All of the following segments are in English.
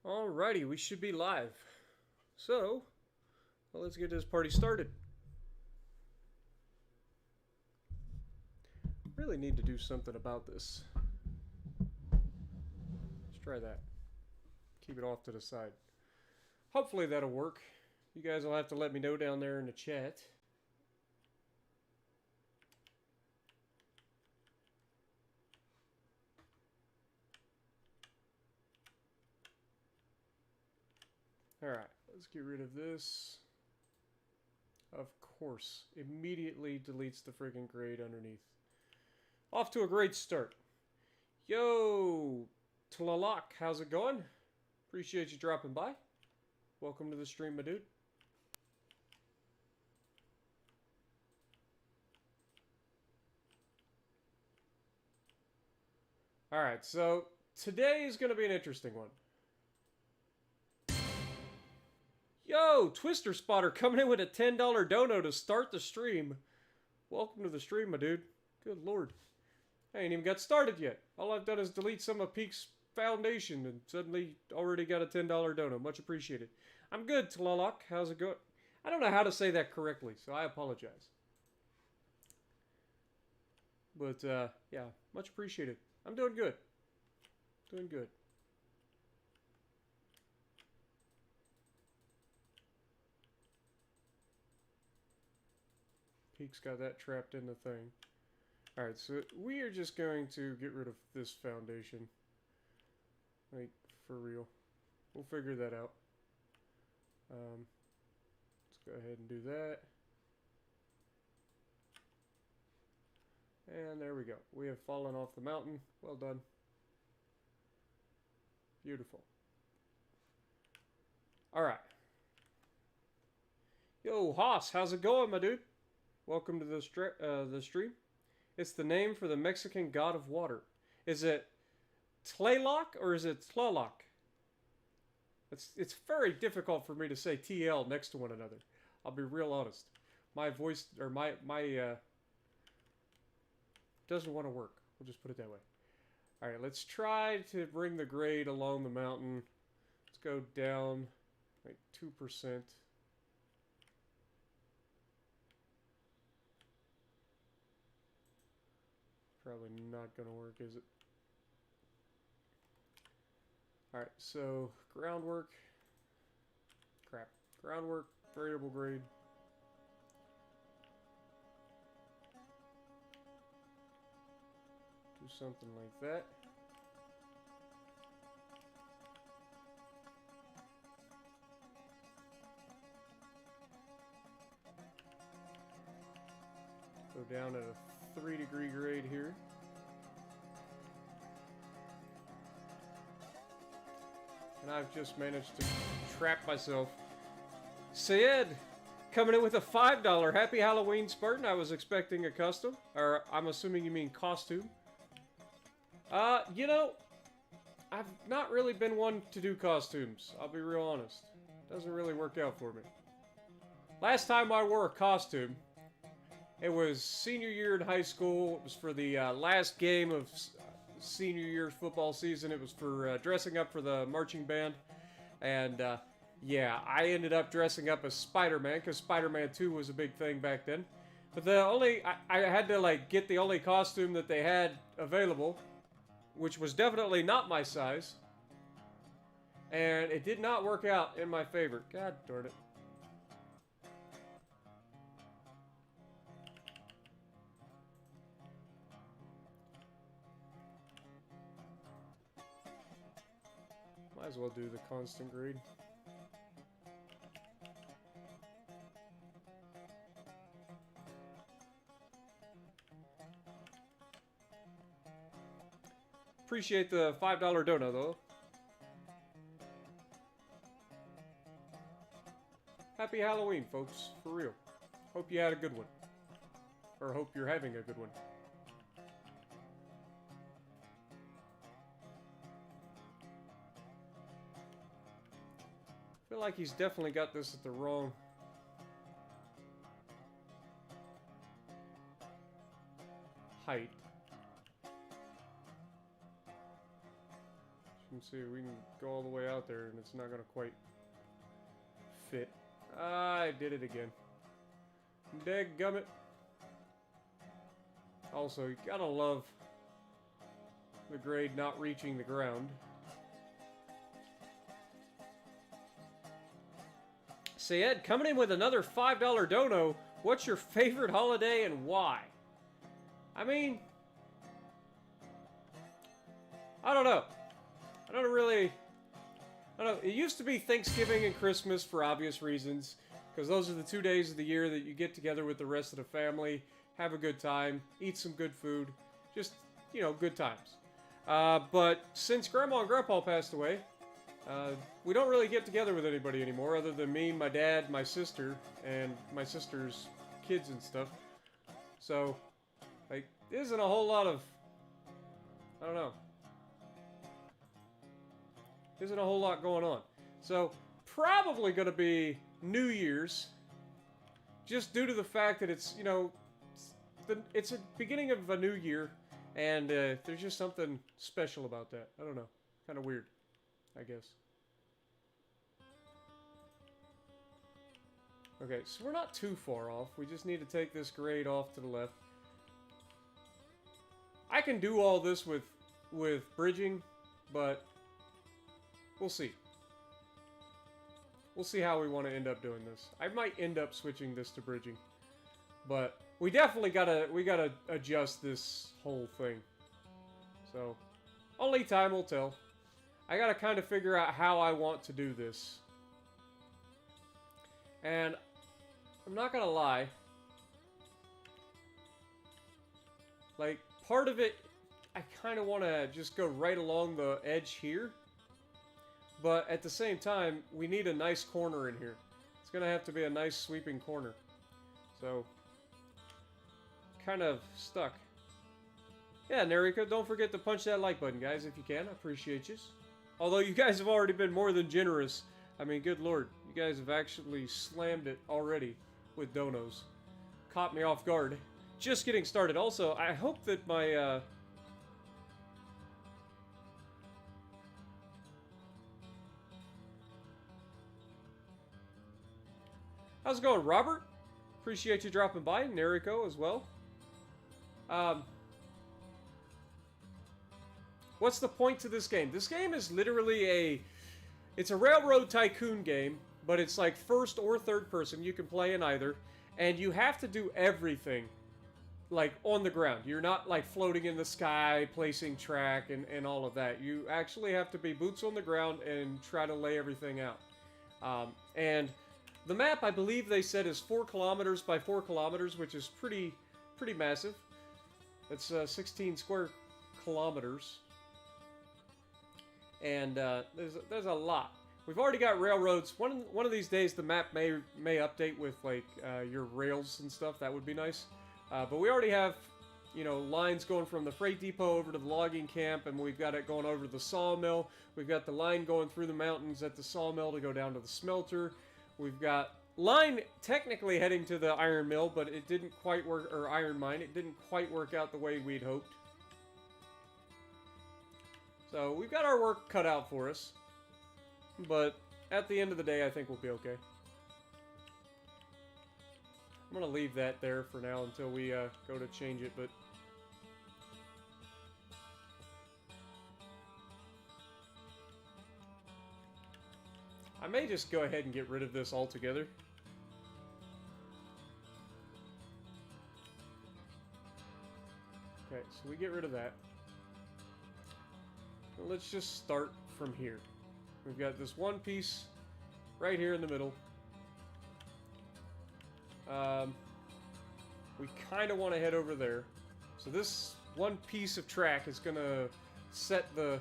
Alrighty, we should be live. So, well, let's get this party started. Really need to do something about this. Let's try that. Keep it off to the side. Hopefully that'll work. You guys will have to let me know down there in the chat. Alright, let's get rid of this. Of course, immediately deletes the friggin' grade underneath. Off to a great start. Yo, Tlalak, how's it going? Appreciate you dropping by. Welcome to the stream, my dude. Alright, so today is going to be an interesting one. Yo, Twister Spotter coming in with a $10 dono to start the stream. Welcome to the stream, my dude. Good lord. I ain't even got started yet. All I've done is delete some of Peak's foundation and suddenly already got a $10 dono. Much appreciated. I'm good, Tlalak. How's it going? I don't know how to say that correctly, so I apologize. But, yeah, much appreciated. I'm doing good. Doing good. Peak's got that trapped in the thing. Alright, so we are just going to get rid of this foundation. Like, for real. We'll figure that out. Let's go ahead and do that. And there we go. We have fallen off the mountain. Well done. Beautiful. Alright. Yo, Haas, how's it going, my dude? Welcome to the stream. It's the name for the Mexican god of water. Is it Tlaloc or is it Tlaloc? It's very difficult for me to say TL next to one another. I'll be real honest. My voice, or my doesn't want to work. We'll just put it that way. Alright, let's try to bring the grade along the mountain. Let's go down like 2%. Probably not going to work, is it? Alright, so groundwork. Crap. Groundwork, variable grade. Do something like that. Go down at a 3-degree grade here. And I've just managed to trap myself. Syed, coming in with a $5. Happy Halloween, Spartan. I was expecting a custom. Or, I'm assuming you mean costume. You know, I've not really been one to do costumes. I'll be real honest. Doesn't really work out for me. Last time I wore a costume, it was senior year in high school. It was for the last game of senior year football season. It was for dressing up for the marching band. And, yeah, I ended up dressing up as Spider-Man, because Spider-Man 2 was a big thing back then. But the only... I had to, like, get the only costume that they had available, which was definitely not my size. And it did not work out in my favor. God darn it. Might as well do the constant grade. Appreciate the $5 dono, though. Happy Halloween, folks. For real. Hope you had a good one. Or hope you're having a good one. I feel like he's definitely got this at the wrong height. You can see we can go all the way out there and it's not going to quite fit. I did it again. Dadgummit. Also, you gotta love the grade not reaching the ground. Sayed, coming in with another $5 dono. What's your favorite holiday and why? I mean, I don't know. I don't know. It used to be Thanksgiving and Christmas for obvious reasons, because those are the 2 days of the year that you get together with the rest of the family, have a good time, eat some good food, just, you know, good times. But since Grandma and Grandpa passed away, we don't really get together with anybody anymore, other than me, my dad, my sister, and my sister's kids and stuff. So, like, there isn't a whole lot of, I don't know. Isn't a whole lot going on. So, probably going to be New Year's. Just due to the fact that it's, you know, it's a beginning of a new year. And there's just something special about that. I don't know. Kind of weird, I guess. Okay, so we're not too far off. We just need to take this grade off to the left. I can do all this with bridging, but we'll see. We'll see how we want to end up doing this. I might end up switching this to bridging, but we definitely gotta adjust this whole thing. So only time will tell. I gotta kind of figure out how I want to do this, and I'm not gonna lie. Like, part of it, I kind of want to just go right along the edge here. But at the same time, we need a nice corner in here. It's going to have to be a nice sweeping corner. So, kind of stuck. Yeah, Nariko, don't forget to punch that like button, guys, if you can. I appreciate you. Although you guys have already been more than generous. I mean, good lord. You guys have actually slammed it already with donos. Caught me off guard. Just getting started. Also, I hope that my, How's it going, Robert? Appreciate you dropping by. Nariko as well. What's the point to this game? This game is literally it's a railroad tycoon game, but it's like first or third person. You can play in either. And you have to do everything, like, on the ground. You're not, like, floating in the sky, placing track, and all of that. You actually have to be boots on the ground and try to lay everything out. And the map, I believe they said, is 4 kilometers by 4 kilometers, which is pretty massive. That's 16 square kilometers. And there's a lot. We've already got railroads. One of these days, the map may update with, like, your rails and stuff. That would be nice. But we already have, you know, lines going from the freight depot over to the logging camp, and we've got it going over to the sawmill. We've got the line going through the mountains at the sawmill to go down to the smelter. We've got line technically heading to the iron mill, but it didn't quite work, or iron mine. It didn't quite work out the way we'd hoped. So we've got our work cut out for us. But at the end of the day, I think we'll be okay. I'm going to leave that there for now until we go to change it, but I may just go ahead and get rid of this altogether. Okay, so we get rid of that. Well, let's just start from here. We've got this one piece right here in the middle. We kind of want to head over there. So this one piece of track is going to set the...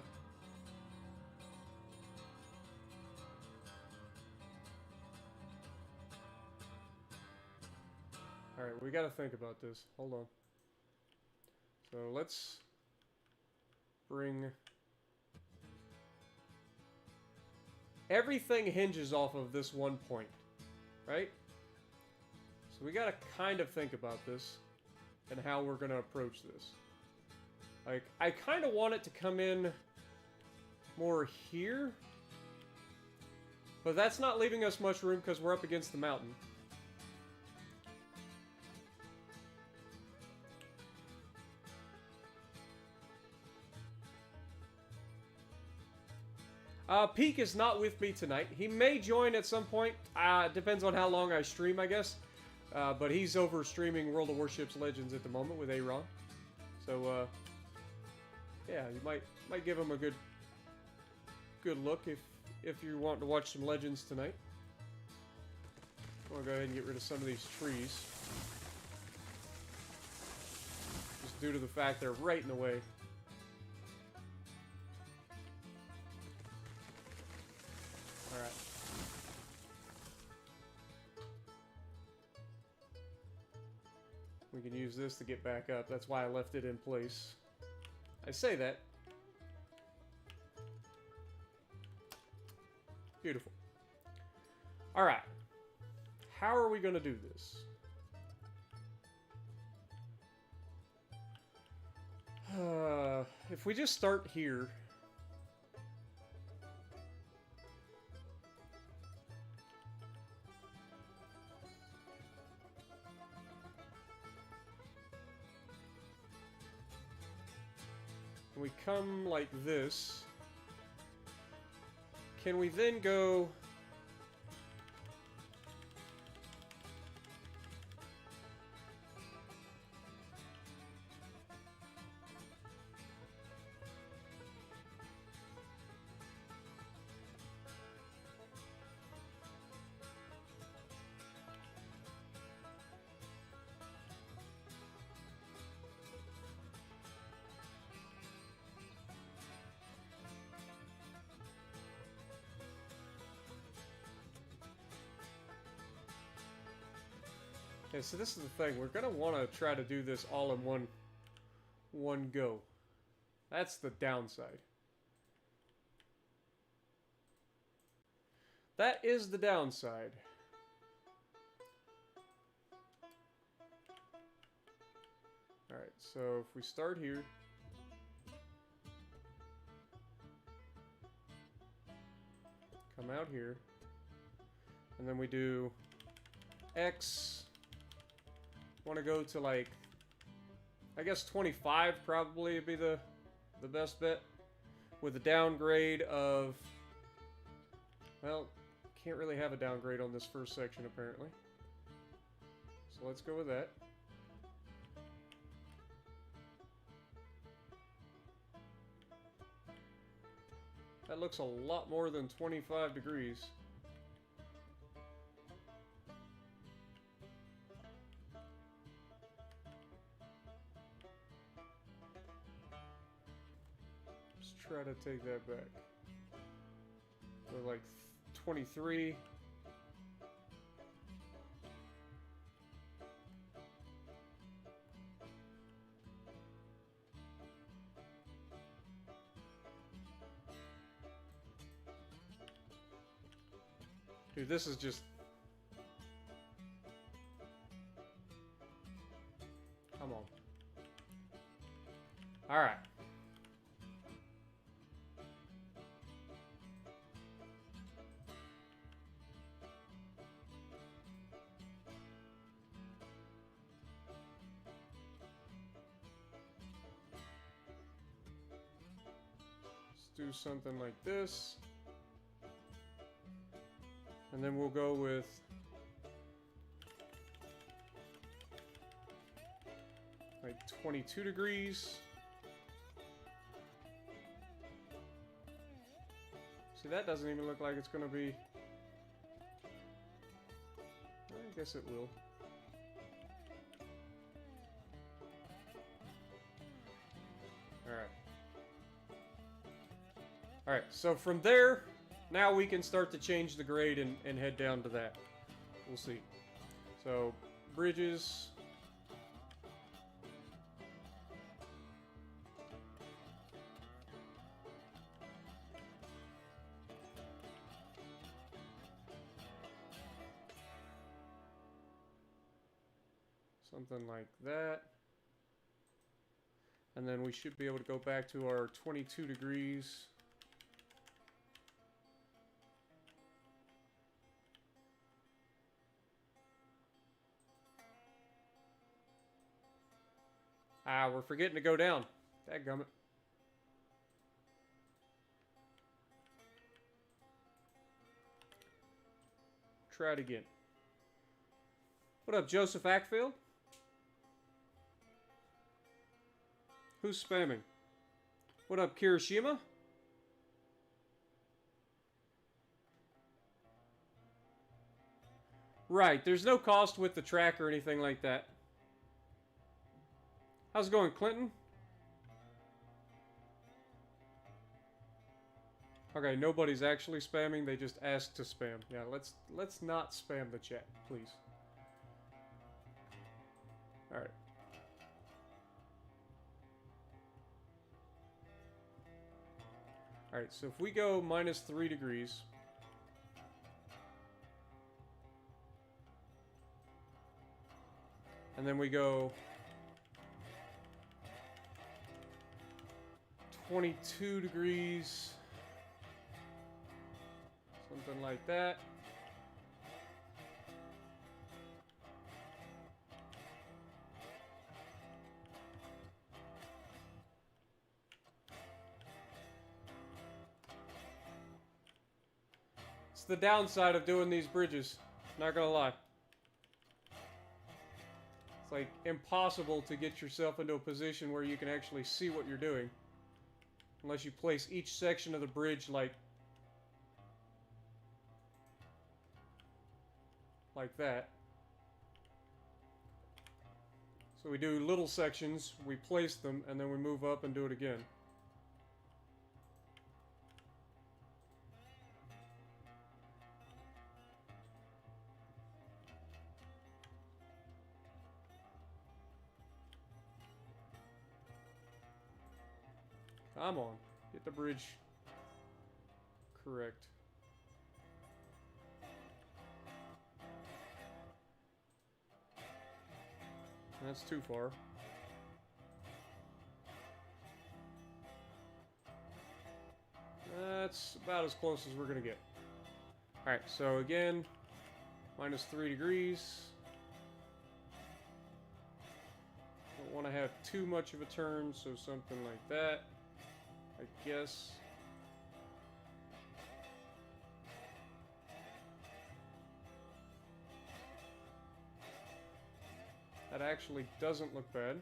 Alright, we got to think about this. Hold on. So let's bring... Everything hinges off of this one point, right? So we gotta kind of think about this and how we're gonna approach this. Like, I kind of want it to come in more here. But that's not leaving us much room because we're up against the mountain. Peak is not with me tonight. He may join at some point. Depends on how long I stream, I guess. But he's over streaming World of Warships Legends at the moment with Aaron. So, yeah, you might give him a good look if you want to watch some Legends tonight. I'm gonna go ahead and get rid of some of these trees. Just due to the fact they're right in the way. Alright. We can use this to get back up. That's why I left it in place. I say that. Beautiful. Alright. How are we going to do this? If we just start here... we come like this. Can we then go... Okay, so this is the thing. We're gonna want to try to do this all in one go. That's the downside. That is the downside. Alright, so if we start here. Come out here. And then we do X. Want to go to like, I guess 25 probably would be the best bet, with a downgrade of, well, can't really have a downgrade on this first section apparently, so let's go with that. That looks a lot more than 25 degrees. Try to take that back. So like 23. Dude, this is just... Come on. Alright. Do something like this, and then we'll go with like 22 degrees. See, that doesn't even look like it's gonna be. I guess it will. Alright. Alright, so from there, now we can start to change the grade and head down to that. We'll see. So, bridges. Something like that. And then we should be able to go back to our 22 degrees. Ah, we're forgetting to go down. Dadgummit. Try it again. What up, Joseph Ackfield? Who's spamming? What up, Kirishima? Right, there's no cost with the track or anything like that. How's it going, Clinton? Okay, nobody's actually spamming, they just asked to spam. Yeah, let's not spam the chat, please. Alright. Alright, so if we go minus 3 degrees... and then we go 22 degrees, something like that. It's the downside of doing these bridges, not gonna lie. It's like impossible to get yourself into a position where you can actually see what you're doing. Unless you place each section of the bridge like that. So we do little sections, we place them, and then we move up and do it again. Come on, get the bridge correct. That's too far. That's about as close as we're gonna get. Alright, so again, minus 3 degrees. Don't want to have too much of a turn, so something like that, I guess. That actually doesn't look bad.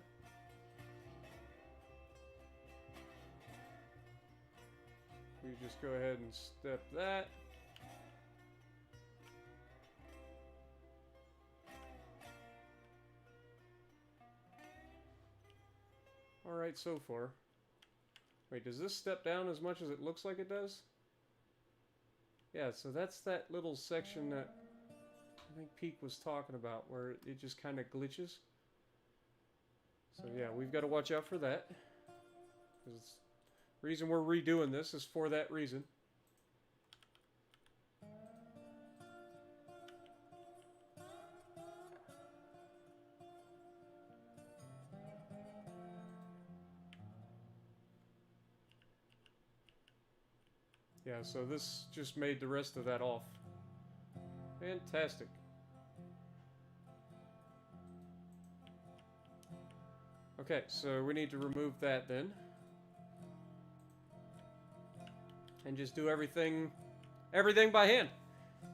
We just go ahead and step that. Alright so far. Wait, does this step down as much as it looks like it does? Yeah, so that's that little section that I think Peak was talking about, where it just kind of glitches. So yeah, we've got to watch out for that. Because the reason we're redoing this is for that reason. Yeah, so this just made the rest of that off. Fantastic. Okay, so we need to remove that then. And just do everything by hand.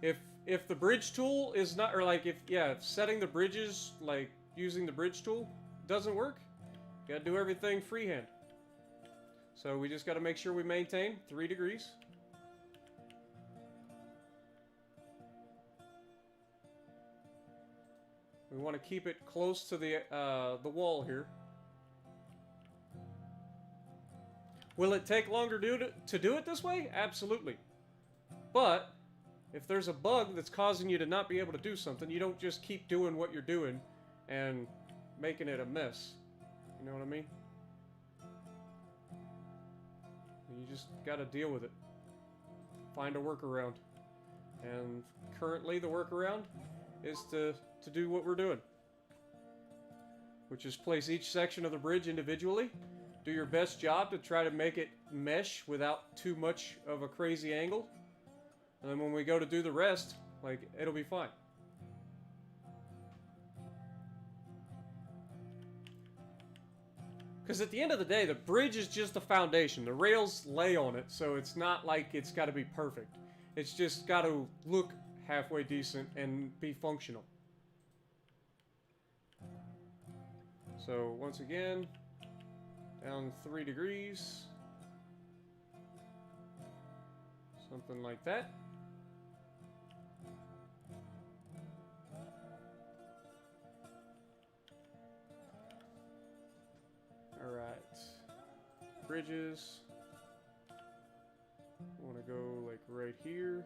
If the bridge tool is not, or like if setting the bridges, like using the bridge tool doesn't work, you gotta do everything freehand. So we just gotta make sure we maintain 3 degrees. We want to keep it close to the wall here. Will it take longer to do it this way? Absolutely. But if there's a bug that's causing you to not be able to do something, you don't just keep doing what you're doing and making it a mess. You know what I mean? You just gotta deal with it. Find a workaround. And currently the workaround is to do what we're doing. Which is place each section of the bridge individually. Do your best job to try to make it mesh without too much of a crazy angle. And then when we go to do the rest, like, it'll be fine. Because at the end of the day, the bridge is just the foundation. The rails lay on it, so it's not like it's got to be perfect. It's just got to look halfway decent and be functional. So once again, down 3 degrees. Something like that. Alright. Bridges. I want to go like right here.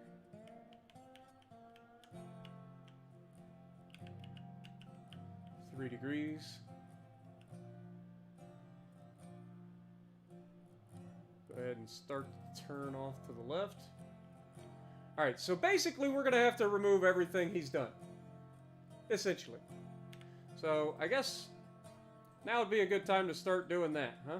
Three degrees. Go ahead and start to turn off to the left. Alright, so basically we're going to have to remove everything he's done. Essentially. So, I guess now would be a good time to start doing that, huh?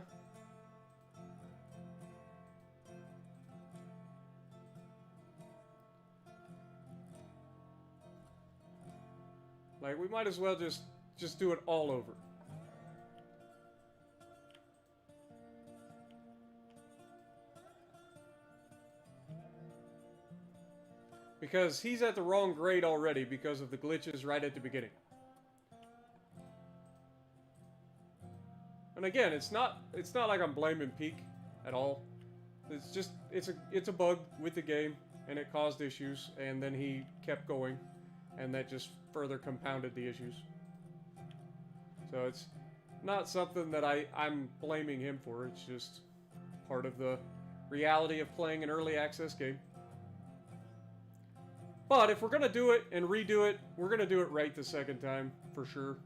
Like, we might as well just do it all over. Because he's at the wrong grade already because of the glitches right at the beginning. And again, it's not like I'm blaming Peak at all. It's just it's a bug with the game, and it caused issues, and then he kept going, and that just further compounded the issues. So it's not something that I'm blaming him for. It's just part of the reality of playing an early access game. But if we're going to do it and redo it, we're going to do it right the second time, for sure.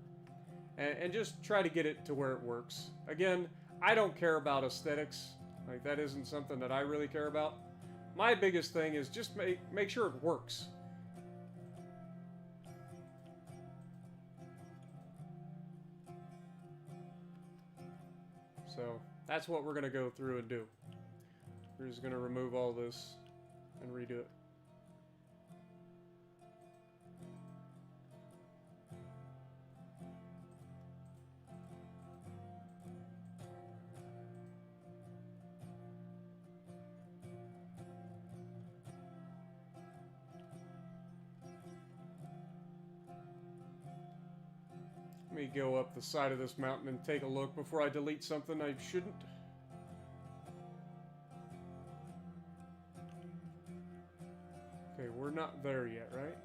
And just try to get it to where it works. Again, I don't care about aesthetics. Like, that isn't something that I really care about. My biggest thing is just make sure it works. So, that's what we're going to go through and do. We're just going to remove all this and redo it. Let me go up the side of this mountain and take a look before I delete something I shouldn't. Okay, we're not there yet, right?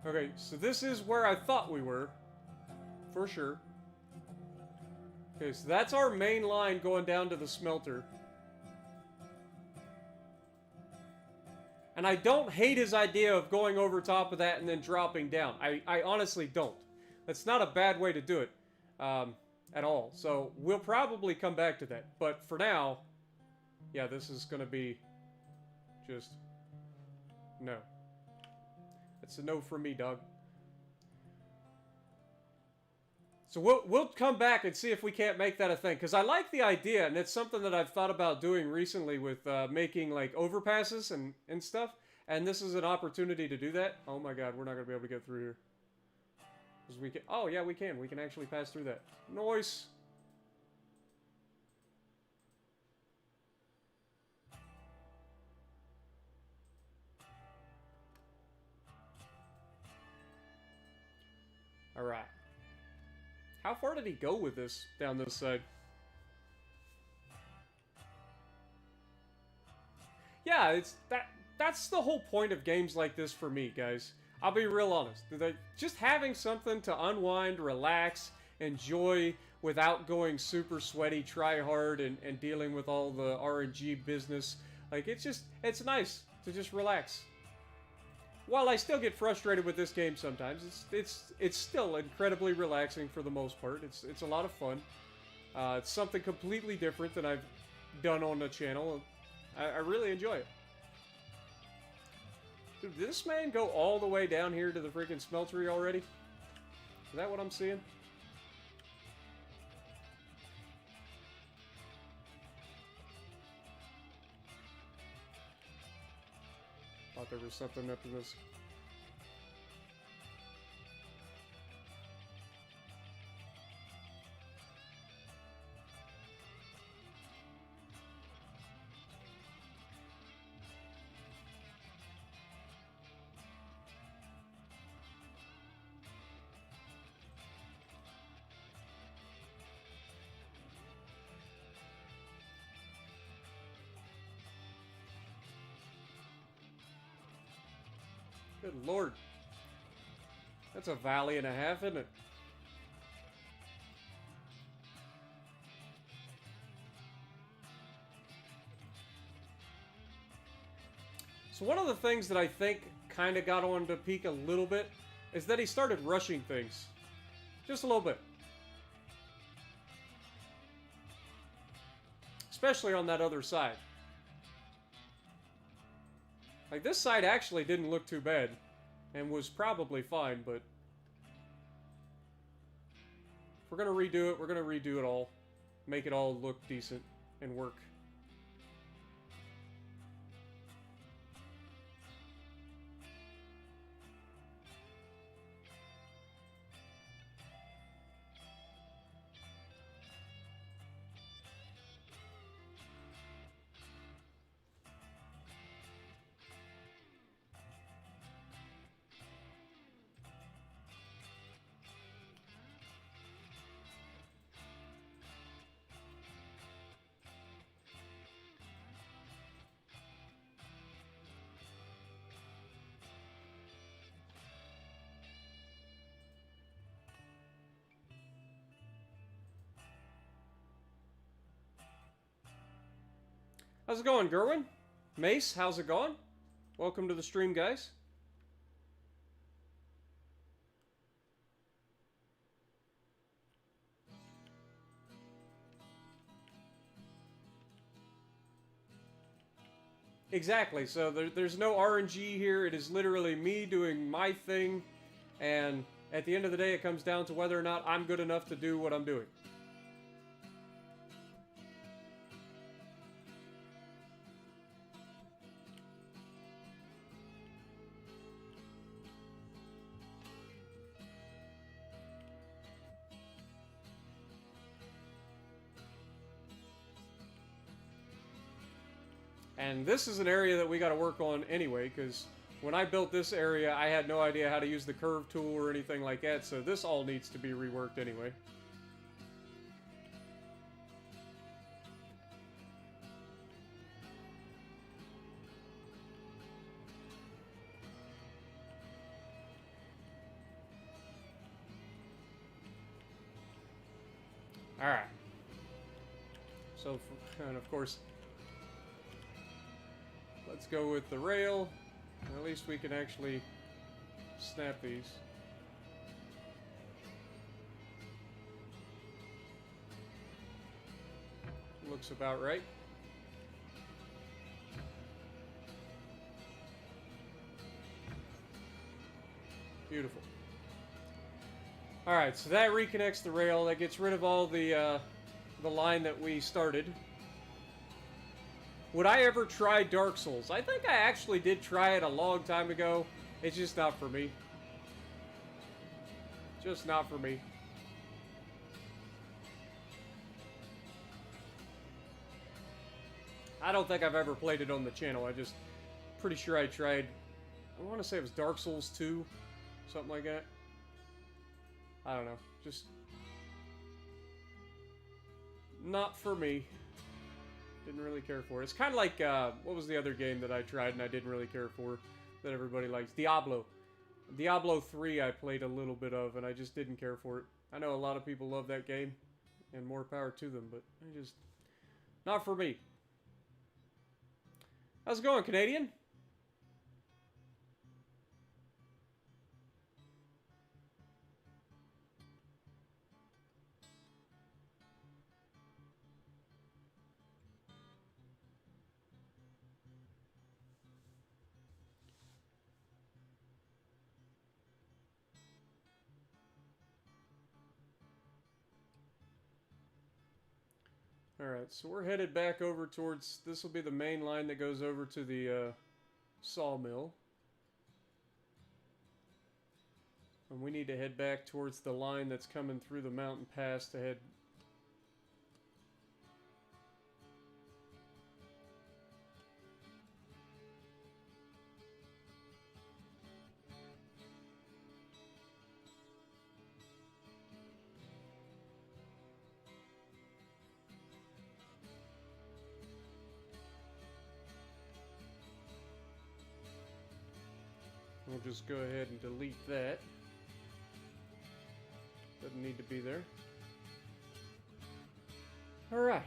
Okay, so this is where I thought we were. For sure. Okay, so that's our main line going down to the smelter. And I don't hate his idea of going over top of that and then dropping down. I honestly don't. That's not a bad way to do it at all. So we'll probably come back to that. But for now, yeah, this is going to be just no. It's a no for me, dog. So we'll come back and see if we can't make that a thing. Because I like the idea, and it's something that I've thought about doing recently with making, like, overpasses and stuff. And this is an opportunity to do that. Oh my god, we're not going to be able to get through here. Because we can... Oh, yeah, we can. We can actually pass through that. Nice! Alright. How far did he go with this down this side? Yeah, that's the whole point of games like this for me, guys. I'll be real honest. Just having something to unwind, relax, enjoy without going super sweaty, try hard, and dealing with all the RNG business. Like, it's nice to just relax. While I still get frustrated with this game sometimes, it's still incredibly relaxing for the most part. It's a lot of fun. It's something completely different than I've done on the channel. I really enjoy it. Dude, did this man go all the way down here to the freaking smeltery already? Is that what I'm seeing? Thought there was something up in this. Good lord. That's a valley and a half, isn't it? So one of the things that I think kind of got on to Peak a little bit is that he started rushing things. Just a little bit. Especially on that other side. Like, this side actually didn't look too bad. And was probably fine, but... if we're gonna redo it, we're gonna redo it all. Make it all look decent and work. How's it going, Gerwin? Mace, how's it going? Welcome to the stream, guys. Exactly, so there's no RNG here. It is literally me doing my thing, and at the end of the day, it comes down to whether or not I'm good enough to do what I'm doing. And this is an area that we got to work on anyway, because when I built this area, I had no idea how to use the curve tool or anything like that, so this all needs to be reworked anyway. Alright. So, and of course, let's go with the rail. At least we can actually snap these. Looks about right. Beautiful. Alright, so that reconnects the rail. That gets rid of all the line that we started. Would I ever try Dark Souls? I think I actually did try it a long time ago. It's just not for me. Just not for me. I don't think I've ever played it on the channel. I just pretty sure I tried. I want to say it was Dark Souls 2, something like that. I don't know. Just not for me. Didn't really care for it. It's kind of like, what was the other game that I tried and I didn't really care for that everybody likes? Diablo. Diablo 3 I played a little bit of and I just didn't care for it. I know a lot of people love that game and more power to them, but I just, not for me. How's it going, Canadian? Alright, so we're headed back over towards, this will be the main line that goes over to the sawmill. And we need to head back towards the line that's coming through the mountain pass to head. We'll just go ahead and delete that. Doesn't need to be there. Alright.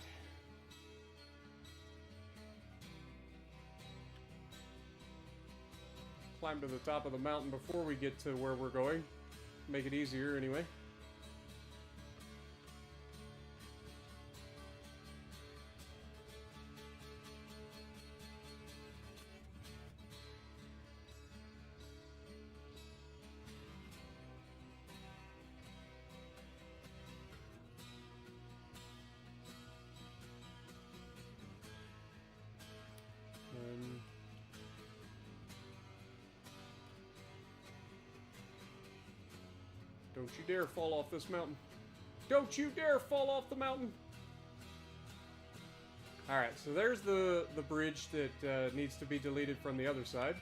Climb to the top of the mountain before we get to where we're going. Make it easier anyway. Don't you dare fall off this mountain. Don't you dare fall off the mountain. Alright, so there's the bridge that needs to be deleted from the other side.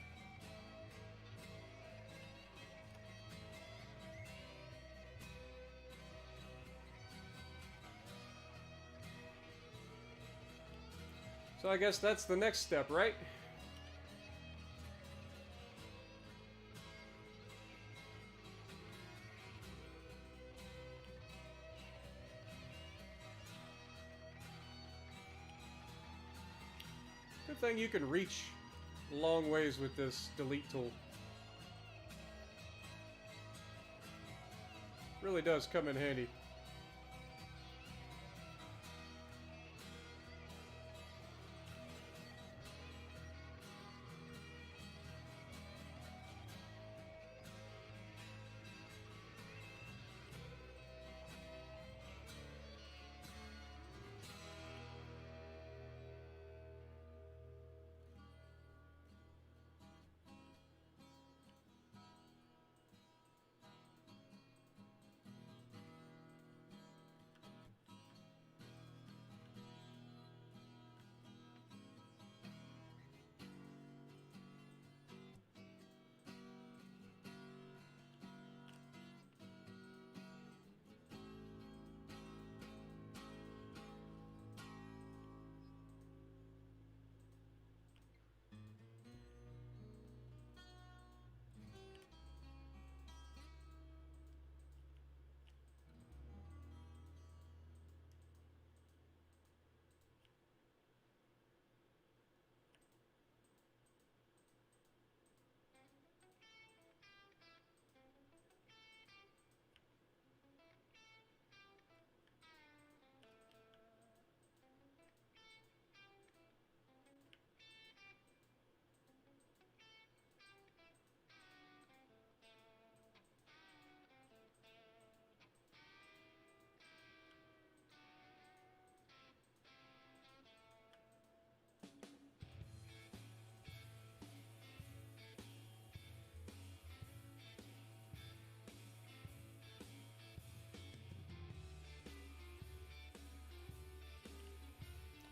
So I guess that's the next step, right? Good thing you can reach long ways with this delete tool. Really does come in handy.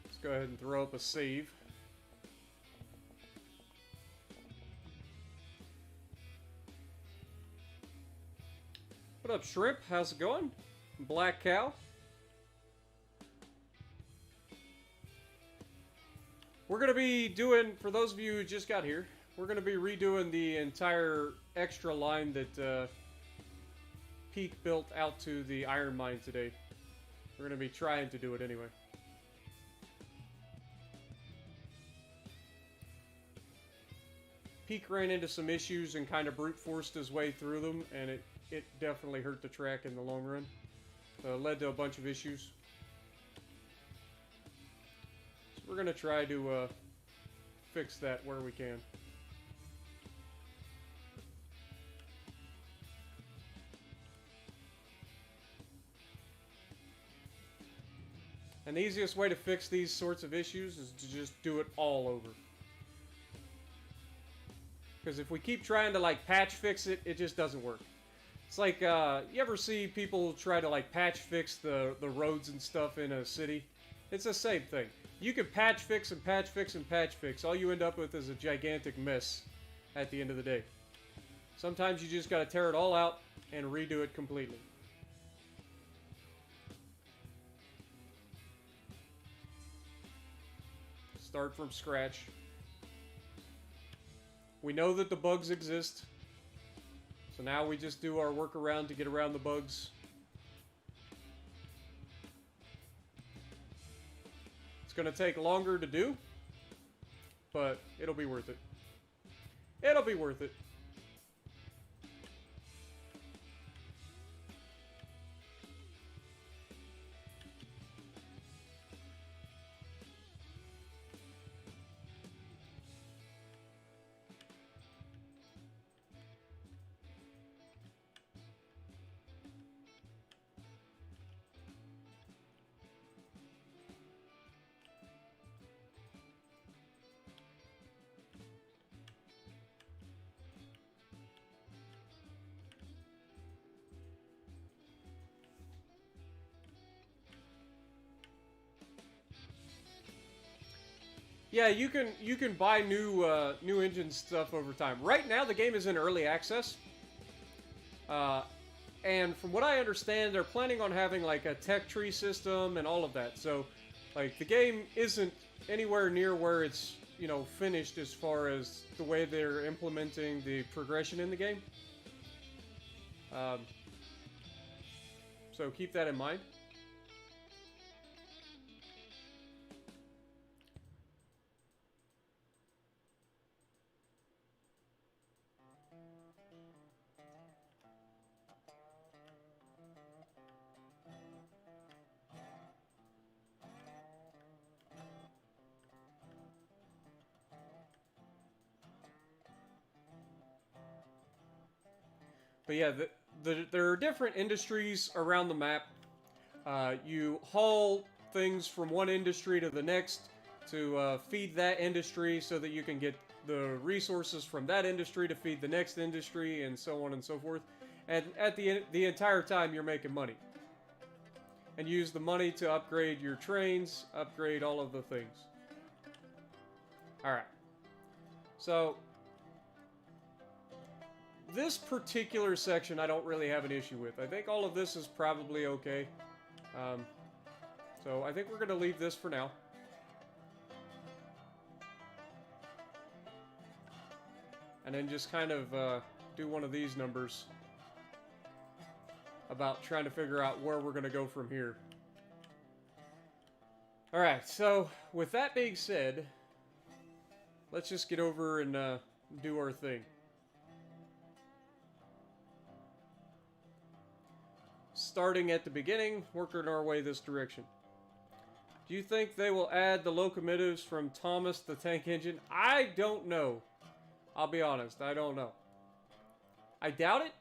Let's go ahead and throw up a save. What up, Shrimp? How's it going? Black Cow? We're going to be doing, for those of you who just got here, we're going to be redoing the entire extra line that Peak built out to the iron mine today. We're going to be trying to do it anyway. Peak ran into some issues and kind of brute forced his way through them, and it definitely hurt the track in the long run. Led to a bunch of issues. So we're going to try to fix that where we can. And the easiest way to fix these sorts of issues is to just do it all over. Because if we keep trying to like patch fix it, it just doesn't work. It's like, you ever see people try to like patch fix the roads and stuff in a city? It's the same thing. You can patch fix and patch fix and patch fix. All you end up with is a gigantic mess at the end of the day. Sometimes you just gotta tear it all out and redo it completely. Start from scratch. We know that the bugs exist. So now we just do our workaround to get around the bugs. It's going to take longer to do, but it'll be worth it. It'll be worth it. Yeah, you can buy new engine stuff over time. Right now, the game is in early access, and from what I understand, they're planning on having like a tech tree system and all of that. So, like, the game isn't anywhere near where it's, you know, finished as far as the way they're implementing the progression in the game. So keep that in mind. But yeah, there are different industries around the map. You haul things from one industry to the next to feed that industry so that you can get the resources from that industry to feed the next industry, and so on and so forth. And at the entire time, you're making money. And use the money to upgrade your trains, upgrade all of the things. Alright. So this particular section I don't really have an issue with. I think all of this is probably okay. So I think we're going to leave this for now. And then just kind of do one of these numbers about trying to figure out where we're going to go from here. Alright, so with that being said, let's just get over and do our thing. Starting at the beginning, working our way this direction. Do you think they will add the locomotives from Thomas the Tank Engine? I don't know. I'll be honest, I don't know. I doubt it,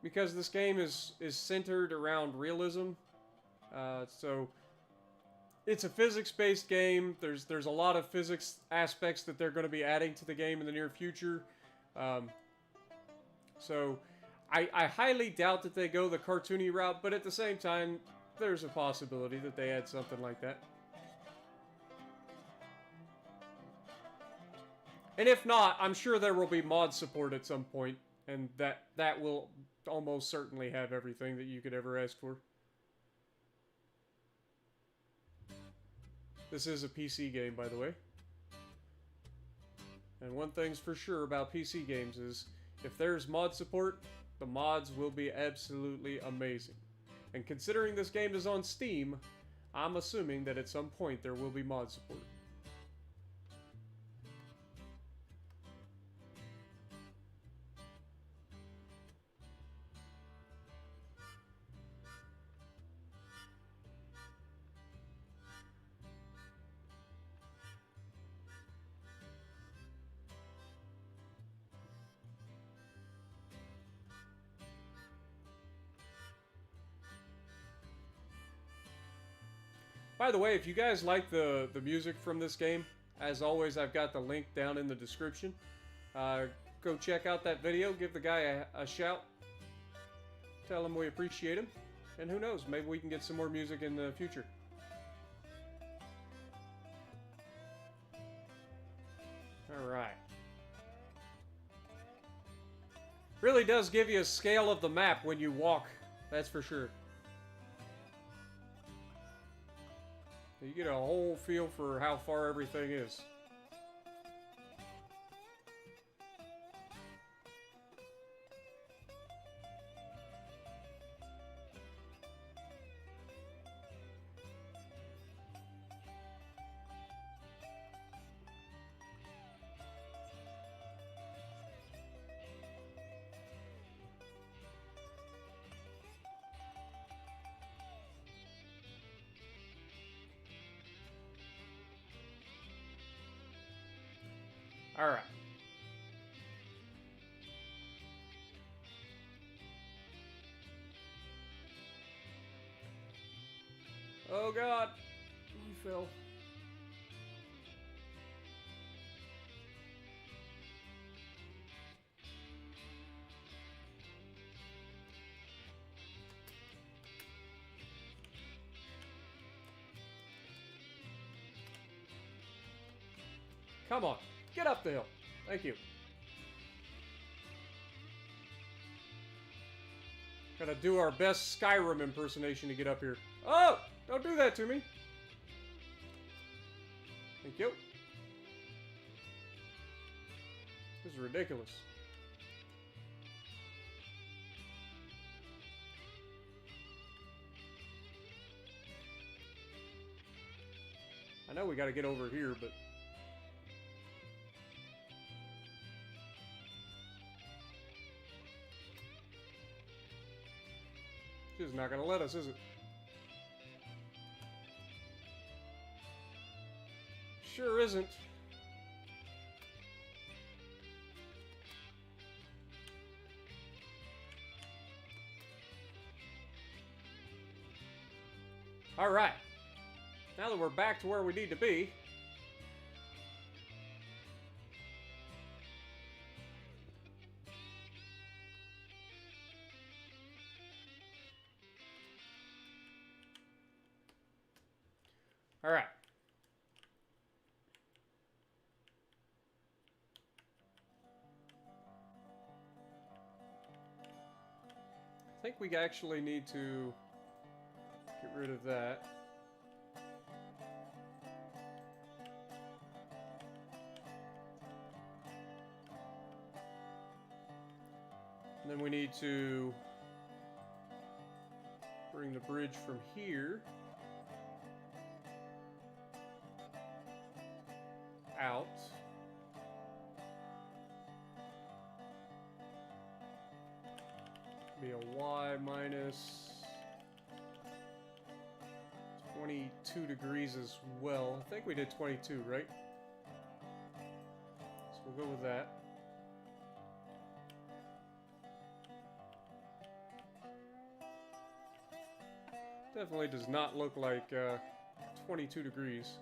because this game is centered around realism. So it's a physics-based game. There's a lot of physics aspects that they're going to be adding to the game in the near future. So I highly doubt that they go the cartoony route, but at the same time, there's a possibility that they add something like that. And if not, I'm sure there will be mod support at some point, and that will almost certainly have everything that you could ever ask for. This is a PC game, by the way. And one thing's for sure about PC games is, if there's mod support, the mods will be absolutely amazing. And considering this game is on Steam, I'm assuming that at some point there will be mod support. By the way, if you guys like the music from this game, as always, I've got the link down in the description. Go check out that video, give the guy a shout, tell him we appreciate him, and who knows, maybe we can get some more music in the future. Alright. Really does give you a scale of the map when you walk, that's for sure. You get a whole feel for how far everything is. Alright. Oh god! We fell. Come on, get up the hill. Thank you. Gotta do our best Skyrim impersonation to get up here. Oh! Don't do that to me. Thank you. This is ridiculous. I know we gotta get over here, but... She's not gonna let us, is it? Sure isn't. All right. Now that we're back to where we need to be, all right. I think we actually need to get rid of that. And then we need to bring the bridge from here out. Be a y minus 22 degrees as well. I think we did 22, right? So we'll go with that. Definitely does not look like 22 degrees.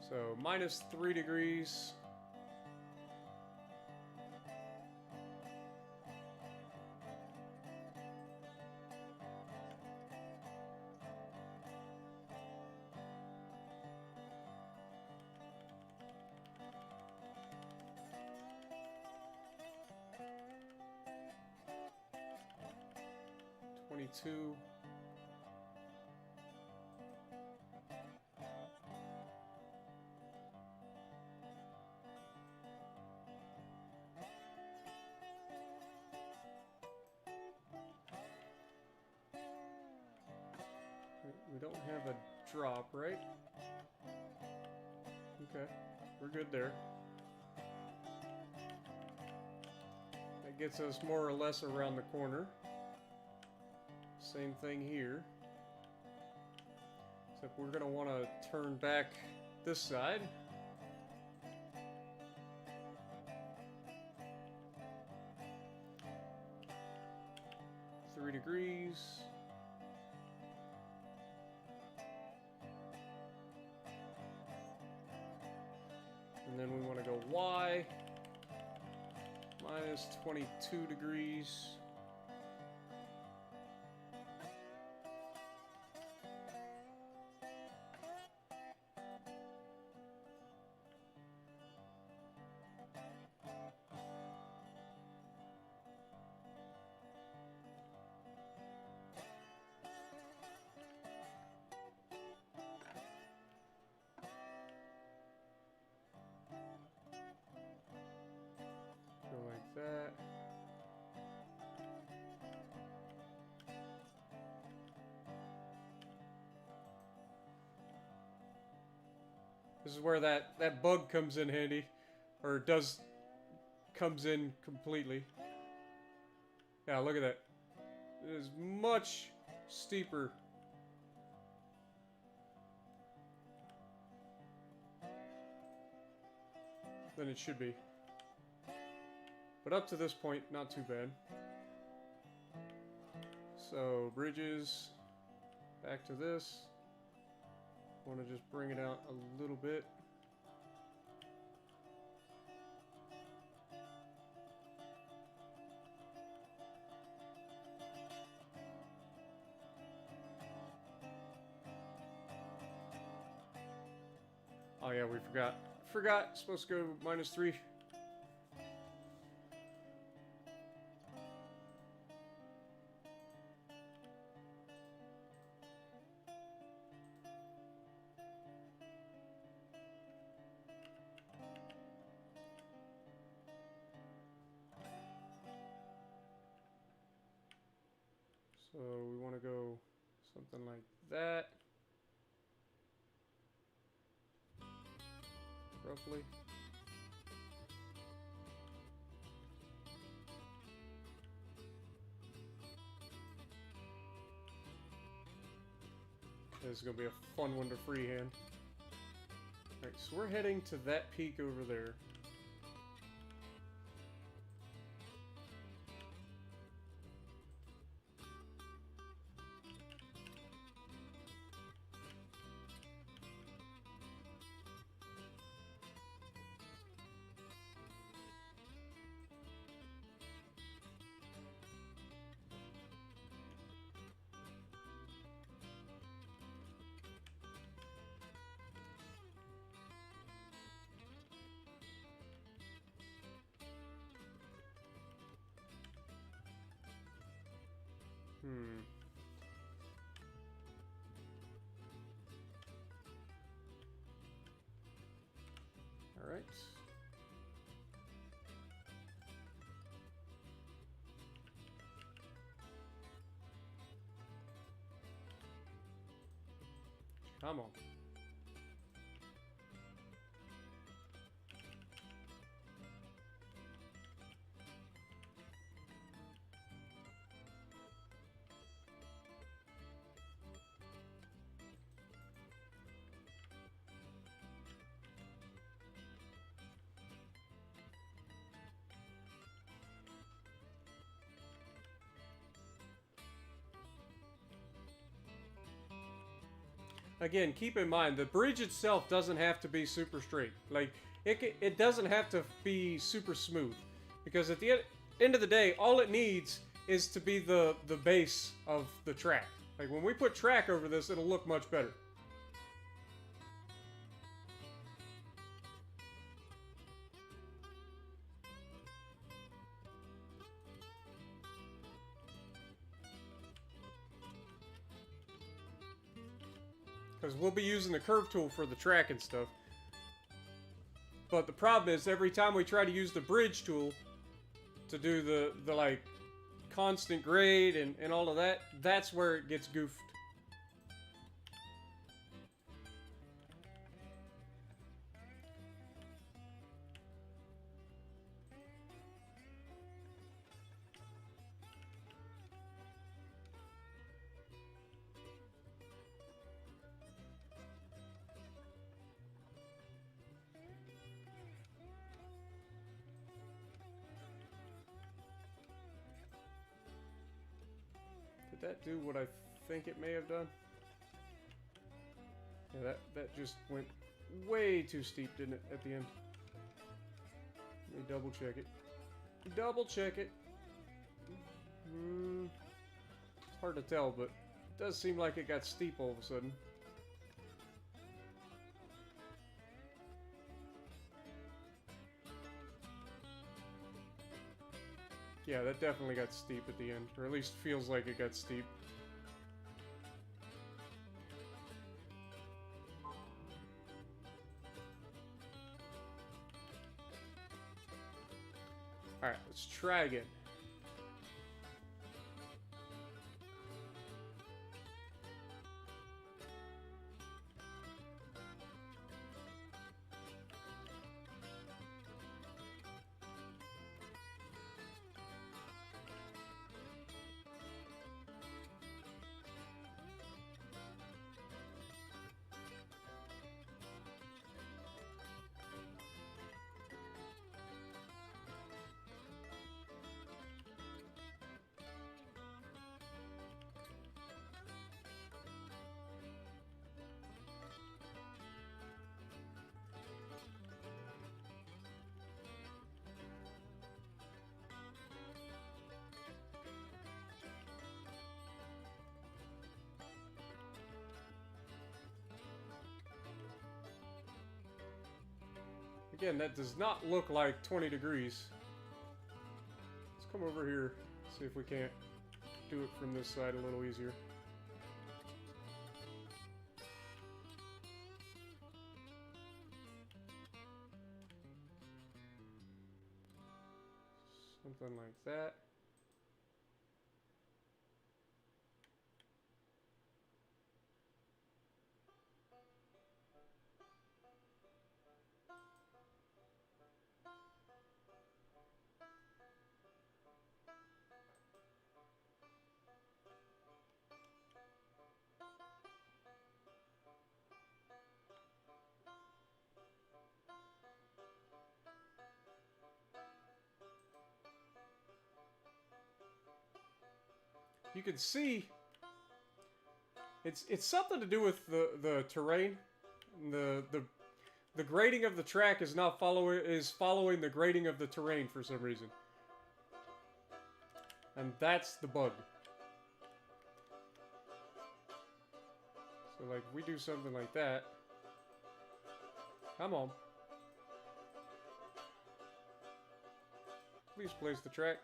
So minus 3 degrees. Two. We don't have a drop, right? Okay, we're good there. That gets us more or less around the corner. Same thing here. Except we're going to want to turn back this side. Three degrees. And then we want to go Y. Minus 22 degrees. Go like that. This is where that bug comes in handy. Or comes in completely. Yeah, look at that. It is much steeper. Than it should be. But up to this point, not too bad. So, bridges. Back to this. Want to just bring it out a little bit. Oh yeah, we forgot. Forgot. Supposed to go -3. So we want to go something like that. Roughly. This is going to be a fun one to freehand. Alright, so we're heading to that peak over there. Alright. Come on. Again, keep in mind, the bridge itself doesn't have to be super straight. Like, it doesn't have to be super smooth. Because at the end of the day, all it needs is to be the base of the track. Like, when we put track over this, it'll look much better. Because we'll be using the curve tool for the track and stuff. But the problem is, every time we try to use the bridge tool to do the like, constant grade and all of that, that's where it gets goofed. Did that do what I think it may have done? Yeah, that just went way too steep, didn't it, at the end? Let me double check it. Double check it. It's hard to tell, but it does seem like it got steep all of a sudden. Yeah, that definitely got steep at the end, or at least feels like it got steep. Alright, let's try again. Again, that does not look like 20 degrees. Let's come over here, see if we can't do it from this side a little easier. Something like that. You can see it's something to do with the terrain. The grading of the track is not following the grading of the terrain for some reason. And that's the bug. So like we do something like that. Come on. Please place the track.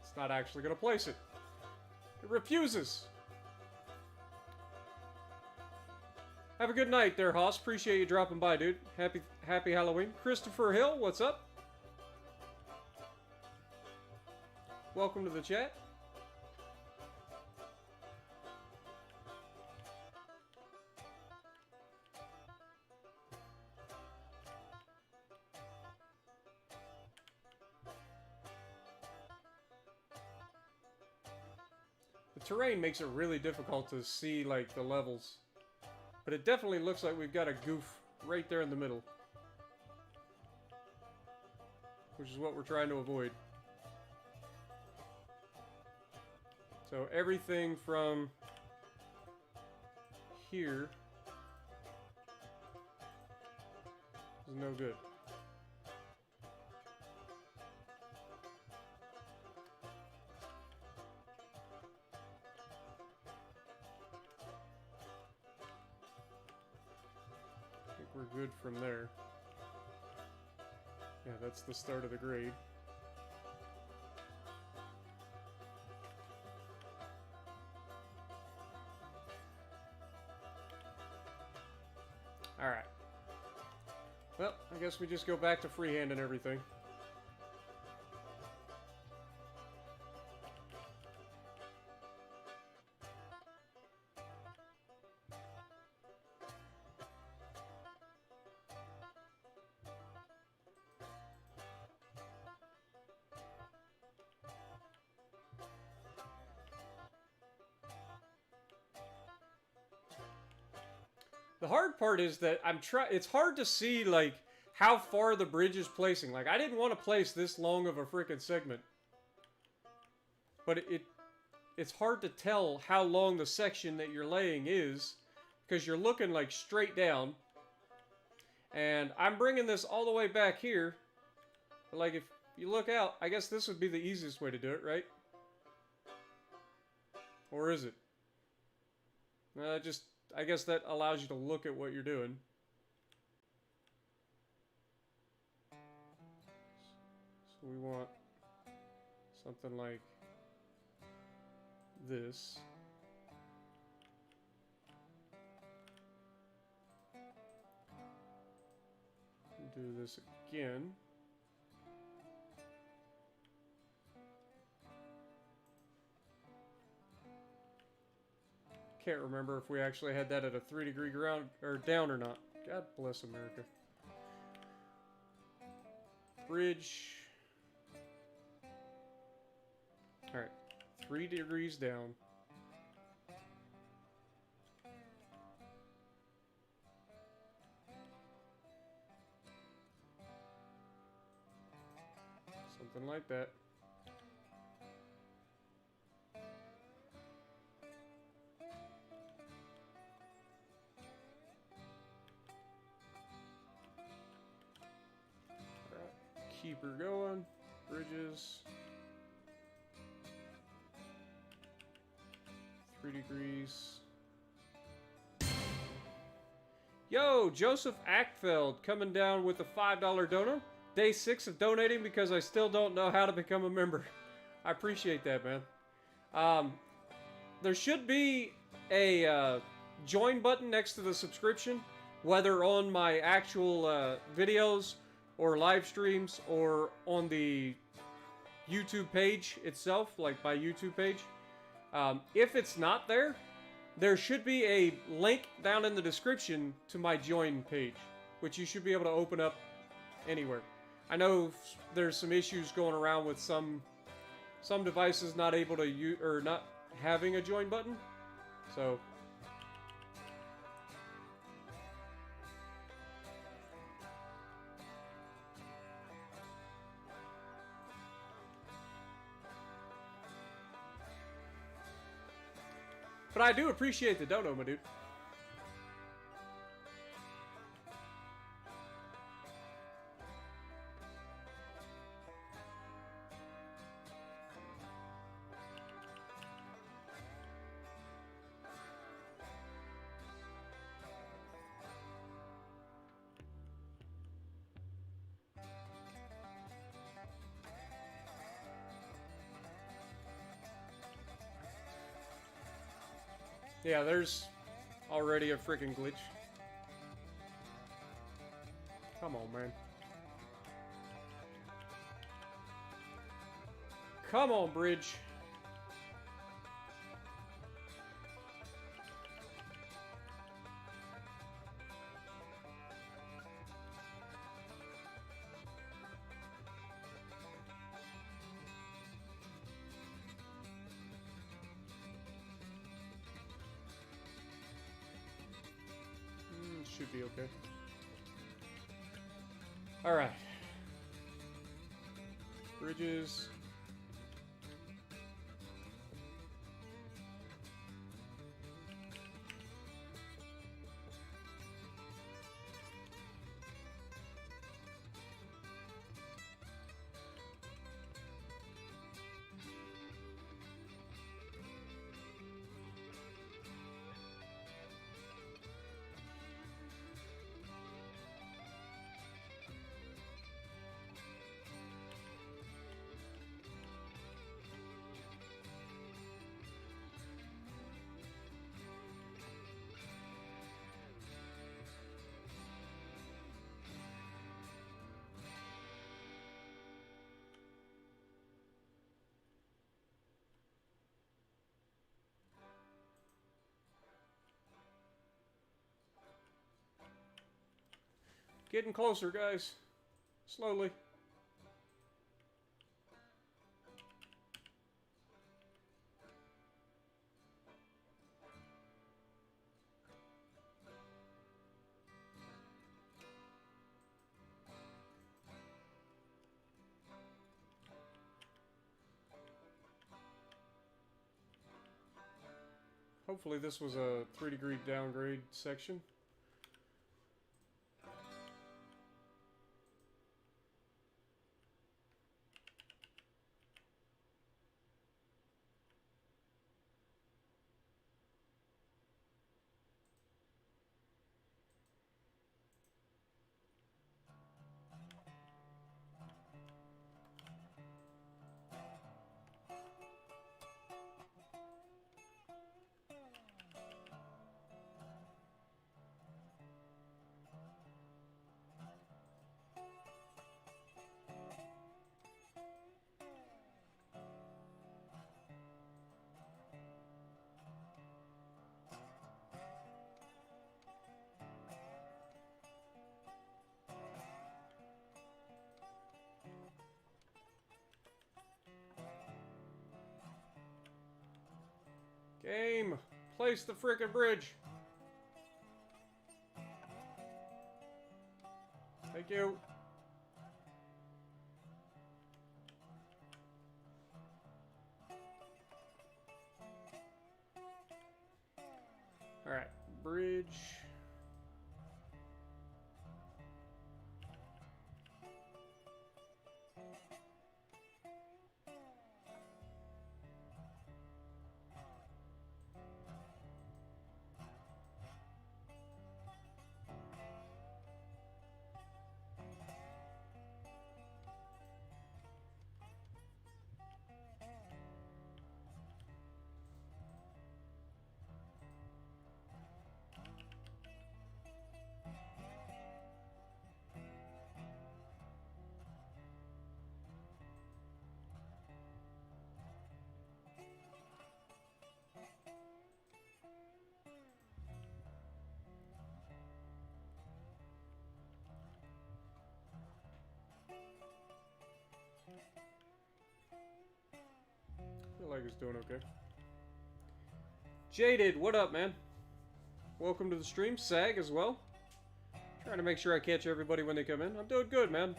It's not actually going to place it. It refuses. Have a good night there, Hoss. Appreciate you dropping by, dude. Happy Halloween. Christopher Hill, what's up? Welcome to the chat. The terrain makes it really difficult to see, like, the levels. But it definitely looks like we've got a goof right there in the middle. Which is what we're trying to avoid. So everything from here is no good. We're good from there. Yeah, that's the start of the grade. Alright. Well, I guess we just go back to freehand and everything. The hard part is that it's hard to see, like, how far the bridge is placing. Like, I didn't want to place this long of a frickin' segment. But it's hard to tell how long the section that you're laying is, because you're looking, like, straight down. And I'm bringing this all the way back here. But, like, if you look out, I guess this would be the easiest way to do it, right? Or is it? I guess that allows you to look at what you're doing. So we want something like this. Do this again. Can't remember if we actually had that at a 3-degree ground or down or not. God bless America. Bridge. Alright. 3 degrees down. Something like that. Alright, keep her going. Bridges. 3 degrees. Yo, Joseph Ackfeld coming down with a $5 dono. Day 6 of donating because I still don't know how to become a member. I appreciate that, man. There should be a join button next to the subscription, whether on my actual videos or live streams or on the YouTube page itself, like my YouTube page. If it's not there, there should be a link down in the description to my join page, which you should be able to open up anywhere. I know there's some issues going around with some devices not able to use or not having a join button, so. But I do appreciate the dono, my dude. Yeah, there's already a freaking glitch. Come on, man. Come on, bridge. Should be okay. All right. Bridges. Getting closer, guys. Slowly. Hopefully this was a 3-degree downgrade section. Game, place the frickin' bridge. Thank you. Alright, bridge. I feel like it's doing okay. Jaded, what up, man? Welcome to the stream. Sag as well. Trying to make sure I catch everybody when they come in. I'm doing good, man.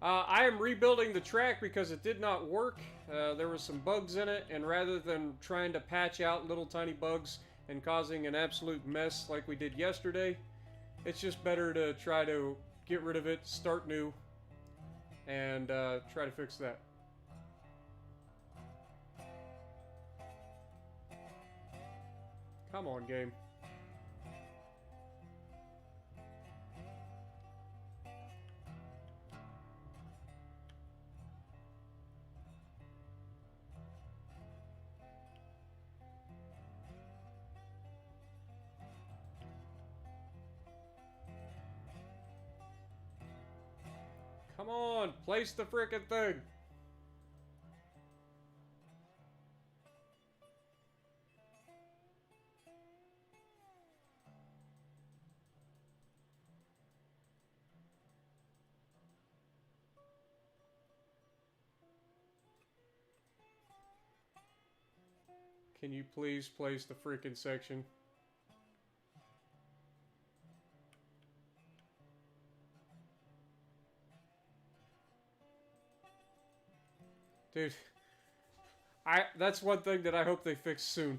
I am rebuilding the track because it did not work. There were some bugs in it, and rather than trying to patch out little tiny bugs and causing an absolute mess like we did yesterday, it's just better to try to get rid of it, start new, and try to fix that. Come on, game. Come on, place the frickin' thing. Can you please place the frickin' section? Dude, that's one thing that I hope they fix soon.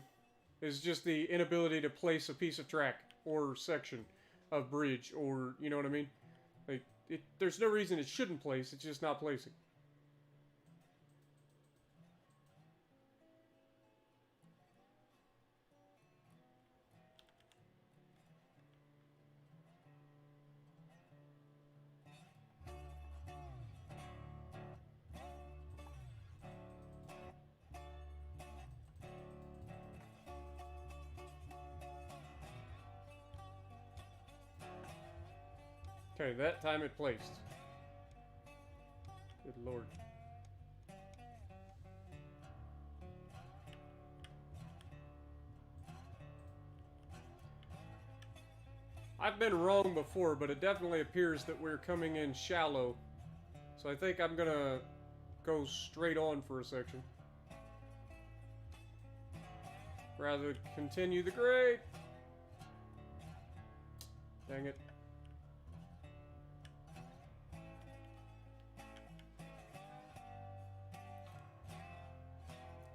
Is just the inability to place a piece of track or section of bridge, or you know what I mean? Like, there's no reason it shouldn't place, it's just not placing. Okay, that time it placed. Good lord. I've been wrong before, but it definitely appears that we're coming in shallow. So I think I'm gonna go straight on for a section. Rather continue the grade. Dang it.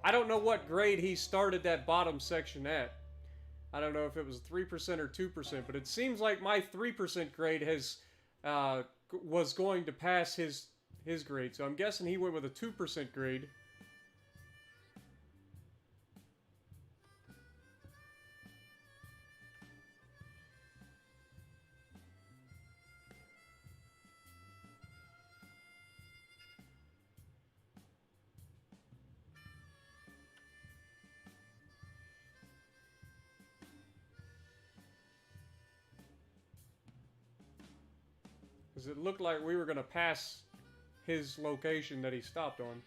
I don't know what grade he started that bottom section at. I don't know if it was 3% or 2%, but it seems like my 3% grade has was going to pass his grade. So I'm guessing he went with a 2% grade. Because it looked like we were going to pass his location that he stopped on.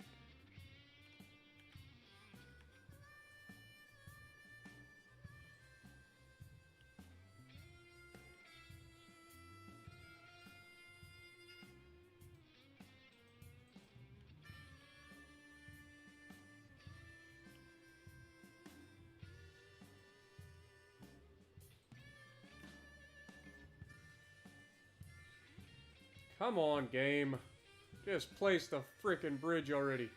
Come on, game. Just place the frickin' bridge already.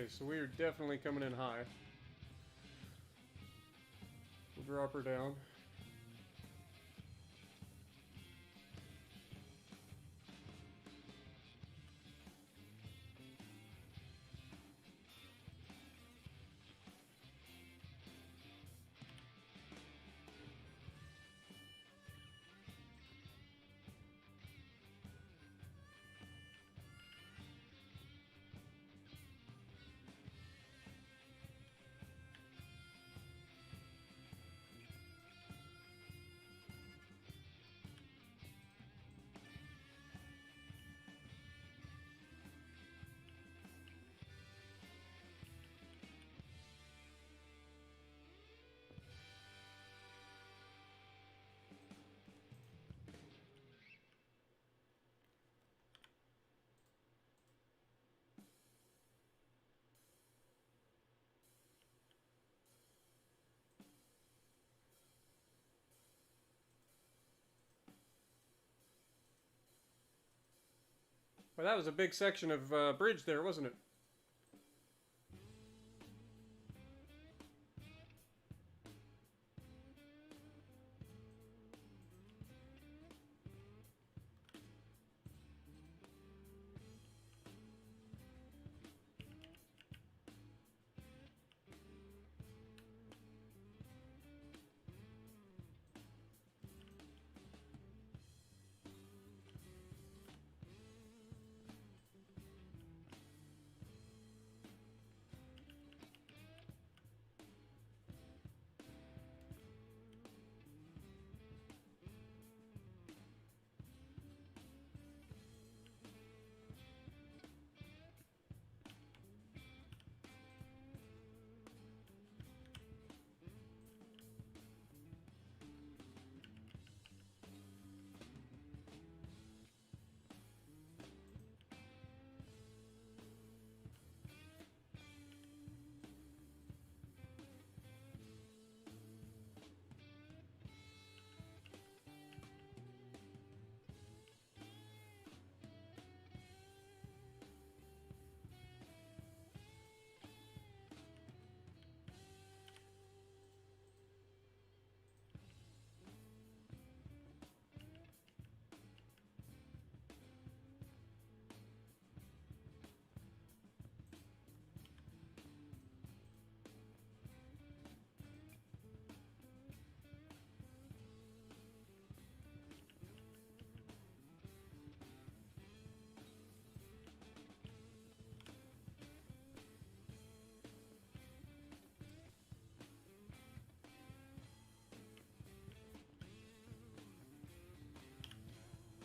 Okay, so we are definitely coming in high. We'll drop her down. Well, that was a big section of bridge there, wasn't it?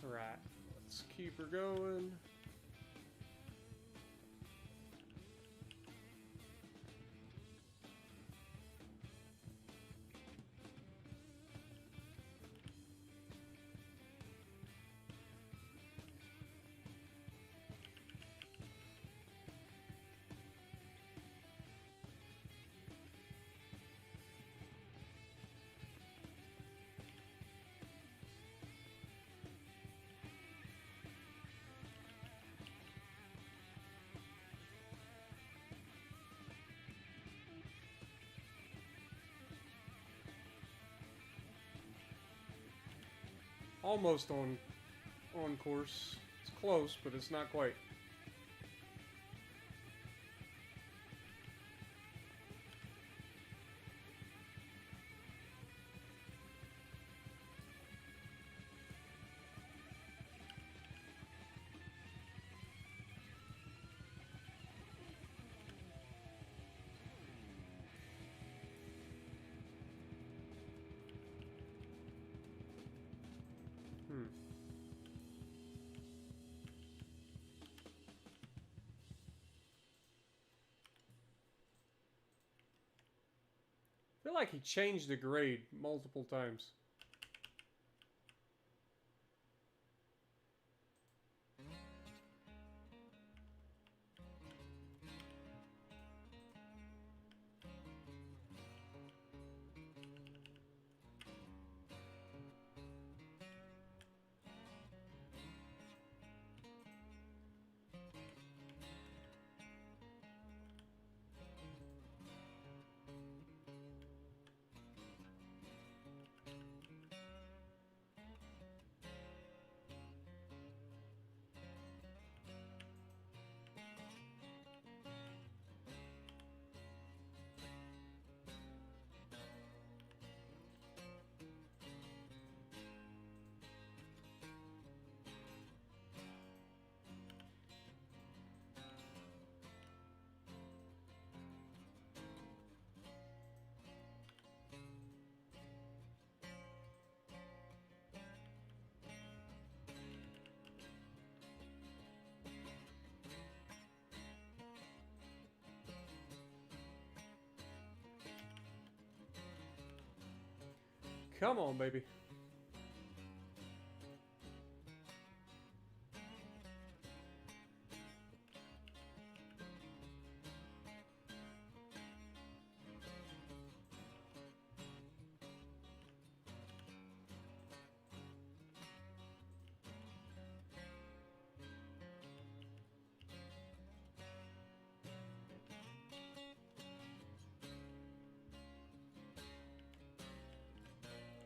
Right. Let's keep her going. Almost on course. It's close, but it's not quite. I feel like he changed the grade multiple times. Come on, baby.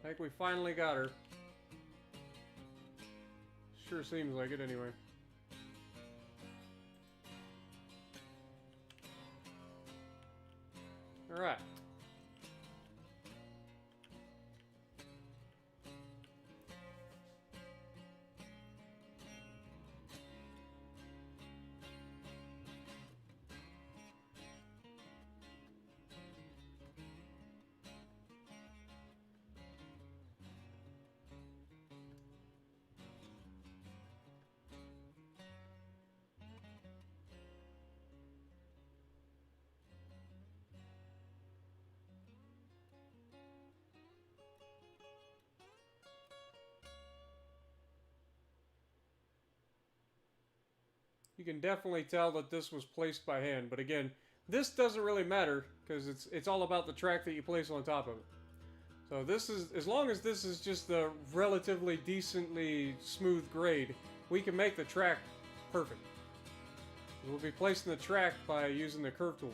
I think we finally got her. Sure seems like it anyway. Alright. You can definitely tell that this was placed by hand, but again, this doesn't really matter because it's all about the track that you place on top of it. So this is, as long as this is just the relatively decently smooth grade, we can make the track perfect. We'll be placing the track by using the curve tool.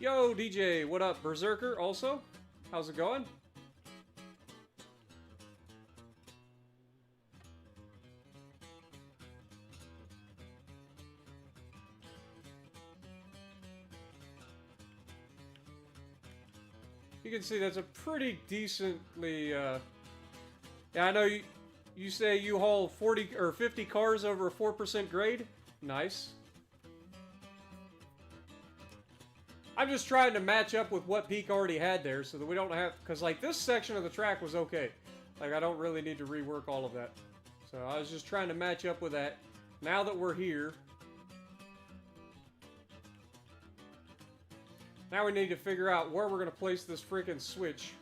Yo, DJ, what up, Berserker, also? How's it going? You can see that's a pretty decently, yeah, I know you say you haul 40 or 50 cars over a 4% grade? Nice. I'm just trying to match up with what Peak already had there so that we don't have... Because, like, this section of the track was okay. Like, I don't really need to rework all of that. So, I was just trying to match up with that. Now that we're here... Now we need to figure out where we're going to place this freaking switch.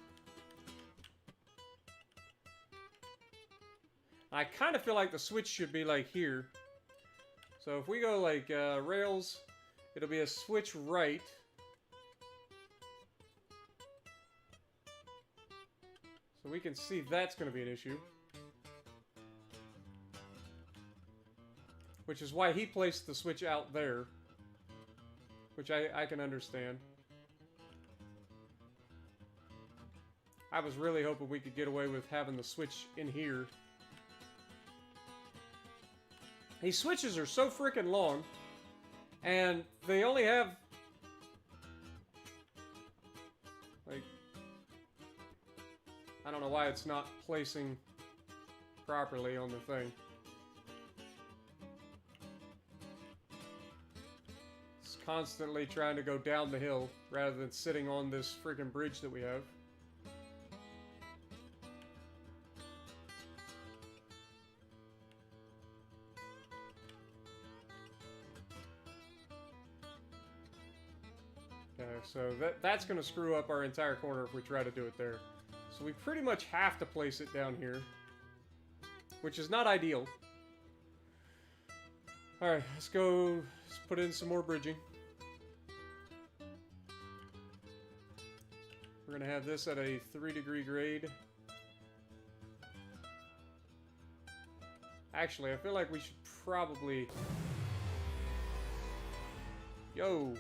I kind of feel like the switch should be, like, here. So, if we go, like, rails, it'll be a switch right... So we can see that's going to be an issue. Which is why he placed the switch out there. Which I can understand. I was really hoping we could get away with having the switch in here. These switches are so freaking long. And they only have... like... I don't know why it's not placing properly on the thing. It's constantly trying to go down the hill rather than sitting on this freaking bridge that we have. Okay, so that's going to screw up our entire corner if we try to do it there. So we pretty much have to place it down here. Which is not ideal. Alright, let's go... let's put in some more bridging. We're going to have this at a 3-degree grade. Actually, I feel like we should probably... Yo!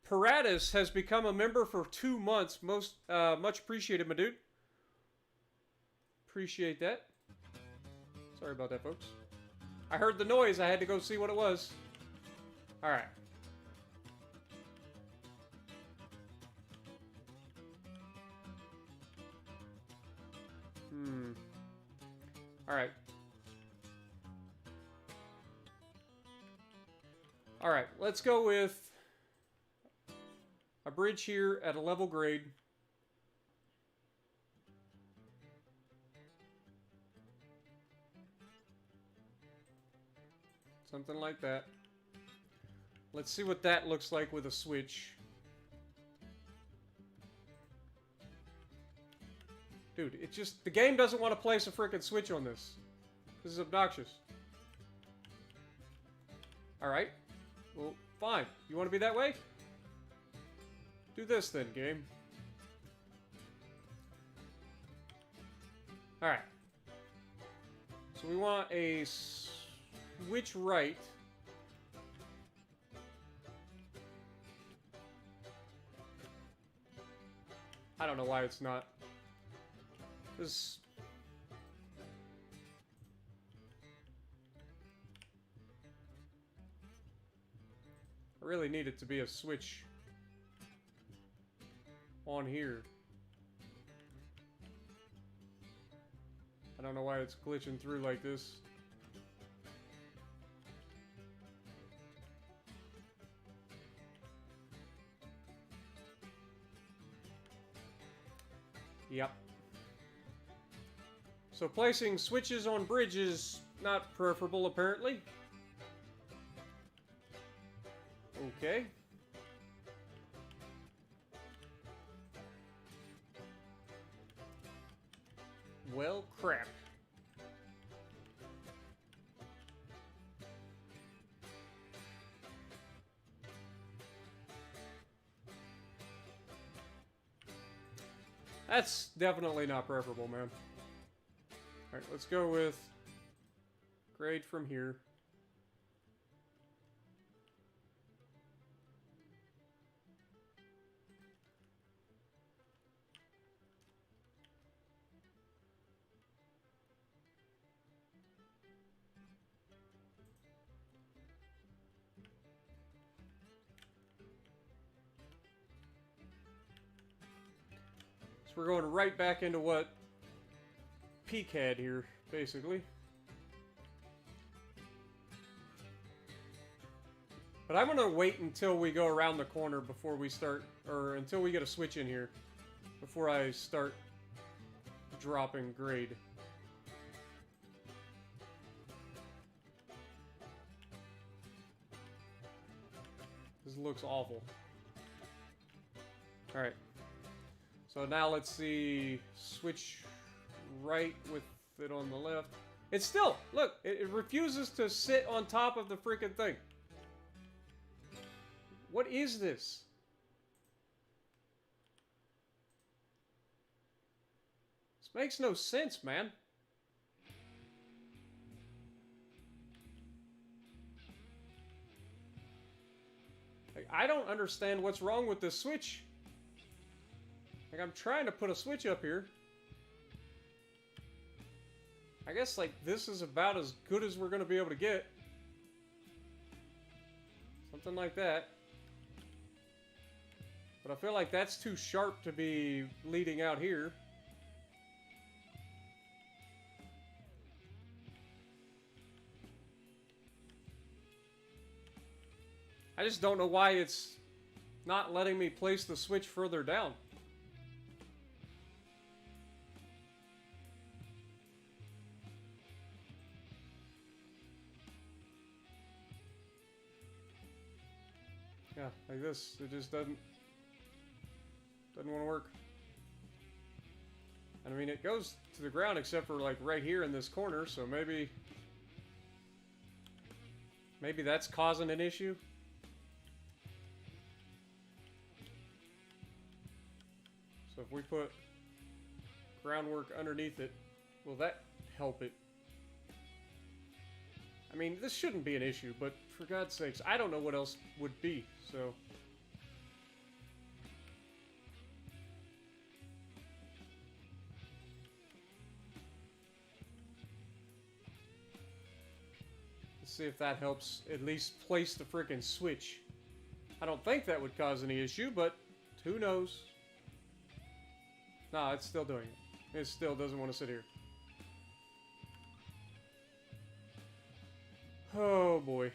Paratus has become a member for 2 months. Much appreciated, my dude. Appreciate that. Sorry about that, folks. I heard the noise. I had to go see what it was. Alright. Alright. Alright, let's go with a bridge here at a level grade. Something like that. Let's see what that looks like with a switch. Dude, it just... The game doesn't want to place a frickin' switch on this. This is obnoxious. Alright. Well, fine. You want to be that way? Do this then, game. Alright. So we want a switch right. I don't know why it's not. This... I really need it to be a switch on here. I don't know why it's glitching through like this. Yep. So placing switches on bridges, not preferable apparently. Okay. Well, crap. That's definitely not preferable, man. Alright, let's go with grade from here. So we're going right back into what Peak had here, basically. But I'm gonna wait until we go around the corner before we start, or until we get a switch in here, before I start dropping grade. This looks awful. Alright. So now let's see, switch right with it on the left. It's still, look, it refuses to sit on top of the freaking thing. What is this? This makes no sense, man. Like, I don't understand what's wrong with this switch. Like, I'm trying to put a switch up here. I guess, like, this is about as good as we're going to be able to get. Something like that. But I feel like that's too sharp to be leading out here. I just don't know why it's not letting me place the switch further down. Yeah, like this. It just doesn't want to work. And I mean, it goes to the ground except for like right here in this corner, so maybe that's causing an issue. So if we put groundwork underneath it, will that help it? I mean, this shouldn't be an issue, but for God's sakes, I don't know what else would be, so... Let's see if that helps at least place the frickin' switch. I don't think that would cause any issue, but who knows? Nah, it's still doing it. It still doesn't want to sit here. Oh boy.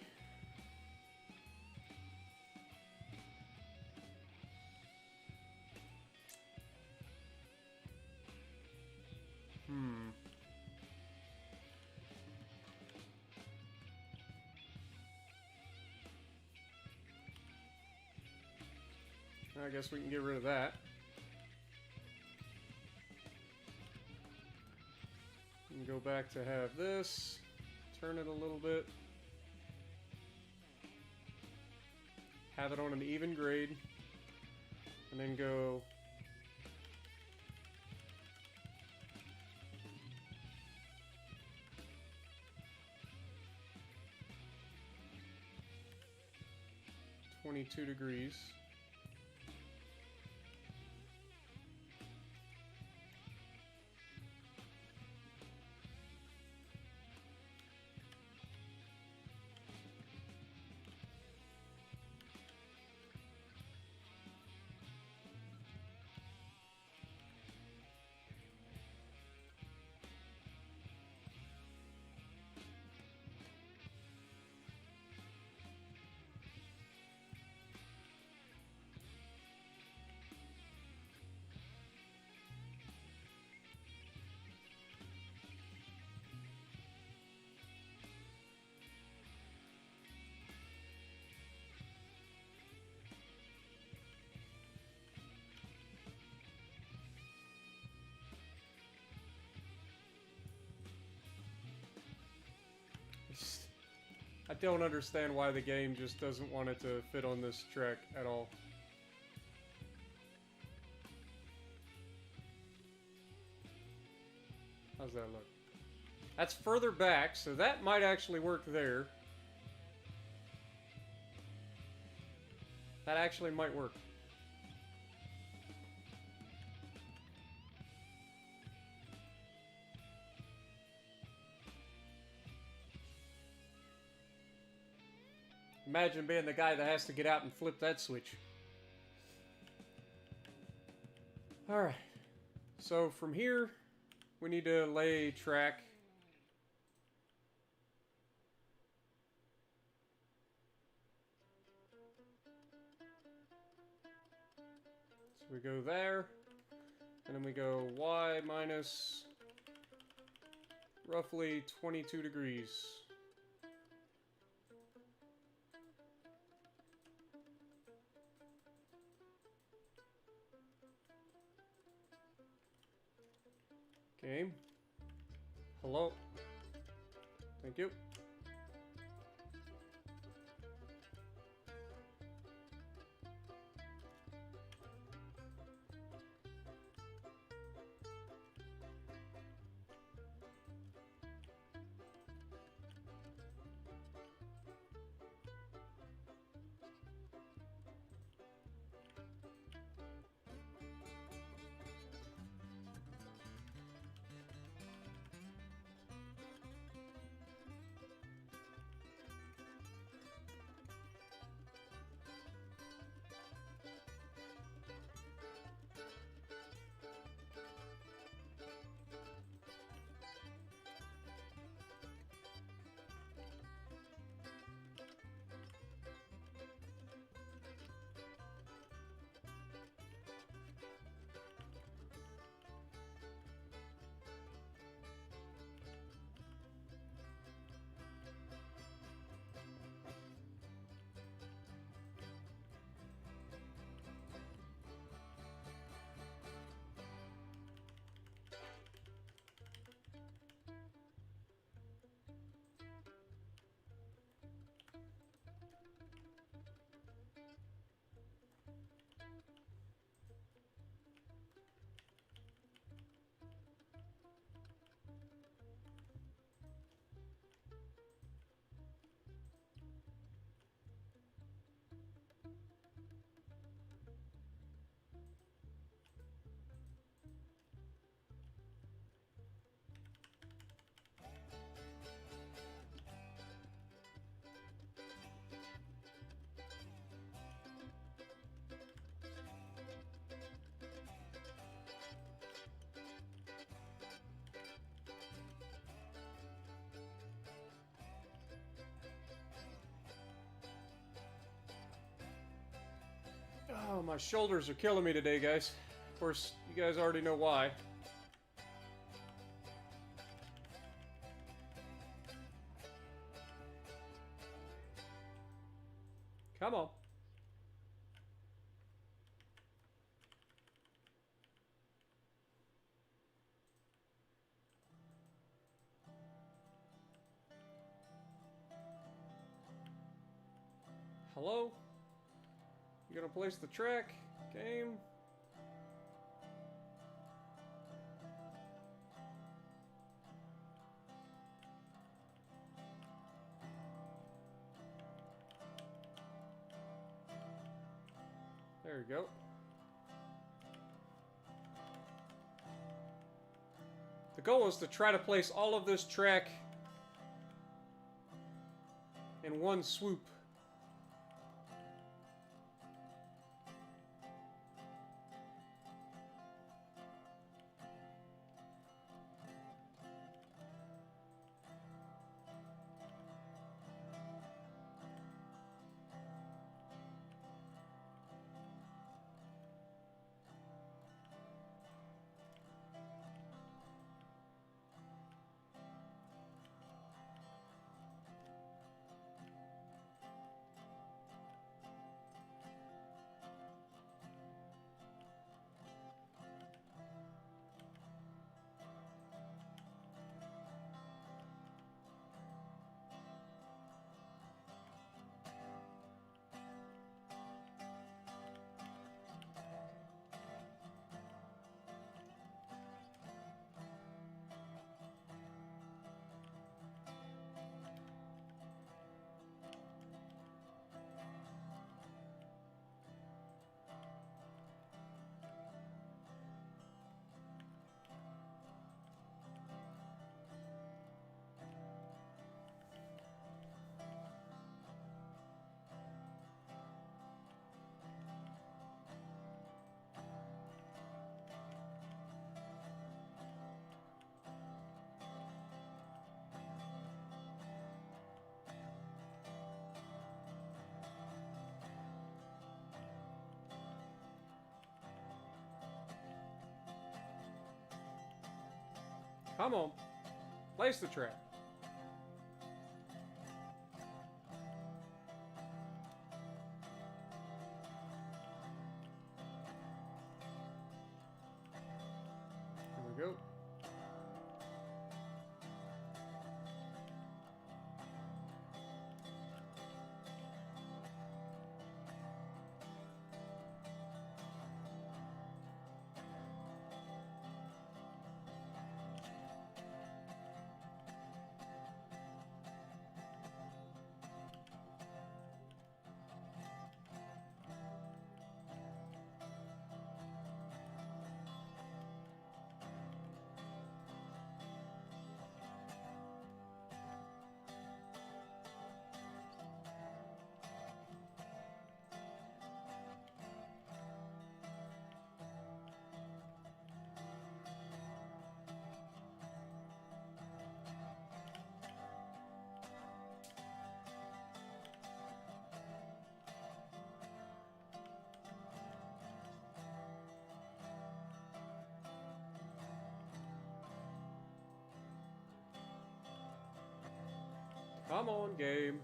I guess we can get rid of that. And go back to have this. Turn it a little bit. Have it on an even grade. And then go... $22. I don't understand why the game just doesn't want it to fit on this track at all. How's that look? That's further back, so that might actually work there. That actually might work. Imagine being the guy that has to get out and flip that switch. Alright. So from here, we need to lay track. So we go there. And then we go Y minus roughly 22 degrees. Game. Hello. Thank you. Oh, my shoulders are killing me today, guys. Of course, you guys already know why. Come on. Hello? You gonna place the track? Game? There we go. The goal is to try to place all of this track in one swoop. Come on. Place the track. Here we go. Come on, game.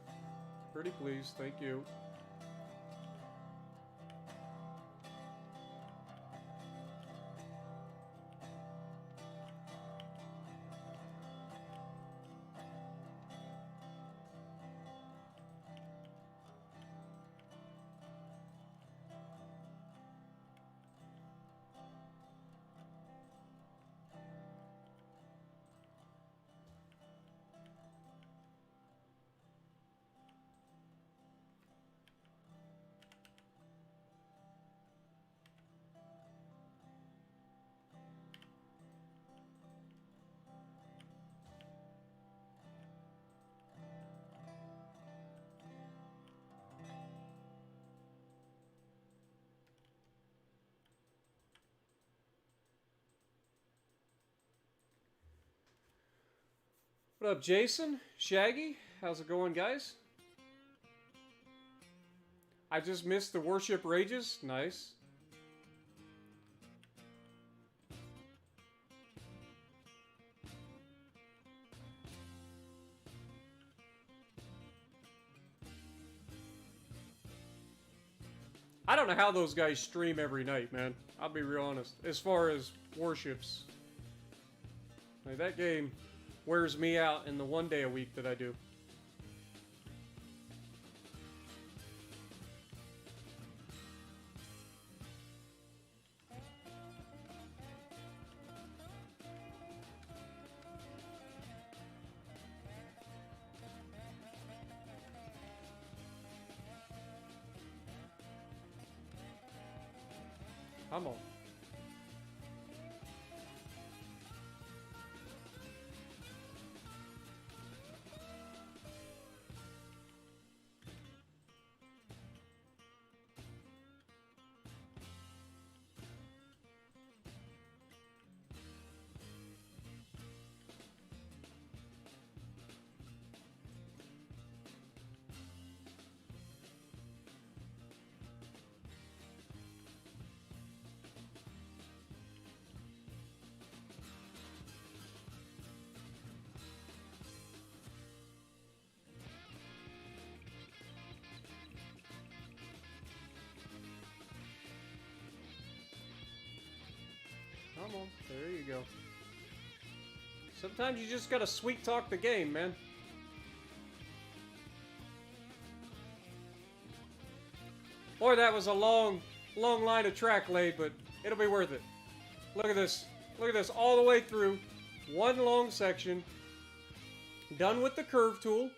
Pretty please, thank you. What up, Jason? Shaggy? How's it going, guys? I just missed the Worship Rages. Nice. I don't know how those guys stream every night, man. I'll be real honest. As far as worships. Like, that game wears me out in the one day a week that I do. Come on. Come on. There you go. Sometimes you just gotta sweet talk the game, man. Boy, that was a long line of track laid, but it'll be worth it. Look at this. Look at this. All the way through. One long section. Done with the curve tool.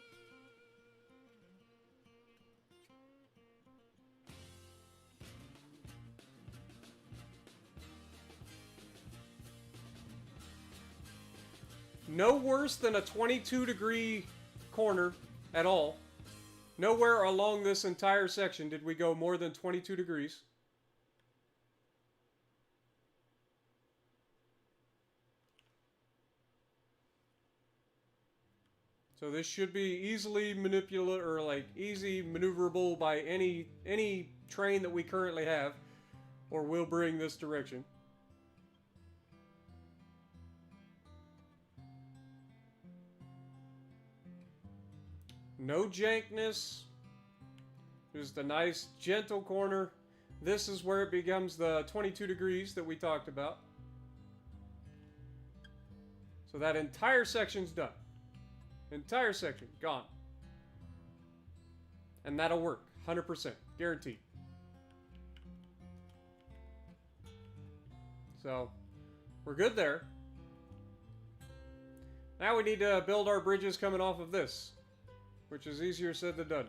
No worse than a 22-degree corner at all. Nowhere along this entire section did we go more than 22 degrees. So this should be easily manipulable, or like easy maneuverable by any train that we currently have, or will bring this direction. No jankness. Just a nice, gentle corner. This is where it becomes the 22 degrees that we talked about. So that entire section's done. Entire section, gone. And that'll work. 100%. Guaranteed. So, we're good there. Now we need to build our bridges coming off of this, which is easier said than done.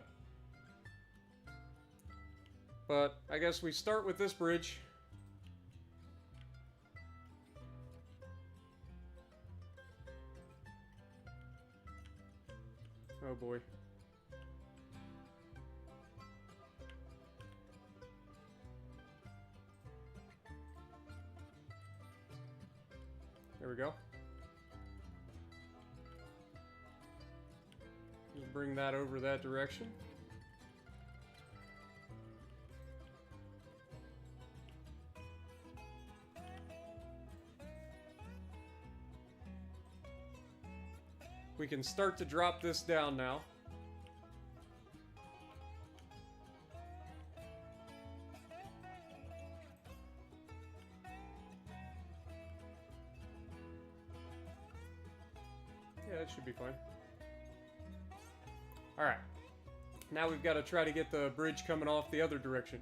But I guess we start with this bridge. Oh boy. There we go. Just bring that over that direction. We can start to drop this down now. Yeah, that should be fine. Alright. Now we've got to try to get the bridge coming off the other direction.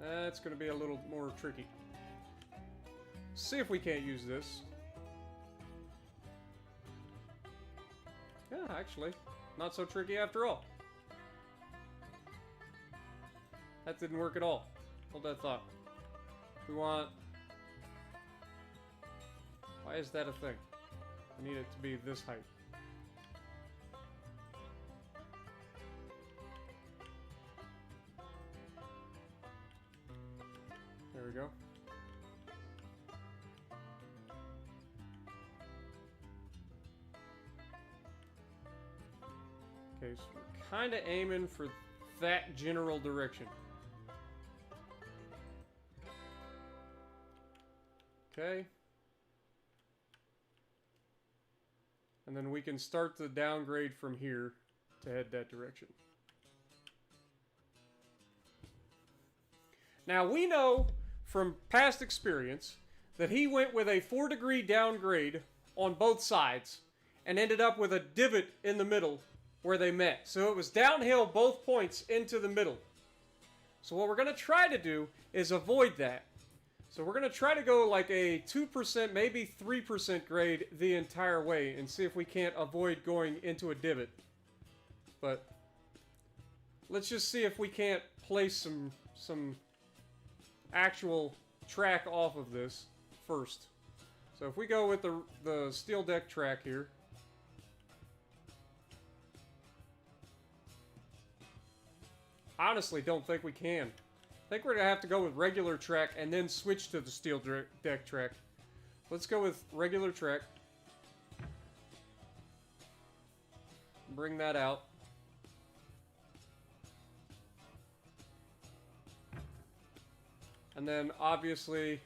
That's going to be a little more tricky. See if we can't use this. Yeah, actually, not so tricky after all. That didn't work at all. Hold that thought. We want... Why is that a thing? I need it to be this height. There we go. Okay, so we're kind of aiming for that general direction. Okay. And then we can start the downgrade from here to head that direction. Now we know from past experience that he went with a 4-degree downgrade on both sides and ended up with a divot in the middle where they met. So it was downhill both points into the middle. So what we're going to try to do is avoid that. So we're going to try to go like a 2%, maybe 3% grade the entire way and see if we can't avoid going into a divot. But let's just see if we can't place some actual track off of this first. So if we go with the steel deck track here. I honestly don't think we can. I think we're going to have to go with regular track and then switch to the steel deck track. Let's go with regular track. Bring that out. And then, obviously...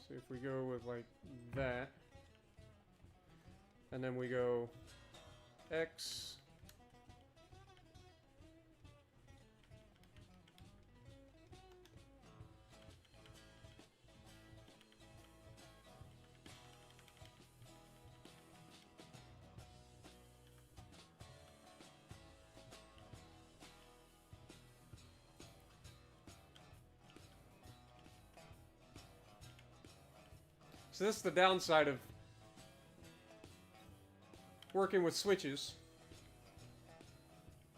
see if we go with, like, that. And then we go X... So this is the downside of working with switches.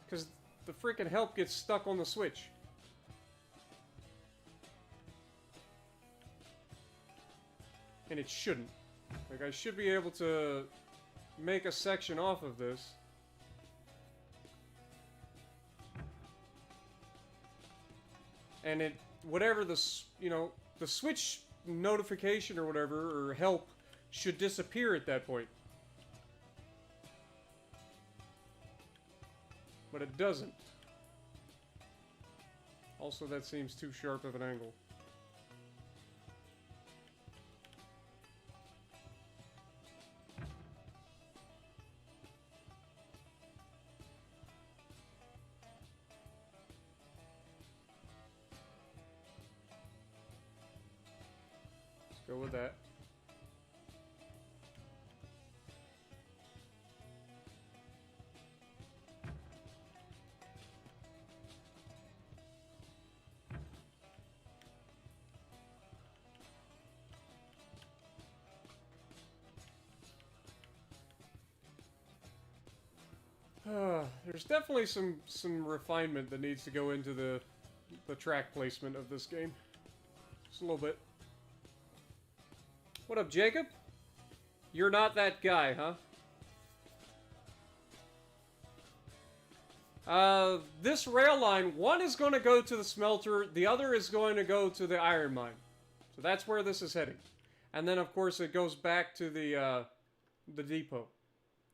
Because the freaking help gets stuck on the switch. And it shouldn't. Like, I should be able to make a section off of this. And it, whatever the, you know, the switch notification or whatever, or help, should disappear at that point. But it doesn't. Also, that seems too sharp of an angle. Go with that. There's definitely some refinement that needs to go into the track placement of this game. Just a little bit. What up, Jacob? You're not that guy, huh? This rail line, one is going to go to the smelter, the other is going to go to the iron mine. So that's where this is heading. And then, of course, it goes back to the depot.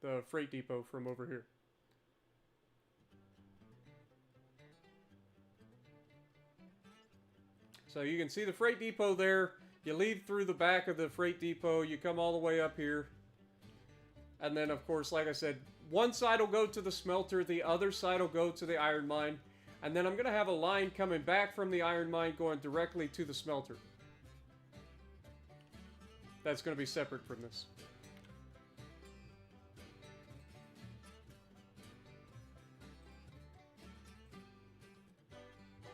The freight depot from over here. So you can see the freight depot there. You leave through the back of the freight depot. You come all the way up here. And then, of course, like I said, one side will go to the smelter. The other side will go to the iron mine. And then I'm going to have a line coming back from the iron mine going directly to the smelter. That's going to be separate from this.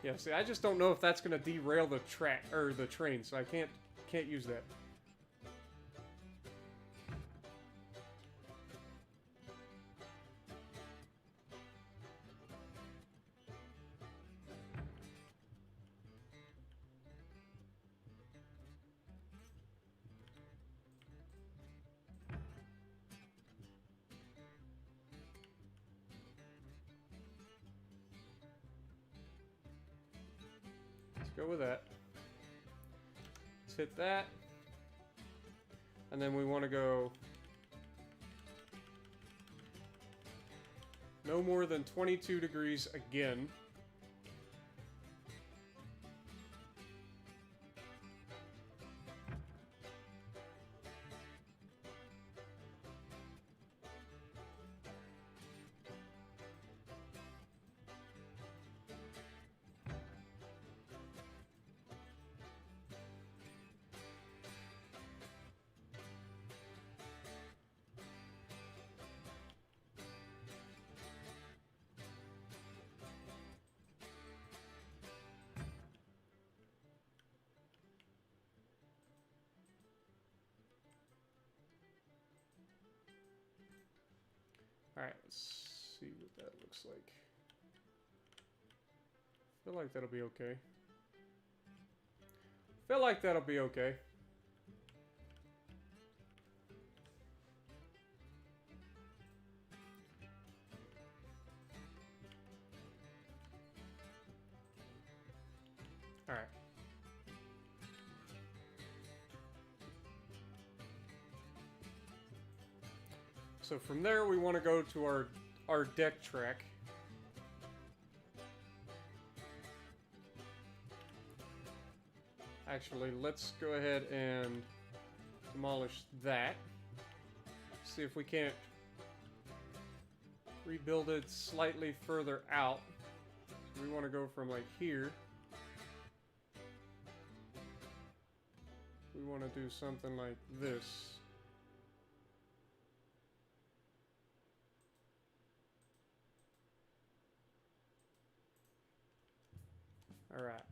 Yeah, see, I just don't know if that's going to derail the track or the train, so I can't use that. Go with that. Let's hit that. And then we want to go no more than 22 degrees again. Alright, let's see what that looks like. Feel like that'll be okay. Feel like that'll be okay. Alright. So from there we want to go to our deck track. Actually, let's go ahead and demolish that. See if we can't rebuild it slightly further out. So we want to go from like here. We want to do something like this. Alright.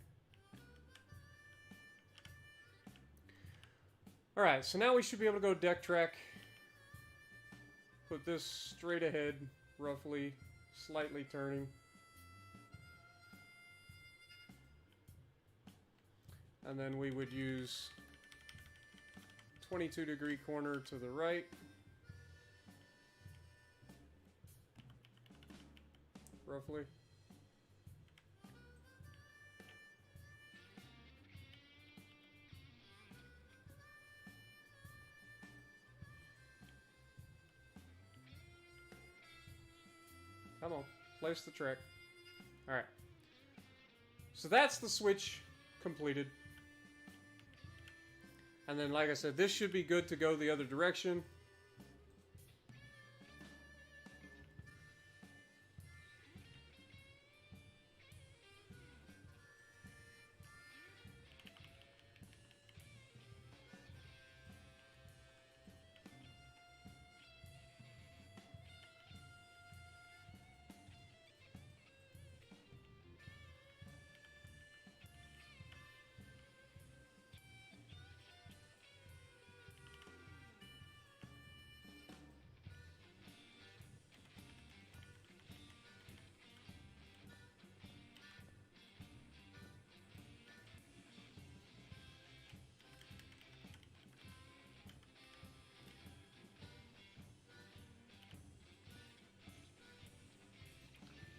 Alright, so now we should be able to go deck track. Put this straight ahead, roughly, slightly turning. And then we would use 22-degree corner to the right. Roughly. Come on, place the track. Alright. So that's the switch completed. And then, like I said, this should be good to go the other direction.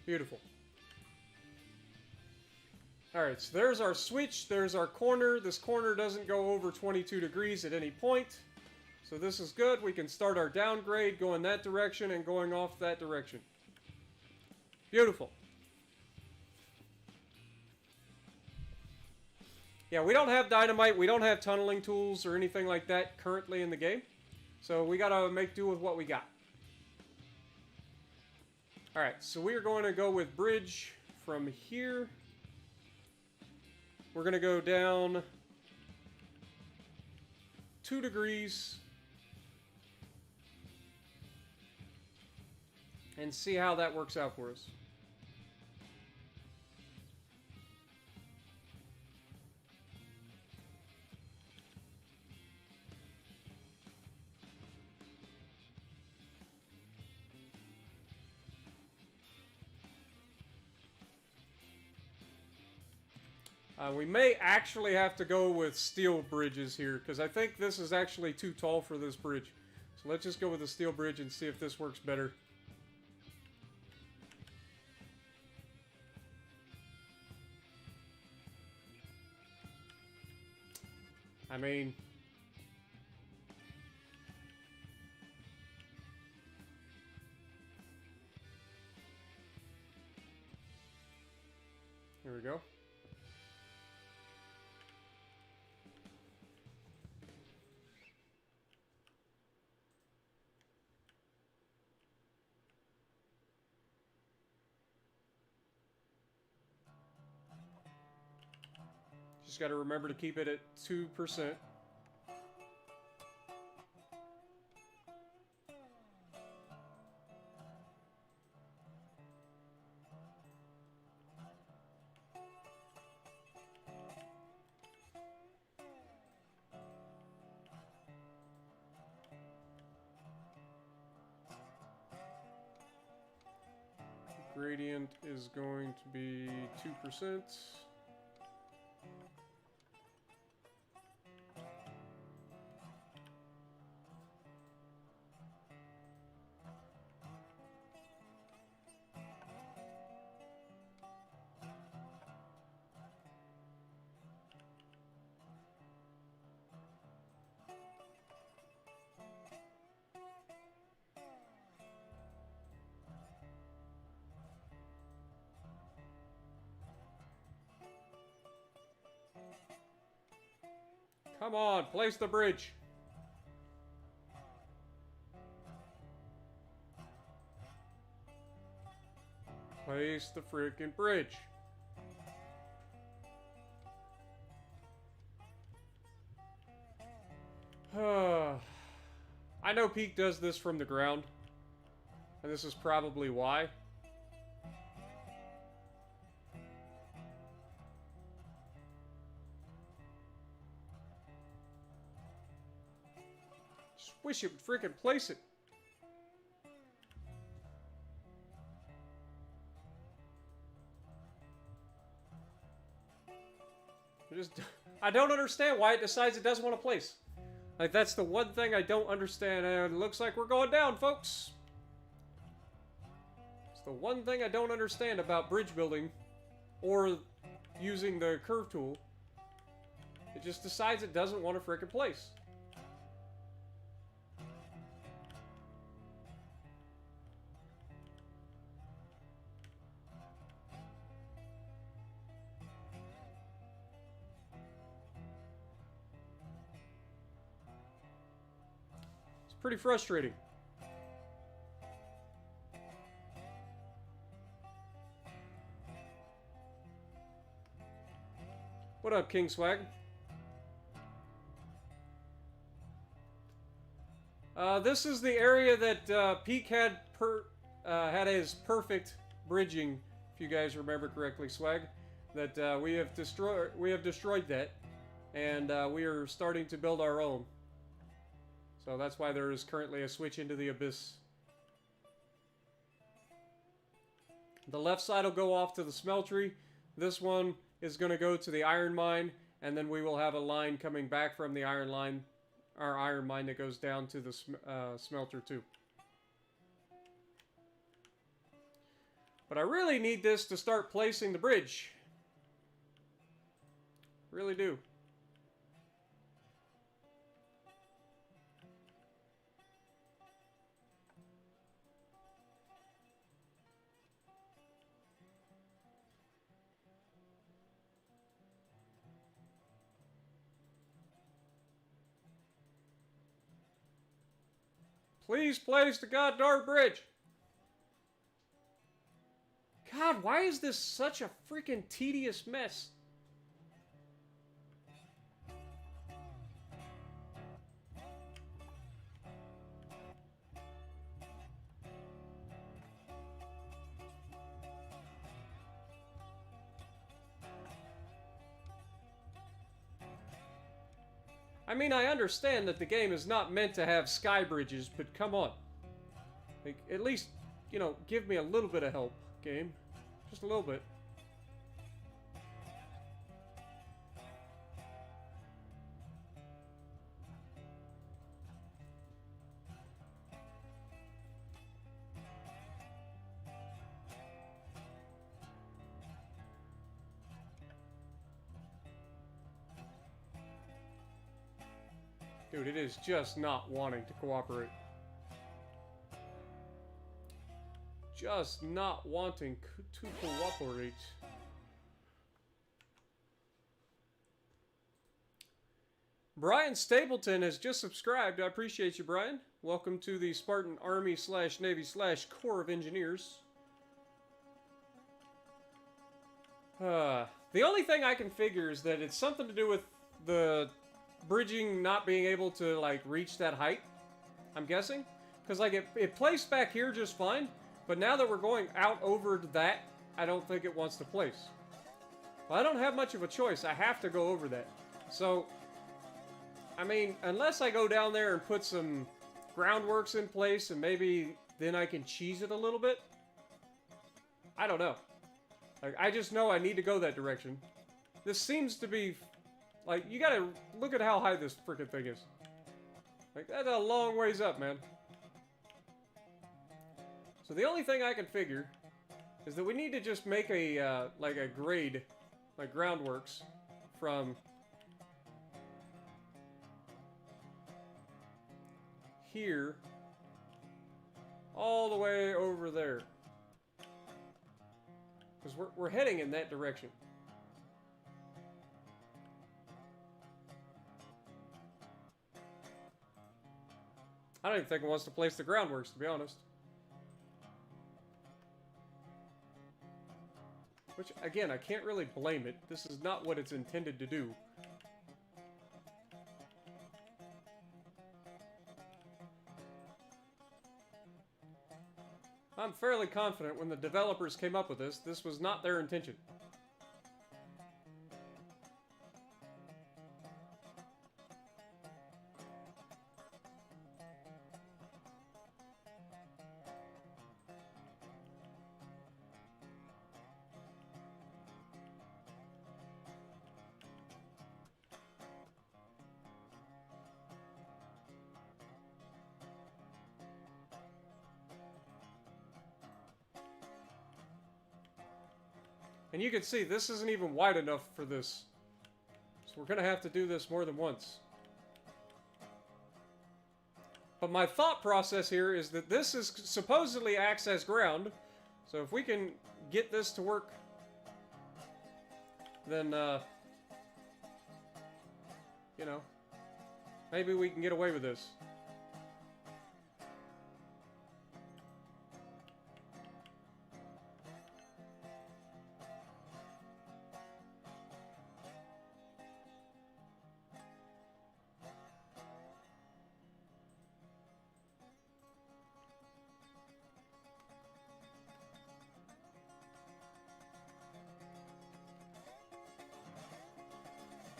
Beautiful. Alright, so there's our switch, there's our corner. This corner doesn't go over 22 degrees at any point. So this is good. We can start our downgrade going that direction and going off that direction. Beautiful. Yeah, we don't have dynamite, we don't have tunneling tools or anything like that currently in the game. So we gotta make do with what we got. Alright, so we are going to go with bridge from here. We're going to go down 2 degrees and see how that works out for us. We may actually have to go with steel bridges here, because I think this is actually too tall for this bridge. So let's just go with the steel bridge and see if this works better. I mean... Here we go. Just got to remember to keep it at 2%. Gradient is going to be 2%. Come on, place the bridge. Place the freaking bridge. I know Peak does this from the ground, and this is probably why. Just wish it would freaking place it. I don't understand why it decides it doesn't want to place. Like, that's the one thing I don't understand, and it looks like we're going down, folks. It's the one thing I don't understand about bridge building, or using the curve tool. It just decides it doesn't want to frickin' place. Pretty frustrating. What up, King Swag? This is the area that Peak had his perfect bridging, if you guys remember correctly, Swag. That we have destroyed that, and we are starting to build our own. So that's why there is currently a switch into the abyss. The left side will go off to the smeltery. This one is going to go to the iron mine, and then we will have a line coming back from the iron line, our iron mine that goes down to the smelter too. But I really need this to start placing the bridge. Really do. Please place the goddamn bridge. God, why is this such a freaking tedious mess? I mean, I understand that the game is not meant to have sky bridges, but come on. Like, at least, you know, give me a little bit of help, game. Just a little bit. Dude, it is just not wanting to cooperate. Just not wanting to cooperate. Brian Stapleton has just subscribed. I appreciate you, Brian. Welcome to the Spartan Army / Navy / Corps of Engineers. The only thing I can figure is that it's something to do with the bridging not being able to, like, reach that height, I'm guessing. Because, like, it placed back here just fine, but now that we're going out over that, I don't think it wants to place. Well, I don't have much of a choice. I have to go over that. So, I mean, unless I go down there and put some groundworks in place, and maybe then I can cheese it a little bit. I don't know. Like, I just know I need to go that direction. This seems to be... Like, you gotta look at how high this freaking thing is. Like, that's a long ways up, man. So the only thing I can figure is that we need to just make a, like a grade, like groundworks, from here all the way over there. Because we're heading in that direction. I don't even think it wants to place the groundworks, to be honest. Which, again, I can't really blame it. This is not what it's intended to do. I'm fairly confident when the developers came up with this was not their intention. And you can see, this isn't even wide enough for this. So we're going to have to do this more than once. But my thought process here is that this is supposedly acts as ground. So if we can get this to work, then, you know, maybe we can get away with this.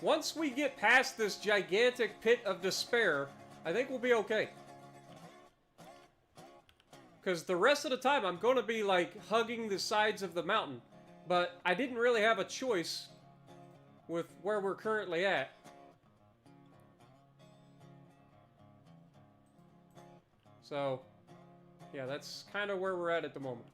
Once we get past this gigantic pit of despair, I think we'll be okay. Because the rest of the time, I'm going to be, like, hugging the sides of the mountain. But I didn't really have a choice with where we're currently at. So, yeah, that's kind of where we're at the moment.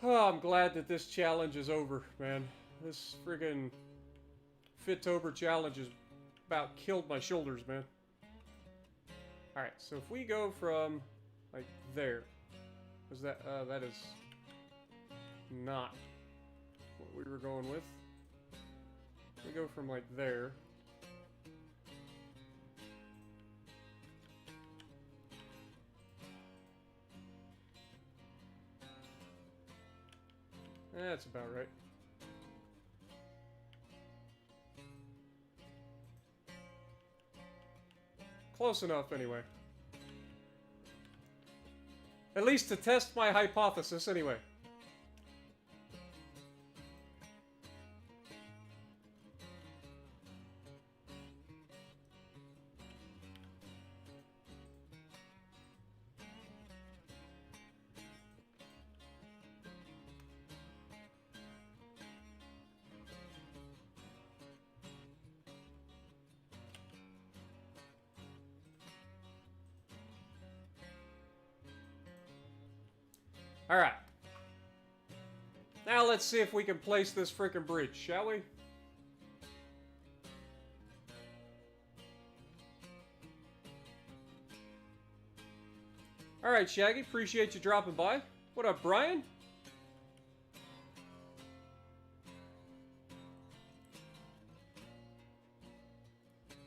Oh, I'm glad that this challenge is over, man. This friggin' Fittober challenge has about killed my shoulders, man. Alright, so if we go from, like, there. Is that, that is not what we were going with. We go from, like, there. That's about right. Close enough, anyway. At least to test my hypothesis, anyway. Alright. Now let's see if we can place this frickin' bridge, shall we? Alright, Shaggy. Appreciate you dropping by. What up, Brian?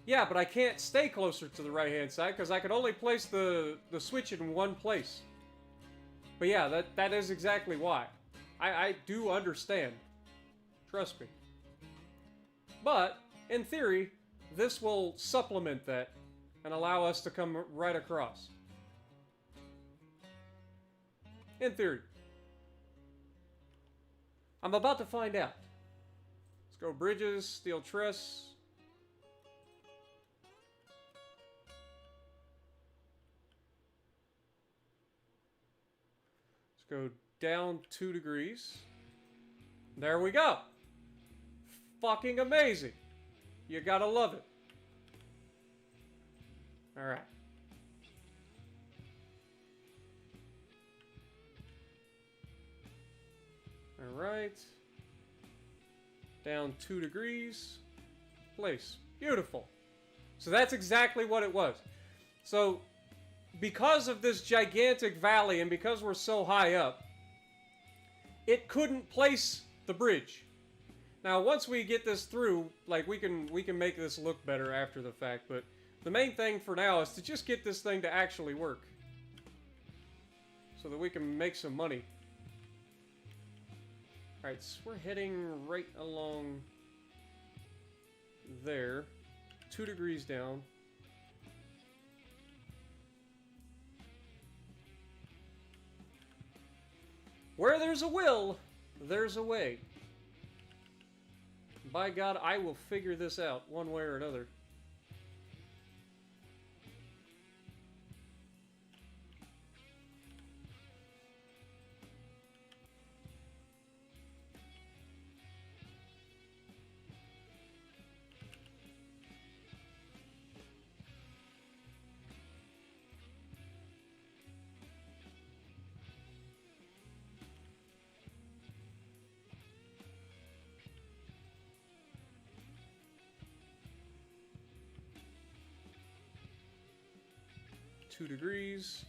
Yeah, but I can't stay closer to the right-hand side because I can only place the switch in one place. But yeah, that is exactly why. I do understand. Trust me. But, in theory, this will supplement that and allow us to come right across. In theory. I'm about to find out. Let's go bridges, steel truss. Let's go down 2 degrees. There we go. Fucking amazing. You gotta love it. Alright. Alright. Down 2 degrees. Place. Beautiful. So that's exactly what it was. So, because of this gigantic valley and because we're so high up, it couldn't place the bridge. Now, once we get this through, like, we can make this look better after the fact, but the main thing for now is to just get this thing to actually work. So that we can make some money. Alright, so we're heading right along there. 2 degrees down. Where there's a will, there's a way. By God, I will figure this out one way or another. Two degrees.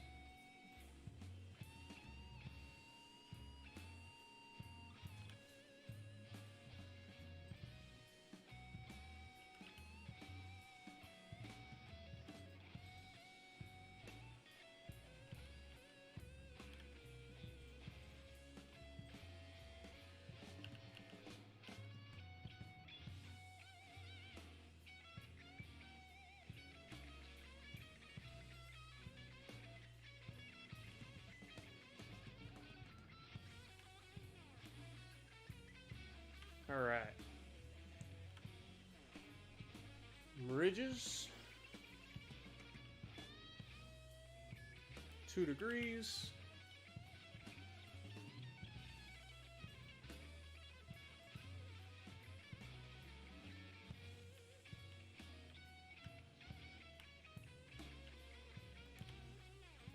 All right. Bridges. 2 degrees.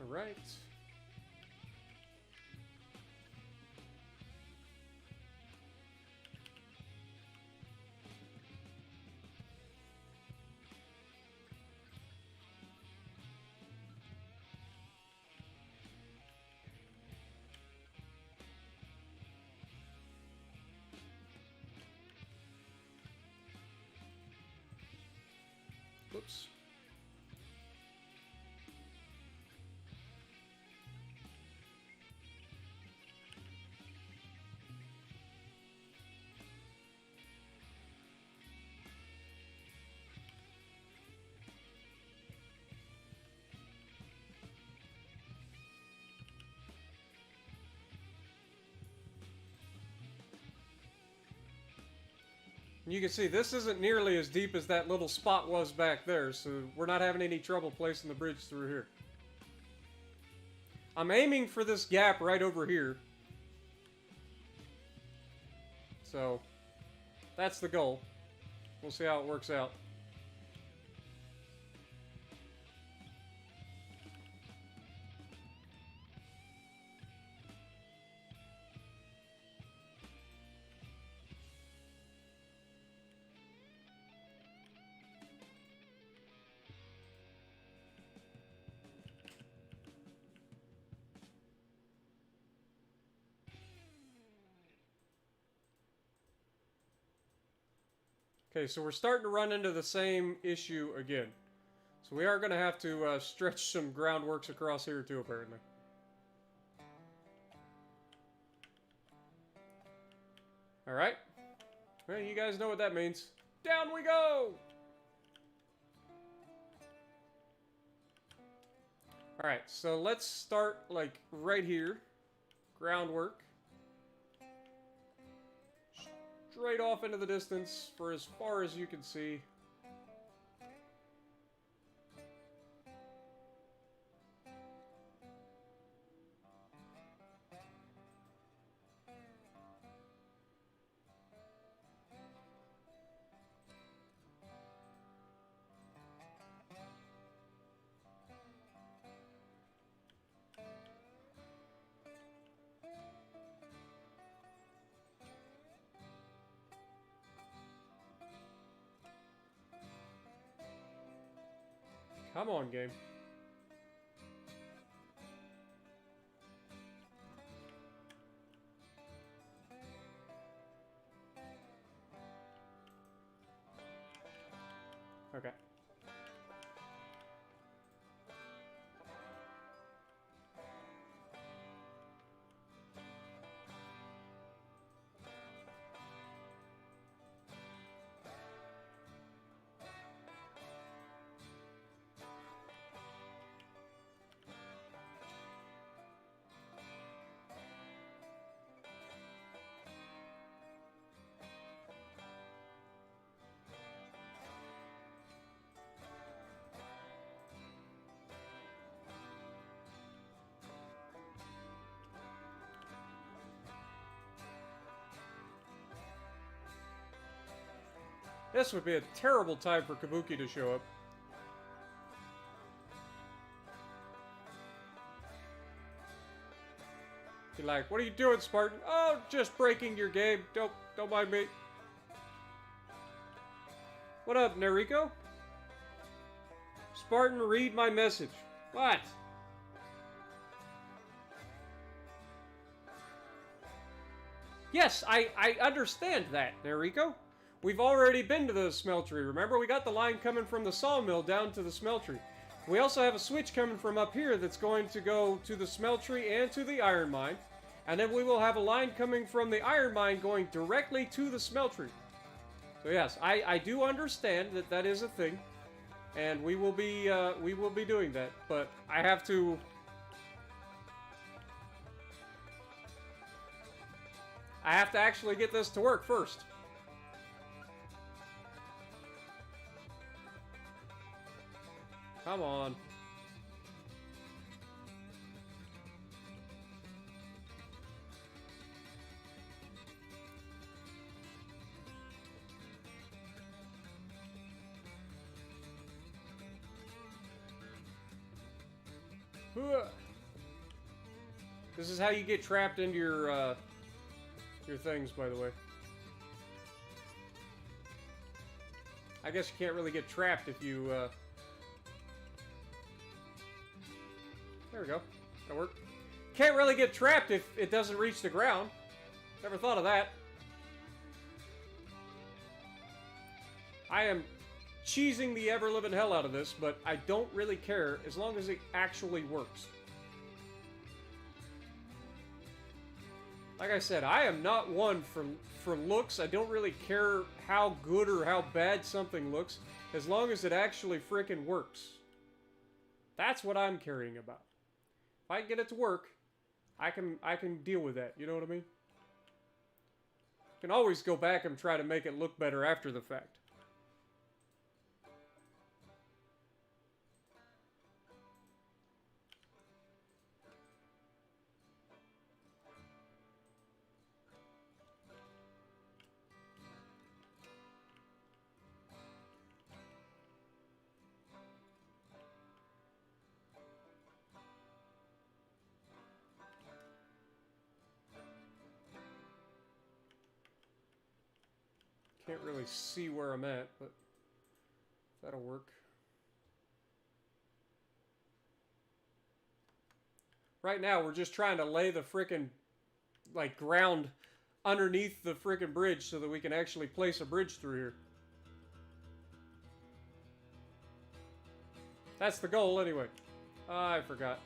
All right. Whoops. You can see this isn't nearly as deep as that little spot was back there, so we're not having any trouble placing the bridge through here. I'm aiming for this gap right over here. So, that's the goal. We'll see how it works out. Okay, so we're starting to run into the same issue again. So we are going to have to stretch some groundworks across here too, apparently. Alright. Well, you guys know what that means. Down we go! Alright, so let's start, like, right here. Groundwork. Straight off into the distance for as far as you can see. Come on, game. Okay. This would be a terrible time for Kabuki to show up. Be like, what are you doing, Spartan? Oh, just breaking your game. Don't mind me. What up, Nariko? Spartan, read my message. What? Yes, I understand that, Nariko. We've already been to the smeltery, remember? We got the line coming from the sawmill down to the smeltery. We also have a switch coming from up here that's going to go to the smeltery and to the iron mine. And then we will have a line coming from the iron mine going directly to the smeltery. So yes, I do understand that that is a thing. And we will be doing that. But I have to... actually get this to work first. Come on. This is how you get trapped into your things, by the way. I guess you can't really get trapped if you, There we go. That worked. Can't really get trapped if it doesn't reach the ground. Never thought of that. I am cheesing the ever-living hell out of this, but I don't really care as long as it actually works. Like I said, I am not one for looks. I don't really care how good or how bad something looks, as long as it actually frickin' works. That's what I'm caring about. If I can get it to work, I can deal with that. You know what I mean? Can always go back and try to make it look better after the fact. Can't really see where I'm at, but that'll work. Right now, we're just trying to lay the frickin', like, ground underneath the frickin' bridge so that we can actually place a bridge through here. That's the goal, anyway. I forgot.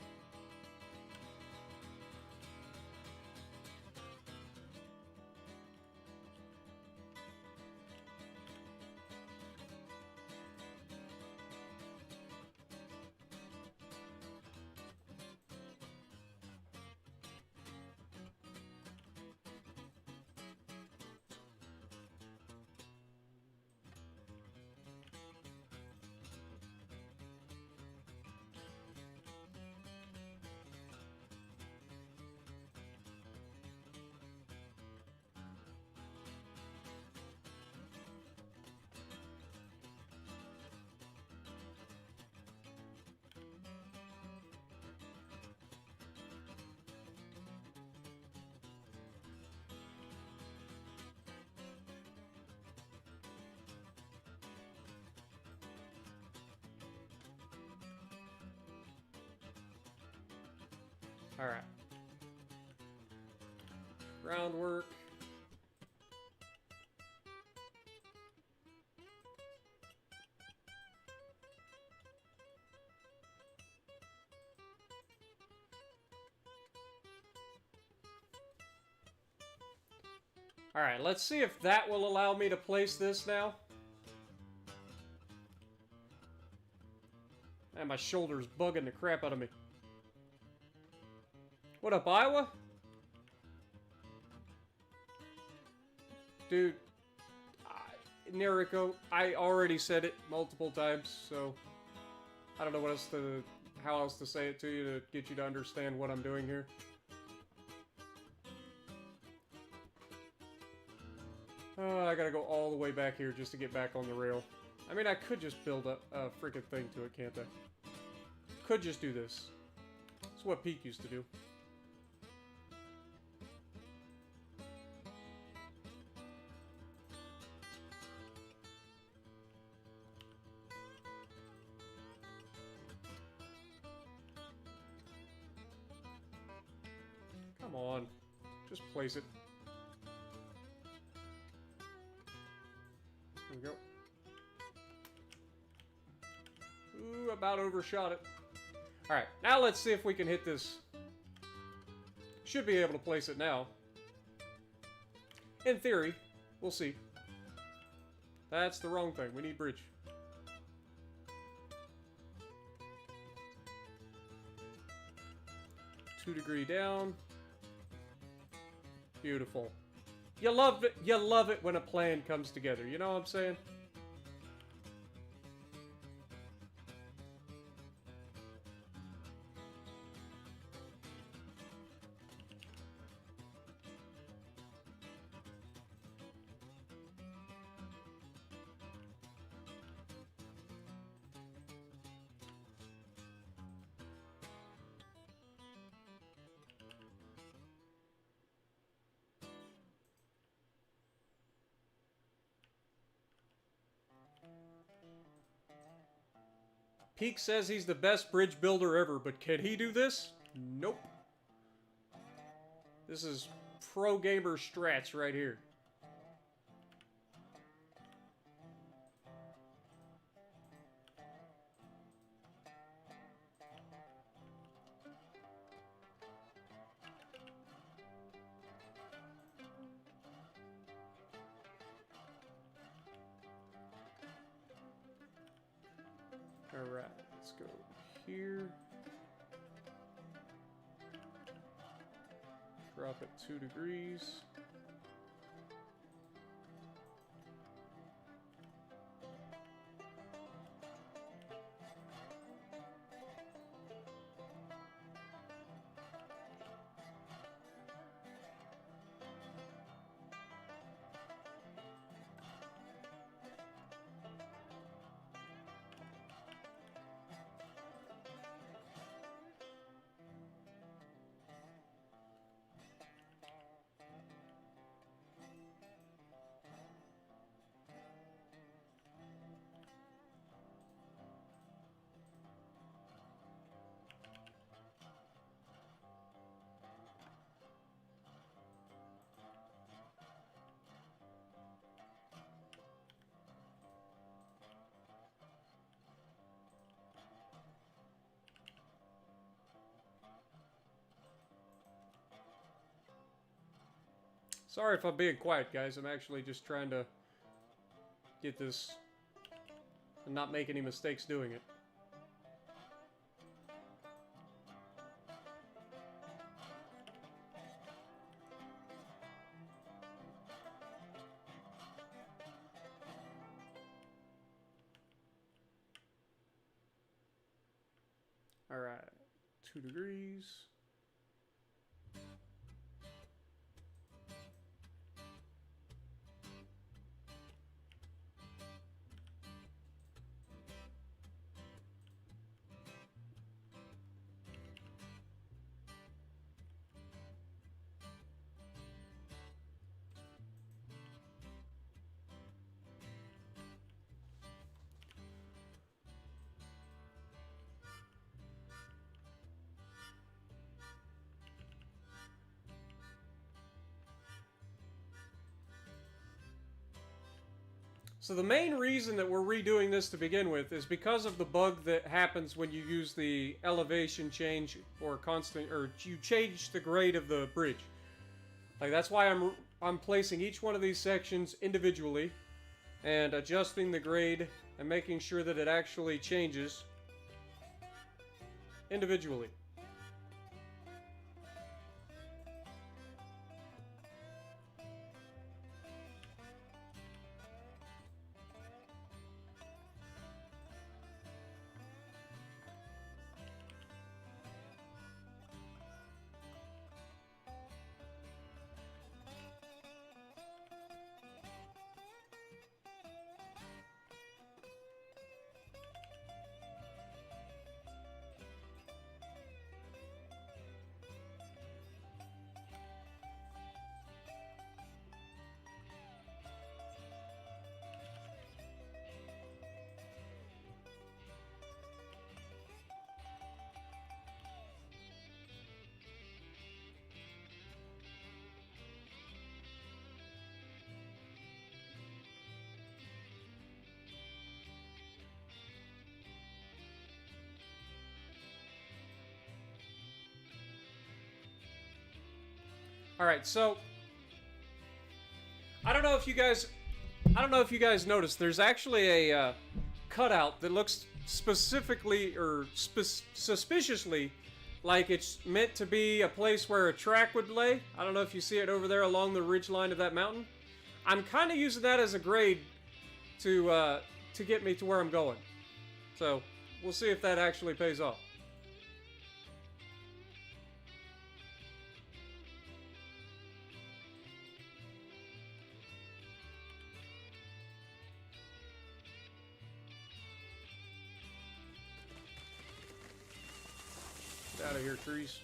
Alright. Groundwork. Alright, let's see if that will allow me to place this now. Man, my shoulder's bugging the crap out of me. What up, Iowa? Dude, Neriko, I already said it multiple times, so I don't know what else to, how else to say it to you to get you to understand what I'm doing here. I gotta go all the way back here just to get back on the rail. I mean, I could just build a freaking thing to it, can't I? Could just do this. It's what Pete used to do. Come on. Just place it. There we go. Ooh, about overshot it. Alright, now let's see if we can hit this. Should be able to place it now. In theory. We'll see. That's the wrong thing. We need bridge. Two-degree down. Beautiful. You love it when a plan comes together, you know what I'm saying? Peak says he's the best bridge builder ever, but can he do this? Nope. This is pro gamer strats right here. Alright, let's go here. Drop it 2 degrees. Sorry if I'm being quiet, guys. I'm actually just trying to get this and not make any mistakes doing it. All right, 2 degrees. So the main reason that we're redoing this to begin with is because of the bug that happens when you use the elevation change or constant, or you change the grade of the bridge. Like, that's why I'm placing each one of these sections individually and adjusting the grade and making sure that it actually changes individually. Alright, so I don't know if you guys noticed, there's actually a cutout that looks specifically or suspiciously like it's meant to be a place where a track would lay. I don't know if you see it over there along the ridge line of that mountain. I'm kind of using that as a grade to get me to where I'm going. So we'll see if that actually pays off. Get out of here, trees.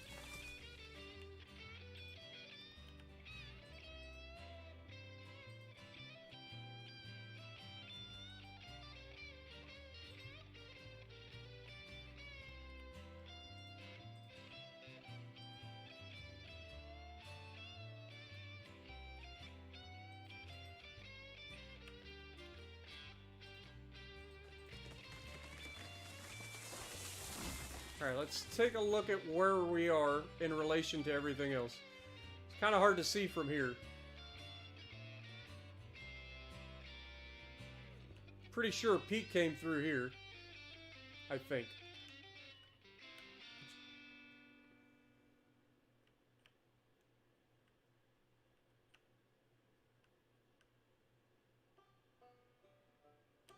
Alright, let's take a look at where we are in relation to everything else. It's kind of hard to see from here. Pretty sure Pete came through here. I think.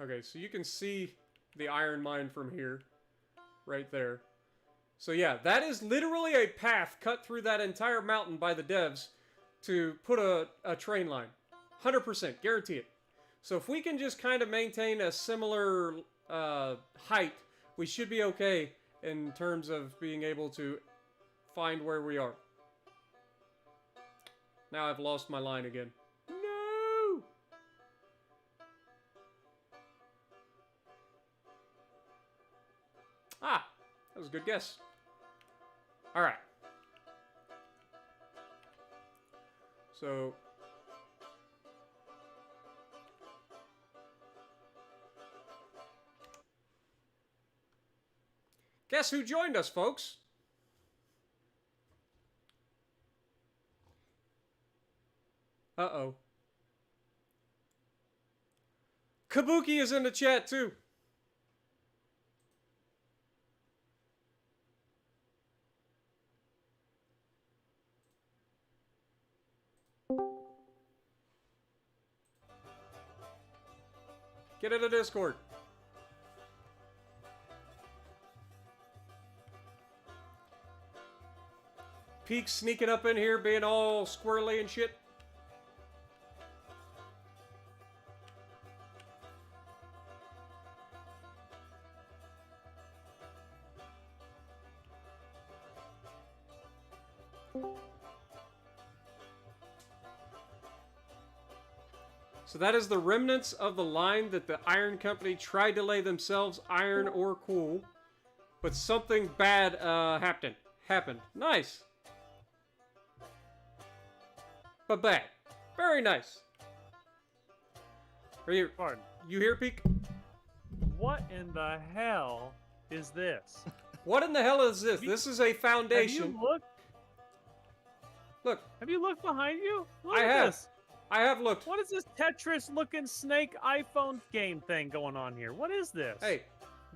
Okay, so you can see the iron mine from here. Right there. So yeah, that is literally a path cut through that entire mountain by the devs to put a train line. 100%, guarantee it. So if we can just kind of maintain a similar height, we should be okay in terms of being able to find where we are. Now I've lost my line again. No! Ah, that was a good guess. All right. So guess who joined us, folks? Uh-oh. Kabuki is in the chat, too. Get in the Discord. Peek sneaking up in here, being all squirrely and shit. So that is the remnants of the line that the Iron Company tried to lay themselves, iron or coal. But something bad happened. Nice. But bad. Very nice. Are you... Pardon. You hear, Peek? What in the hell is this? What in the hell is this? This is a foundation. Have you looked? Look. Have you looked behind you? Look I at have. this. I have looked. What is this Tetris-looking snake iPhone game thing going on here? What is this? Hey,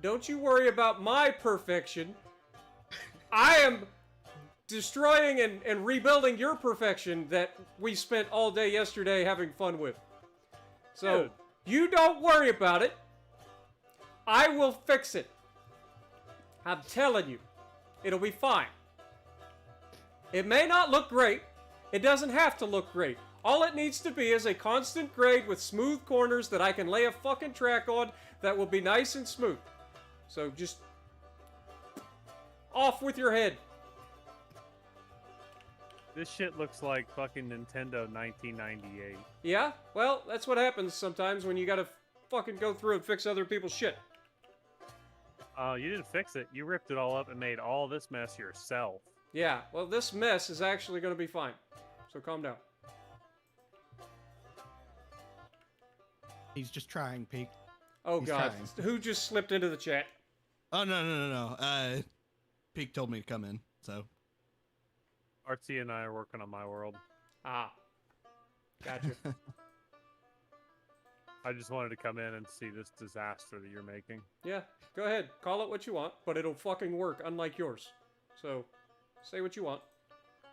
don't you worry about my perfection. I am destroying and rebuilding your perfection that we spent all day yesterday having fun with. So, Dude. you don't worry about it. I will fix it. I'm telling you. It'll be fine. It may not look great. It doesn't have to look great. All it needs to be is a constant grade with smooth corners that I can lay a fucking track on that will be nice and smooth. So just off with your head. This shit looks like fucking Nintendo 1998. Yeah? Well, that's what happens sometimes when you gotta fucking go through and fix other people's shit. You didn't fix it. You ripped it all up and made all this mess yourself. Yeah, well, this mess is actually gonna be fine. So calm down. He's just trying, Peek. Oh He's god, trying. who just slipped into the chat? Oh, no. Peek told me to come in, so. RT and I are working on my world. Ah. Gotcha. I just wanted to come in and see this disaster that you're making. Yeah, go ahead. Call it what you want, but it'll fucking work, unlike yours. So, say what you want.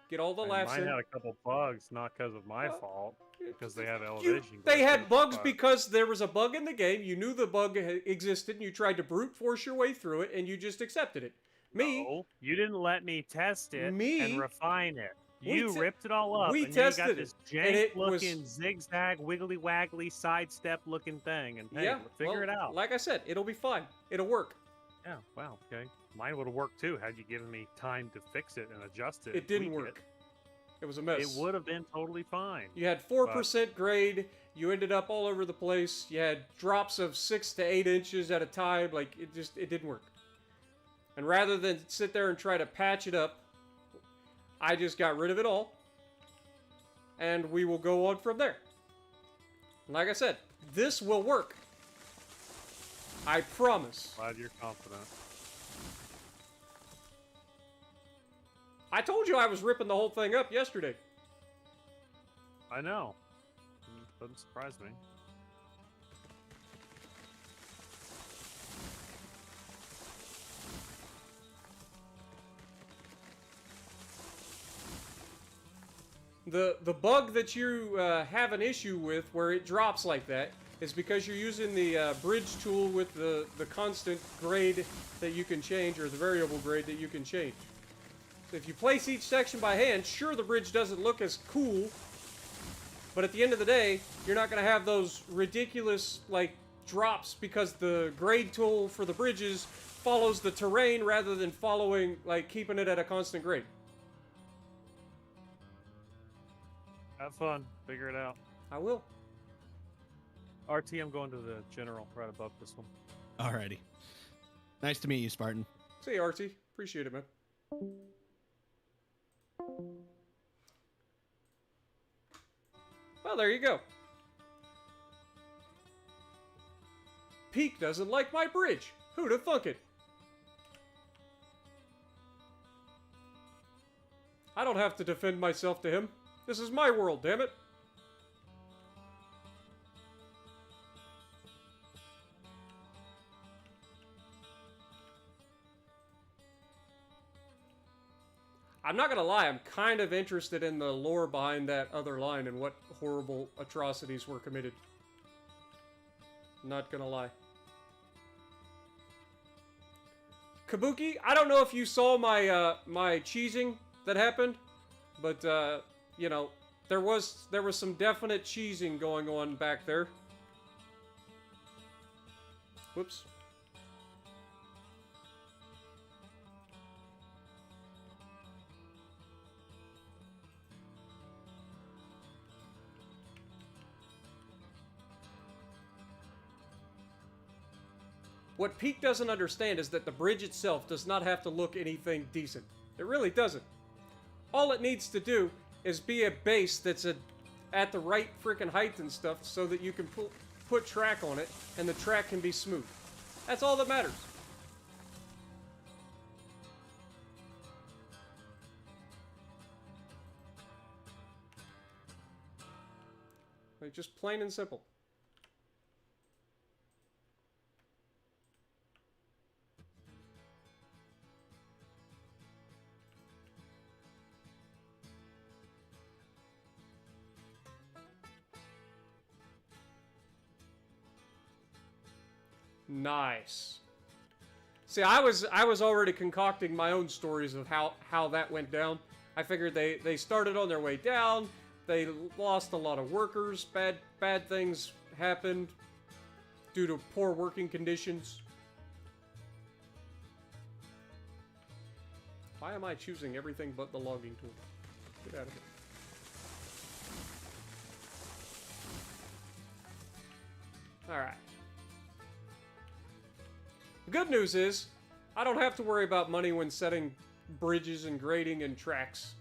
Get all the And laughs mine in. had a couple bugs, not because of my Well, fault, because they have You, elevation. they glitches, had bugs but- because there was a bug in the game. You knew the bug existed, and you tried to brute force your way through it, and you just accepted it. Me, No, you didn't let me test it Me? and refine it. We You te- ripped it all up, we and then you tested got this it, and it was- jank-looking, zigzag, wiggly-waggly, sidestep-looking thing. And hey, yeah, figure well, it out. Like I said, it'll be fine. It'll work. Yeah, wow, okay. Mine would have worked too had you given me time to fix it and adjust it. It and didn't tweak work. It was a mess. It would have been totally fine. You had 4% grade. You ended up all over the place. You had drops of 6 to 8 inches at a time. Like, it didn't work. And rather than sit there and try to patch it up, I just got rid of it all. And we will go on from there. Like I said, this will work. I promise. Glad you're confident. I told you I was ripping the whole thing up yesterday. I know. Doesn't surprise me. The bug that you have an issue with where it drops like that is because you're using the bridge tool with the constant grade that you can change, or the variable grade that you can change. So if you place each section by hand, sure, the bridge doesn't look as cool, but at the end of the day, you're not going to have those ridiculous, like, drops because the grade tool for the bridges follows the terrain rather than following, like, keeping it at a constant grade. Have fun. Figure it out. I will. RT, I'm going to the general right above this one. Alrighty. Nice to meet you, Spartan. See you, Artie. Appreciate it, man. Well, there you go. Peek doesn't like my bridge. Who'd have thunk it? I don't have to defend myself to him. This is my world, damn it. I'm not gonna lie, I'm kind of interested in the lore behind that other line and what horrible atrocities were committed. Not gonna lie. Kabuki, I don't know if you saw my my cheesing that happened, but you know, there was some definite cheesing going on back there. Whoops. What Pete doesn't understand is that the bridge itself does not have to look anything decent. It really doesn't. All it needs to do is be a base that's at the right freaking height and stuff so that you can put track on it, and the track can be smooth. That's all that matters. Like, just plain and simple. Nice. See, I was already concocting my own stories of how that went down. I figured they started on their way down. They lost a lot of workers. Bad things happened due to poor working conditions. Why am I choosing everything but the logging tool? Get out of here. Alright. The good news is, I don't have to worry about money when setting bridges and grading and tracks.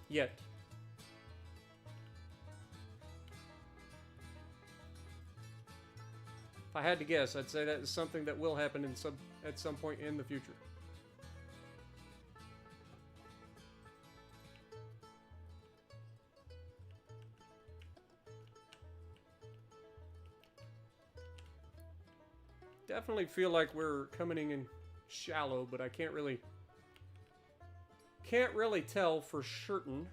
Yet. If I had to guess, I'd say that is something that will happen at some point in the future. Definitely feel like we're coming in shallow, but I can't really tell for certain.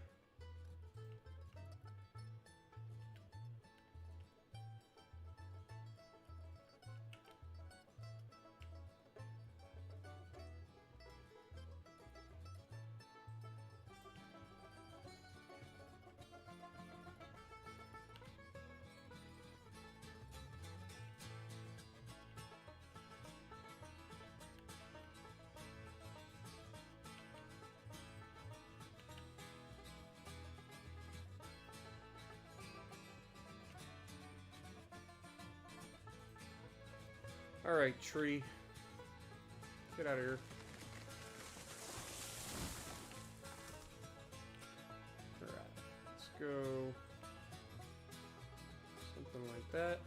Alright, tree. Get out of here. Alright, let's go. Something like that.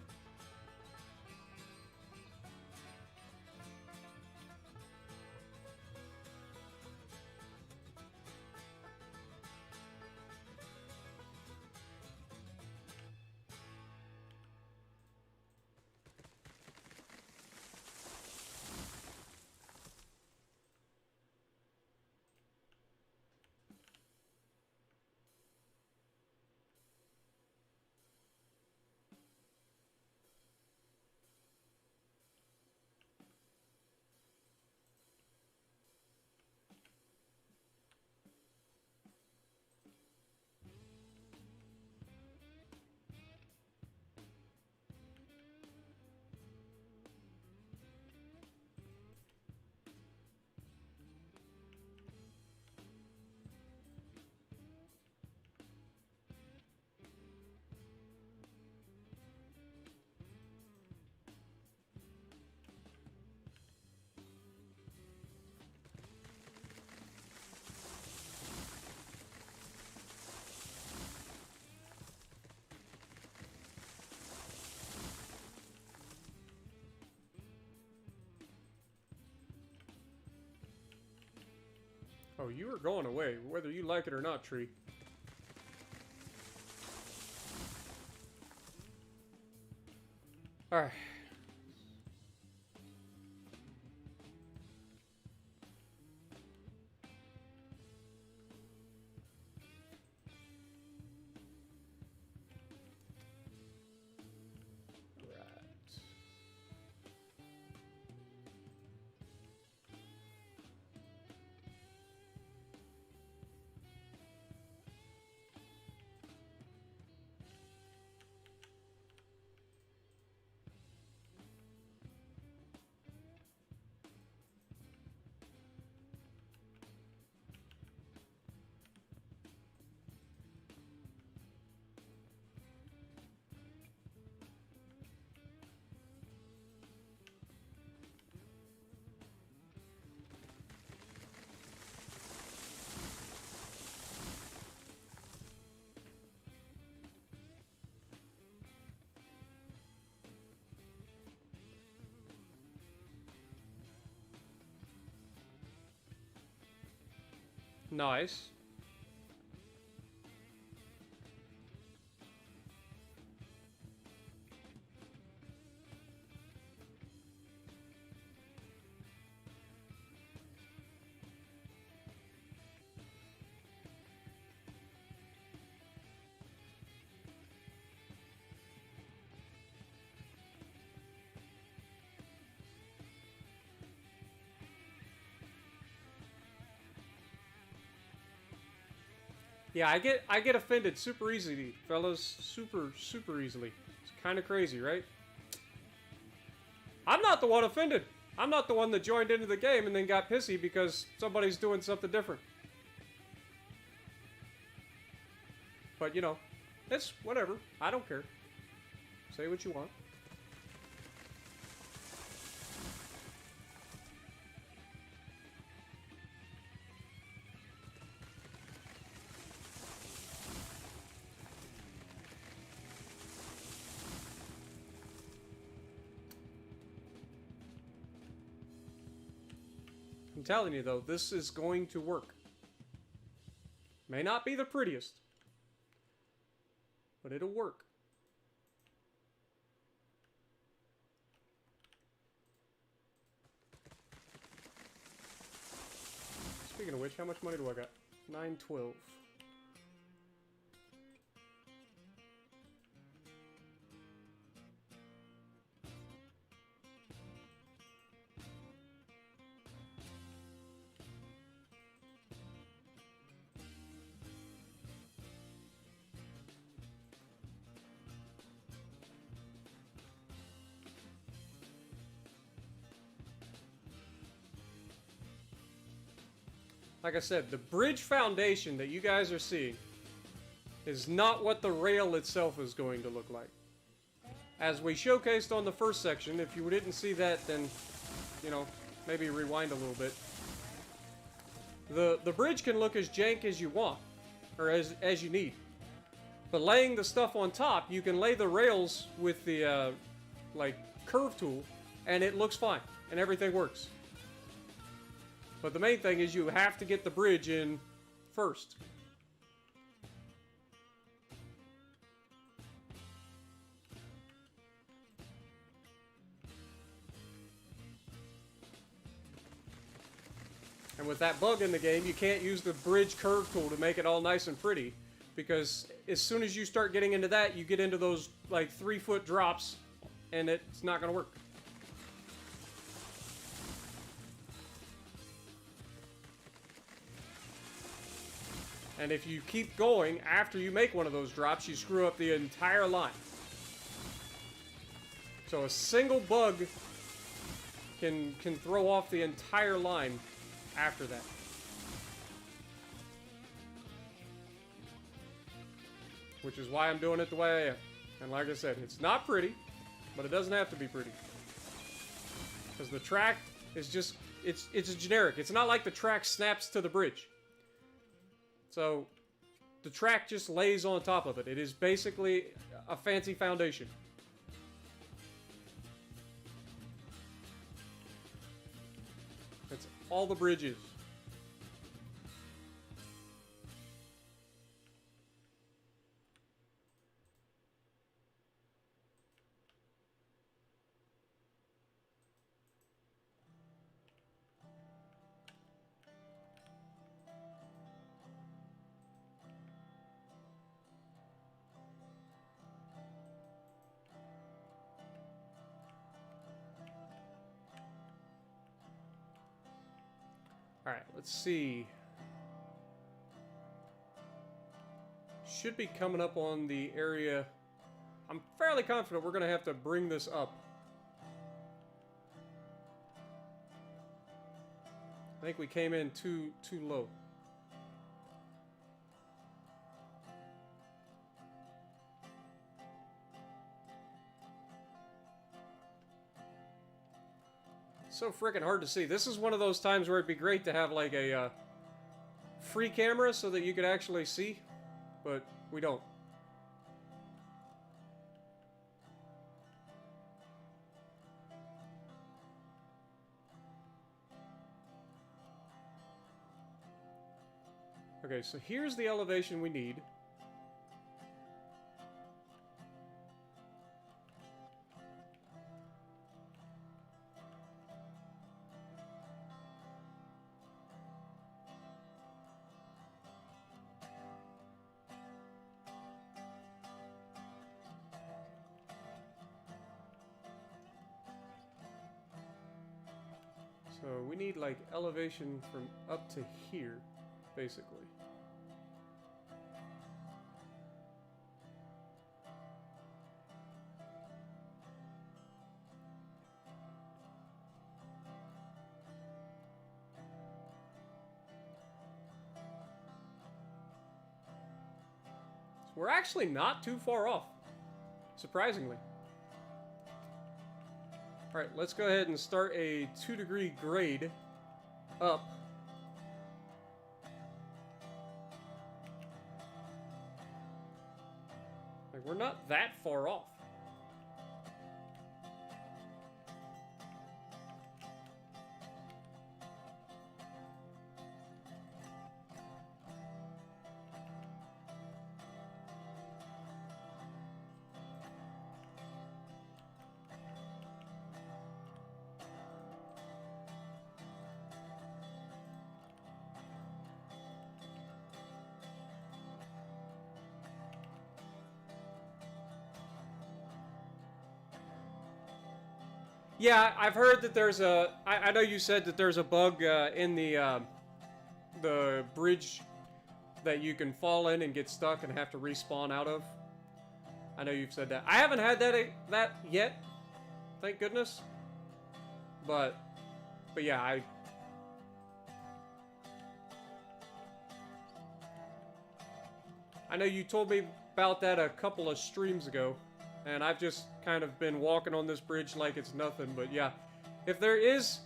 Oh, you are going away, whether you like it or not, tree. Alright. Nice. Yeah, I get offended super easily, fellas. Super easily. It's kind of crazy, right? I'm not the one offended. I'm not the one that joined into the game and then got pissy because somebody's doing something different. But, you know, it's whatever. I don't care. Say what you want. I'm telling you, though, this is going to work. May not be the prettiest, but it'll work. Speaking of which, how much money do I got? 912. Like I said, the bridge foundation that you guys are seeing is not what the rail itself is going to look like. As we showcased on the first section, if you didn't see that, then, you know, maybe rewind a little bit. The bridge can look as jank as you want, or as you need. But laying the stuff on top, you can lay the rails with the, like, curve tool, and it looks fine, and everything works. But the main thing is you have to get the bridge in first. And with that bug in the game, you can't use the bridge curve tool to make it all nice and pretty. Because as soon as you start getting into that, you get into those like 3-foot drops, and it's not going to work. And if you keep going after you make one of those drops, you screw up the entire line. So a single bug can throw off the entire line after that. Which is why I'm doing it the way I am. And like I said, it's not pretty, but it doesn't have to be pretty. Because the track is just, it's generic. It's not like the track snaps to the bridge. So, the track just lays on top of it. It is basically a fancy foundation. That's all the bridge is. Alright, let's see. Should be coming up on the area. I'm fairly confident we're going to have to bring this up. I think we came in too low. So freaking hard to see. This is one of those times where it'd be great to have like a free camera so that you could actually see, but we don't. Okay, so here's the elevation we need. So we need like elevation from up to here, basically. So we're actually not too far off, surprisingly. Alright, let's go ahead and start a 2-degree grade up. Like, we're not that far off. Yeah, I've heard that there's a... I know you said that there's a bug in the bridge that you can fall in and get stuck and have to respawn out of. I know you've said that. I haven't had that yet, thank goodness. But yeah, I know you told me about that a couple of streams ago. And I've just kind of been walking on this bridge like it's nothing, but yeah. If there is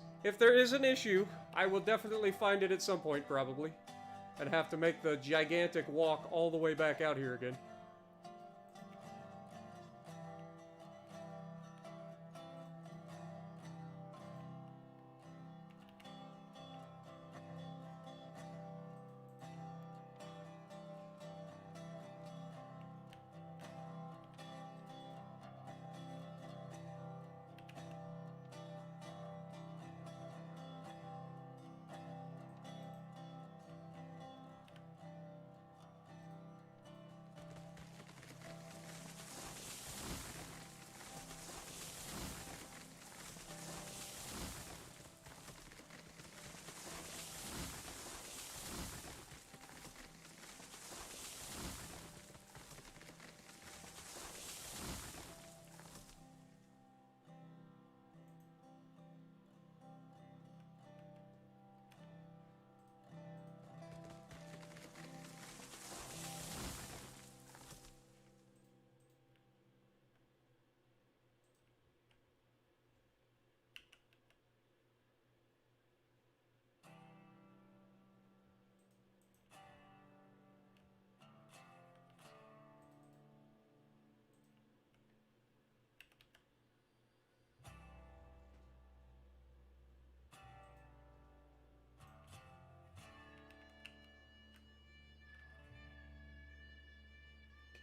an issue, I will definitely find it at some point, probably. And have to make the gigantic walk all the way back out here again.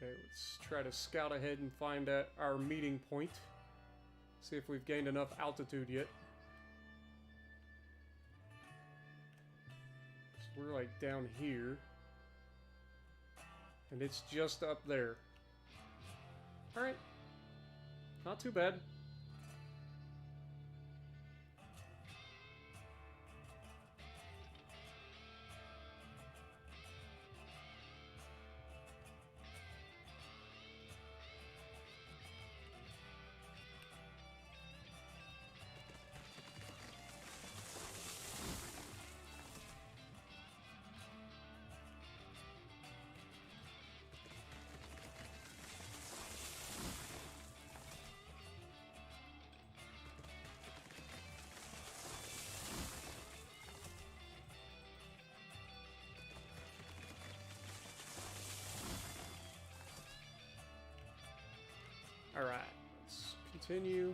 Okay, let's try to scout ahead and find our meeting point. See if we've gained enough altitude yet. So we're like down here. And it's just up there. Alright. Not too bad. Alright, let's continue.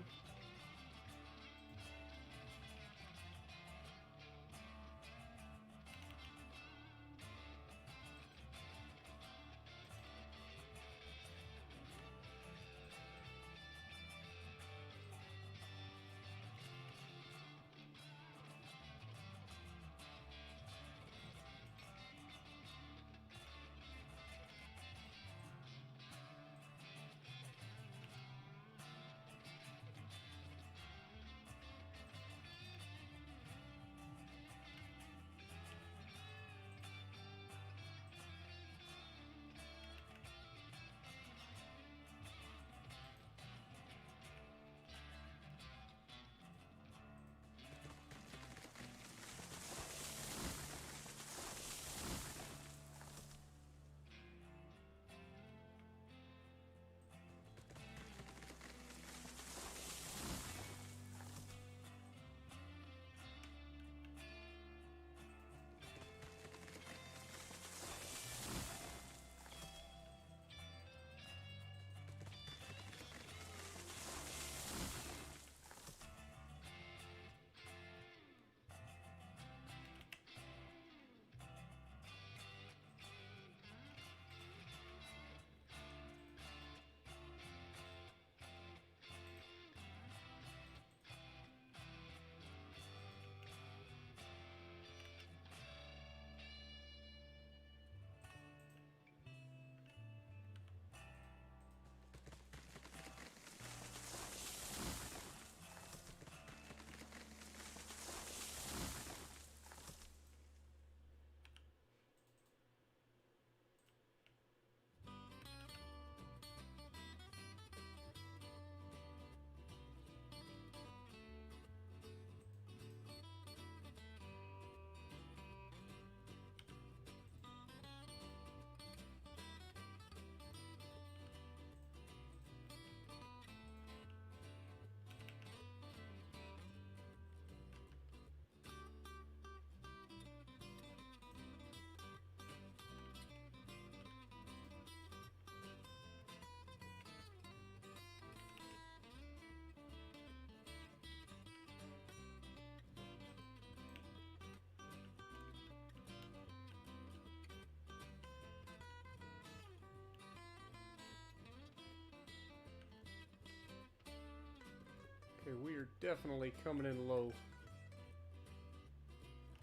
Okay, we are definitely coming in low.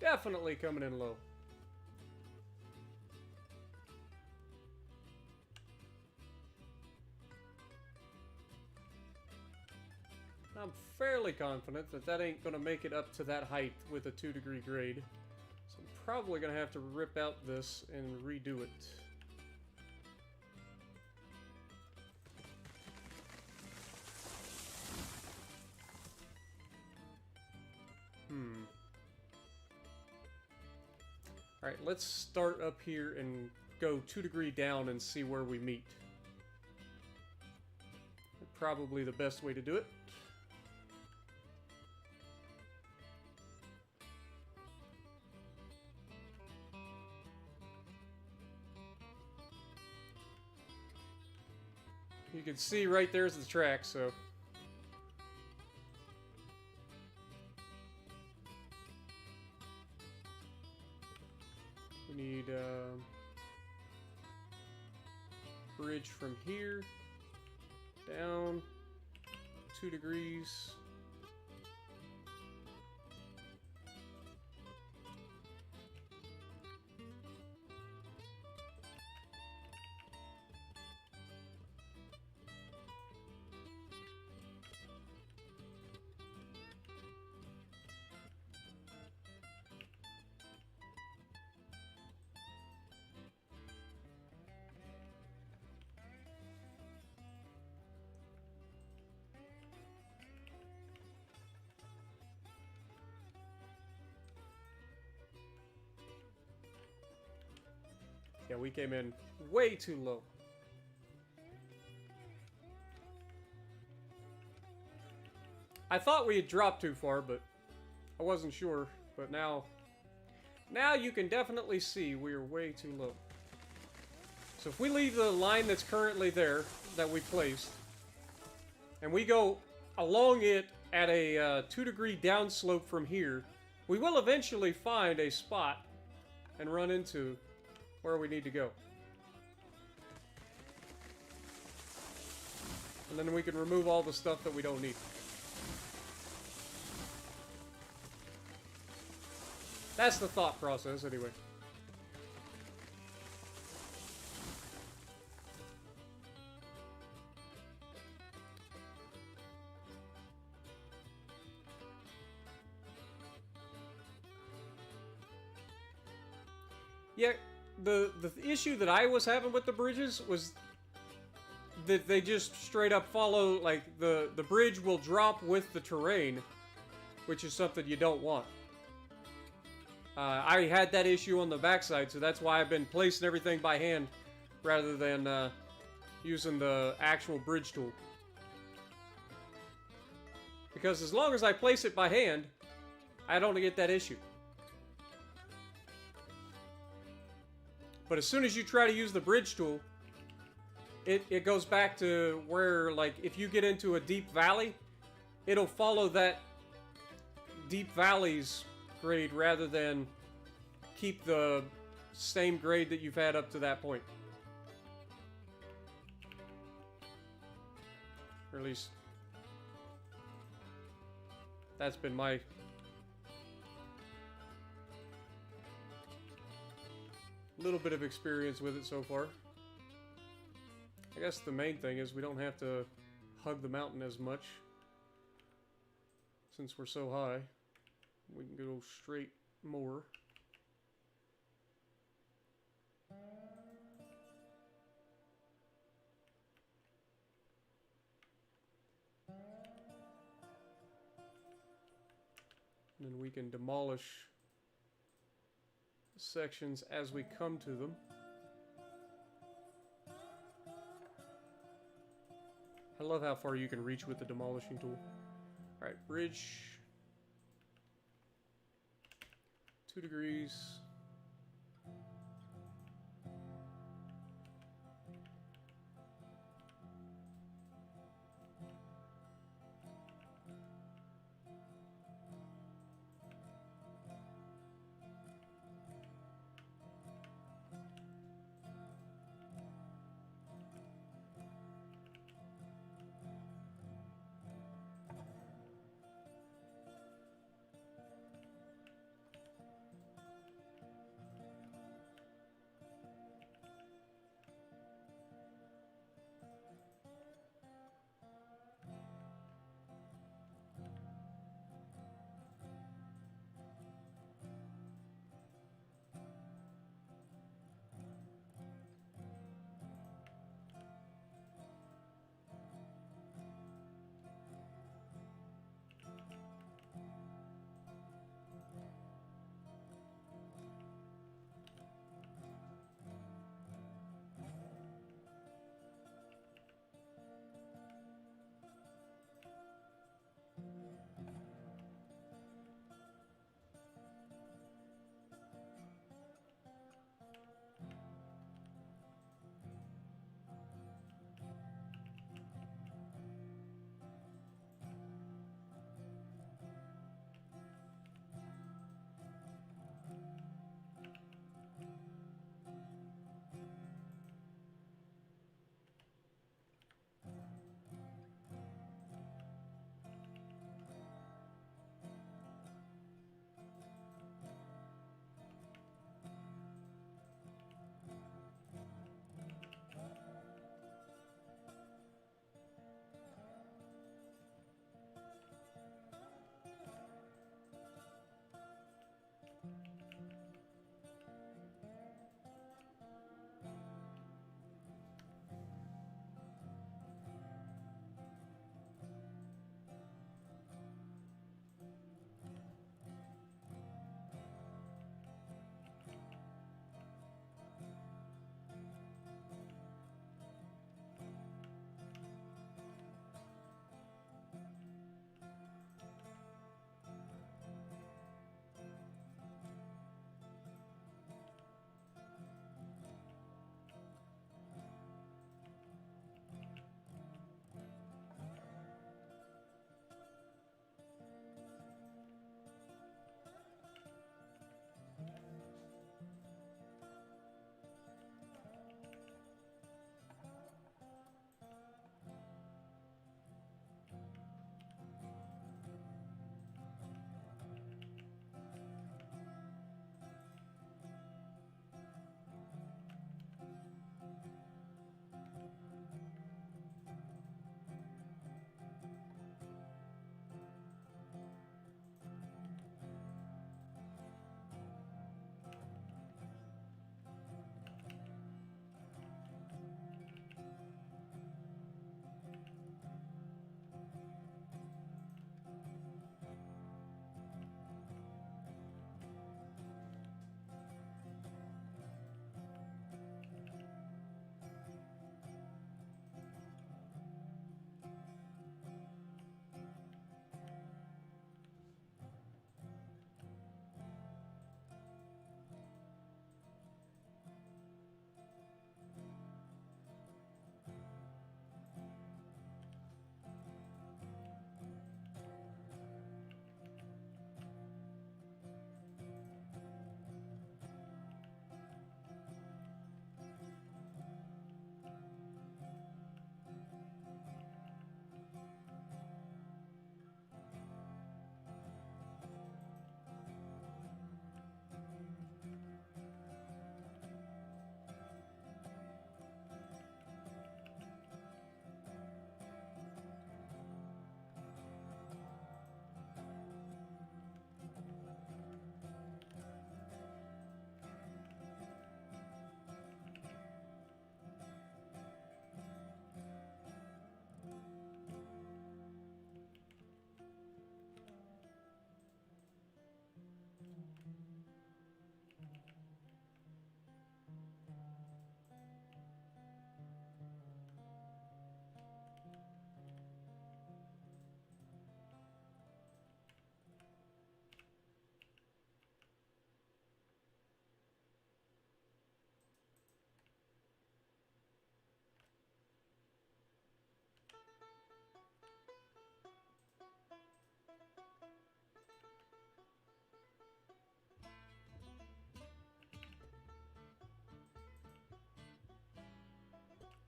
Definitely coming in low. I'm fairly confident that that ain't gonna make it up to that height with a 2-degree grade. So I'm probably gonna have to rip out this and redo it. Alright, let's start up here and go 2-degree down and see where we meet. Probably the best way to do it. You can see right there's the track, so... we need bridge from here, down, 2 degrees. Yeah, we came in way too low. I thought we had dropped too far, but I wasn't sure. But now you can definitely see we are way too low. So if we leave the line that's currently there, that we placed, and we go along it at a 2-degree downslope from here, we will eventually find a spot and run into where we need to go. And then we can remove all the stuff that we don't need. That's the thought process, anyway. Yeah, the issue that I was having with the bridges was that they just straight up follow, like, the bridge will drop with the terrain, which is something you don't want. I had that issue on the backside, so that's why I've been placing everything by hand rather than using the actual bridge tool. Because as long as I place it by hand, I don't get that issue. But as soon as you try to use the bridge tool, it goes back to where, like, if you get into a deep valley, it'll follow that deep valley's grade rather than keep the same grade that you've had up to that point. Or at least that's been my little bit of experience with it so far. I guess the main thing is we don't have to hug the mountain as much since we're so high. We can go straight more. And then we can demolish sections as we come to them. I love how far you can reach with the demolishing tool. Alright, bridge. 2 degrees.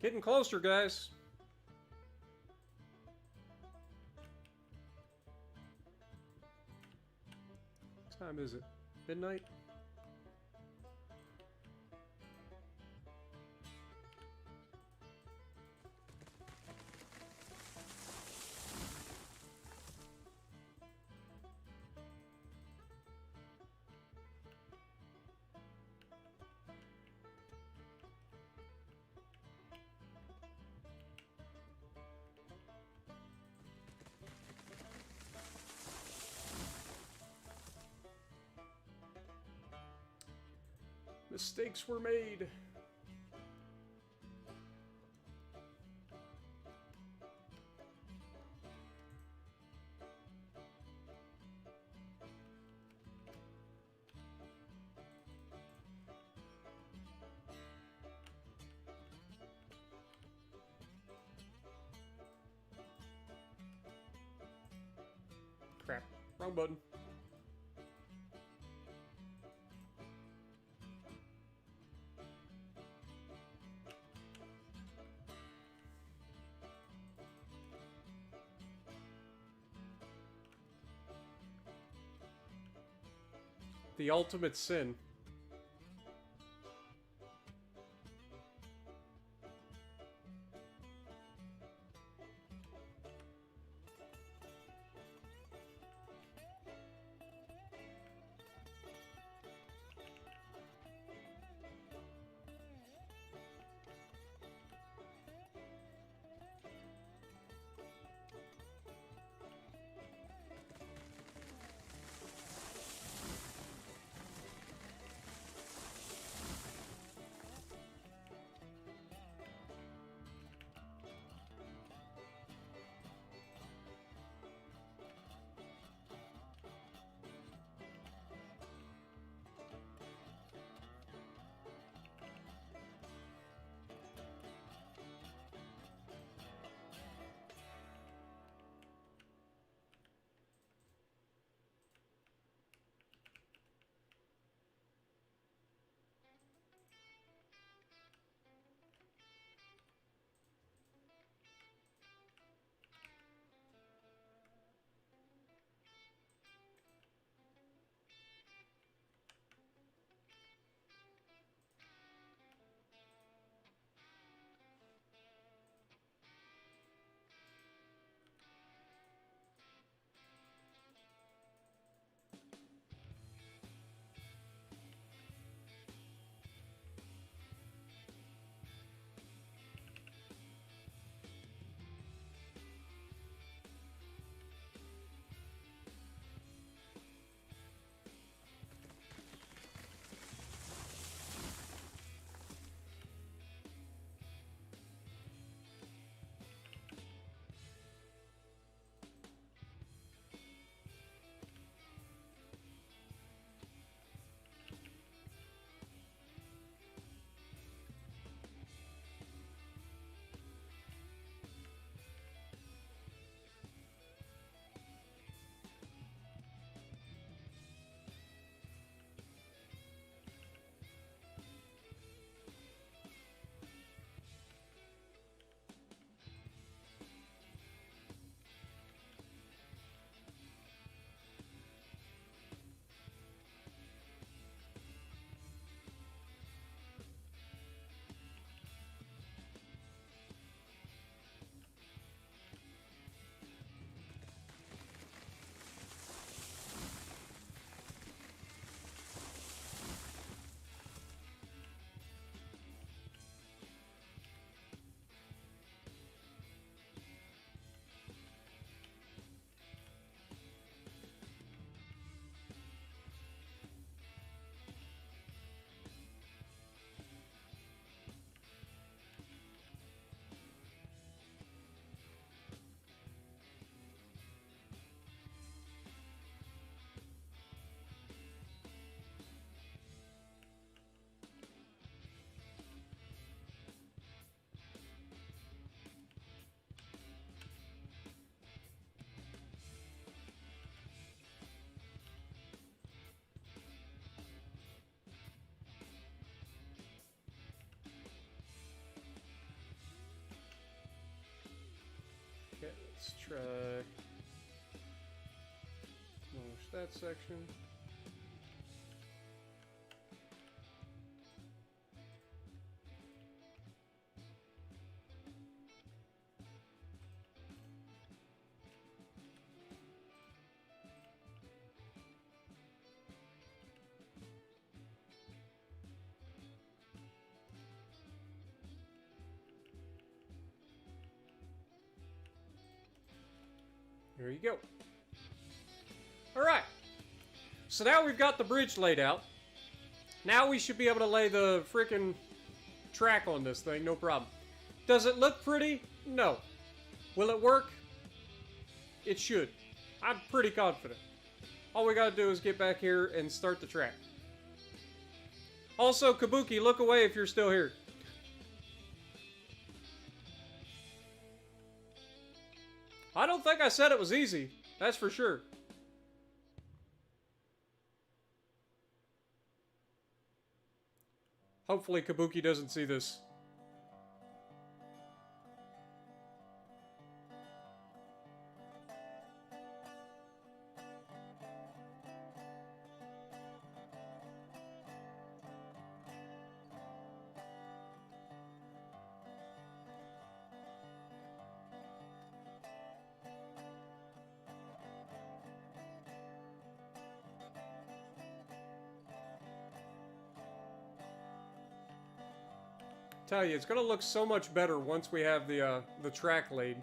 Getting closer, guys. What time is it? Midnight? Mistakes were made. Crap. Wrong button. The ultimate sin. Let's try demolish that section. There you go. Alright. So now we've got the bridge laid out. Now we should be able to lay the freaking track on this thing, no problem. Does it look pretty? No. Will it work? It should. I'm pretty confident. All we gotta do is get back here and start the track. Also, Kabuki, look away if you're still here. I don't think I said it was easy. That's for sure. Hopefully Kabuki doesn't see this. Tell you, it's gonna look so much better once we have the track laid.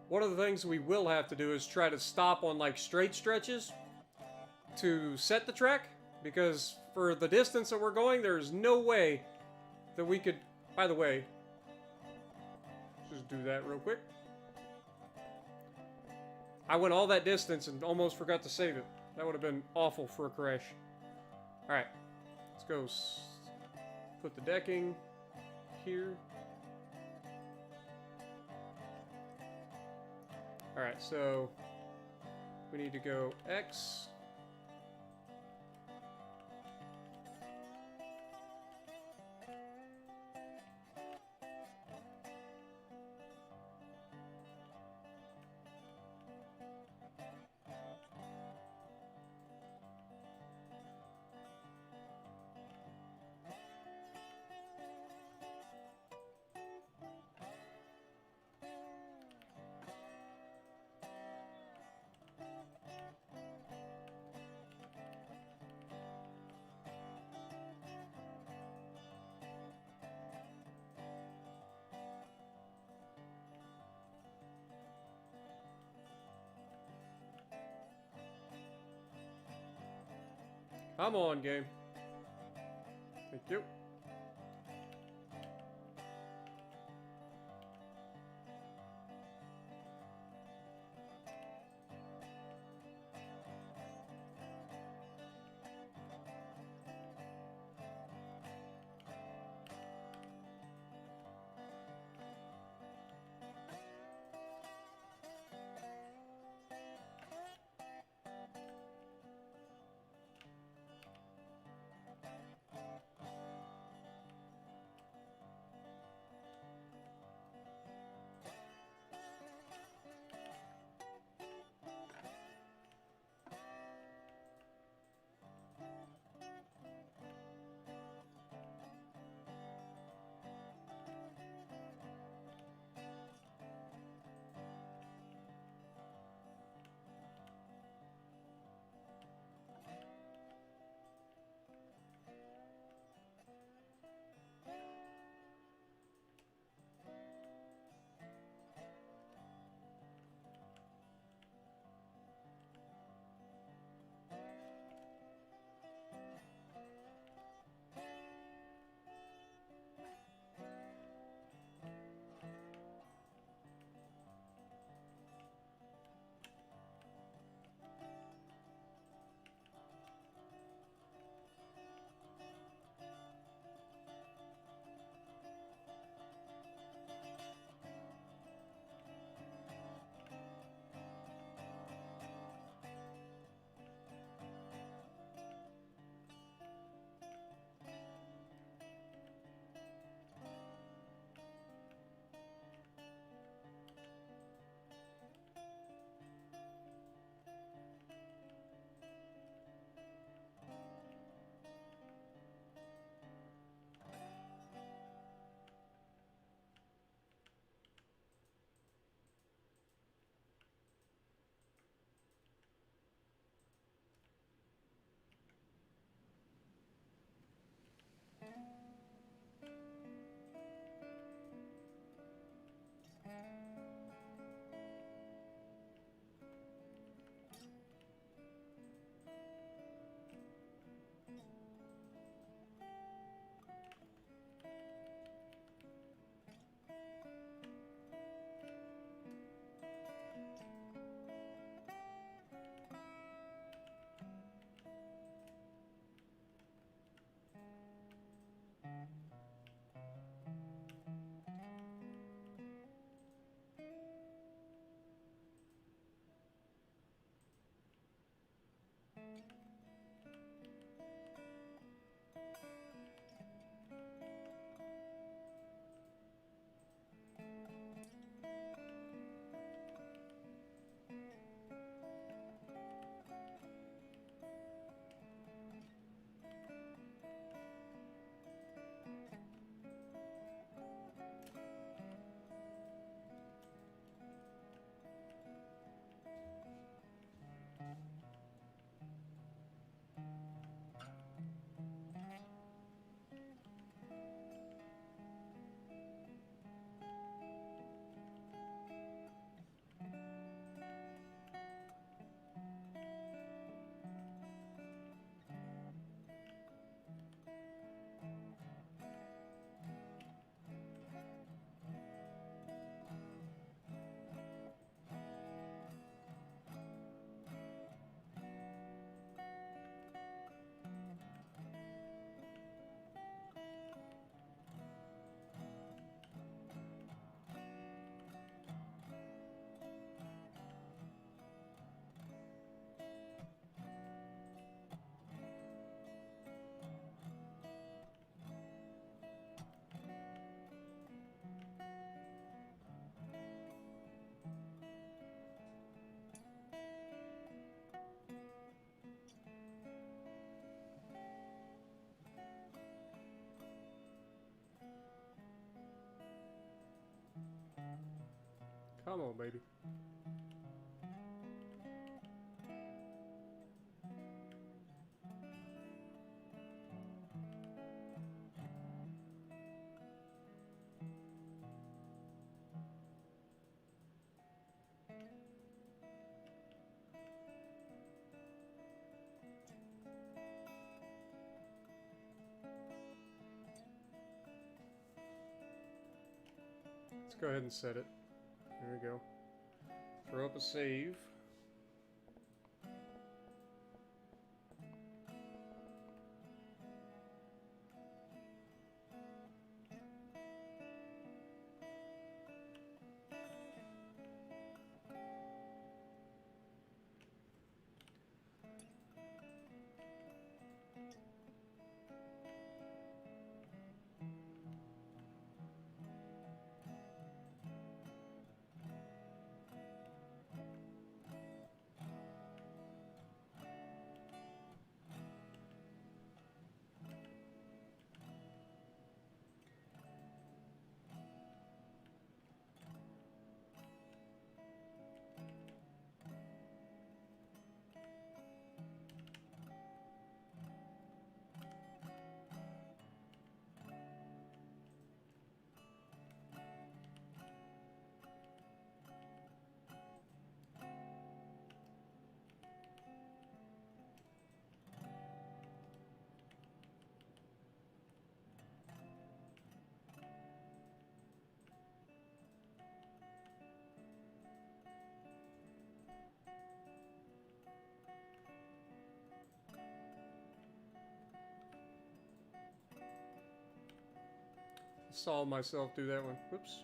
One of the things we will have to do is try to stop on like straight stretches to set the track, because for the distance that we're going, there's no way that we could... By the way, just do that real quick. I went all that distance and almost forgot to save it. That would have been awful for a crash. Alright, let's go put the decking here. Alright, so we need to go X. Come on, game. Thank you. Come on, baby. Let's go ahead and set it. There we go. Throw up a save. Saw myself do that one. Whoops.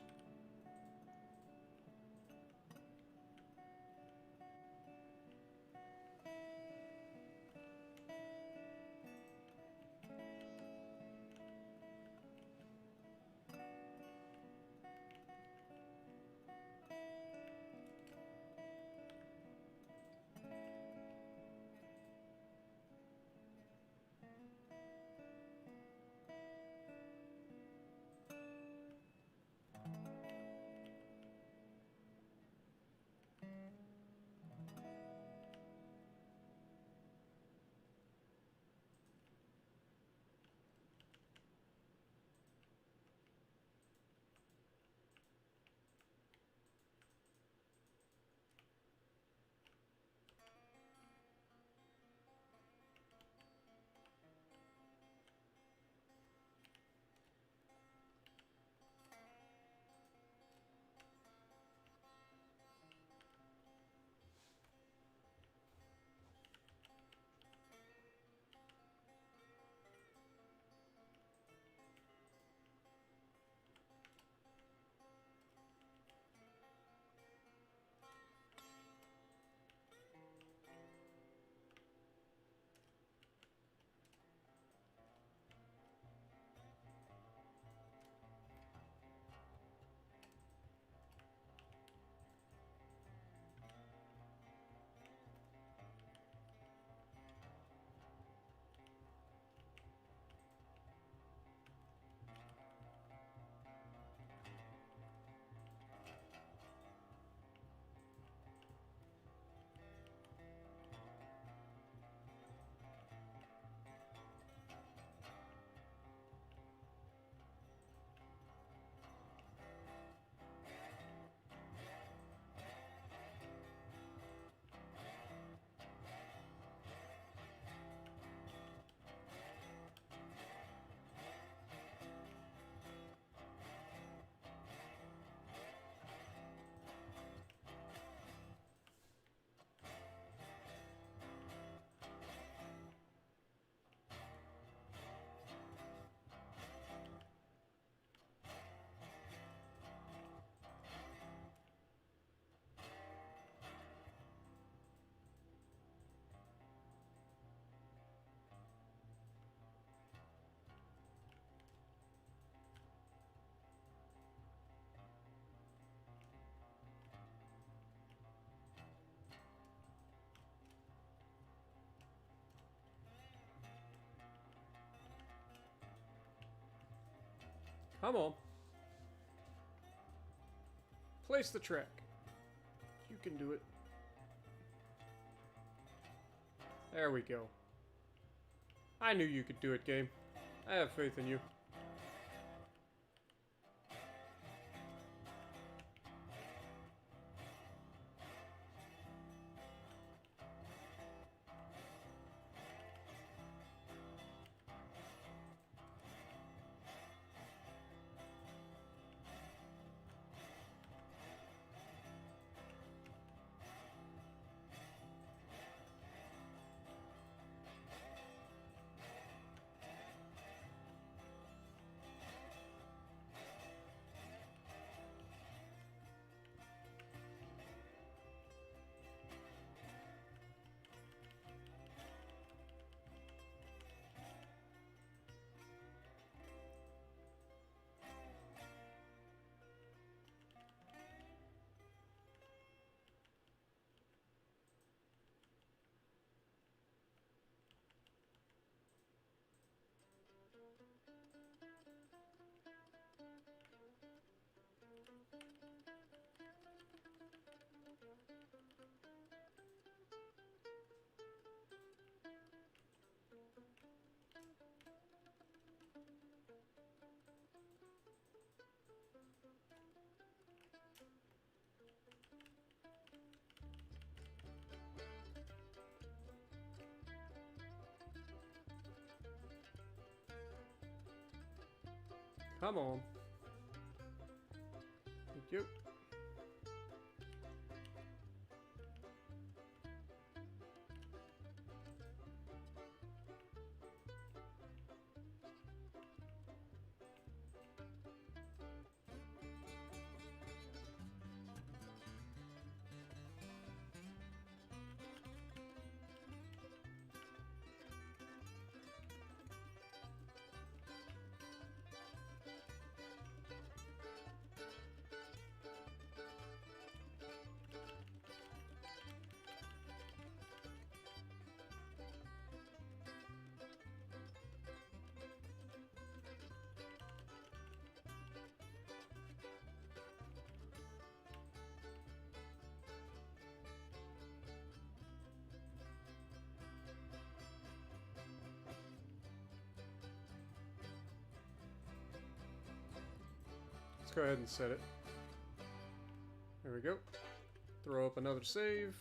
Come on. Place the track. can do it. There we go. I knew you could do it, game. I have faith in you. Come on. Thank you. Let's go ahead and set it. There we go. Throw up another save.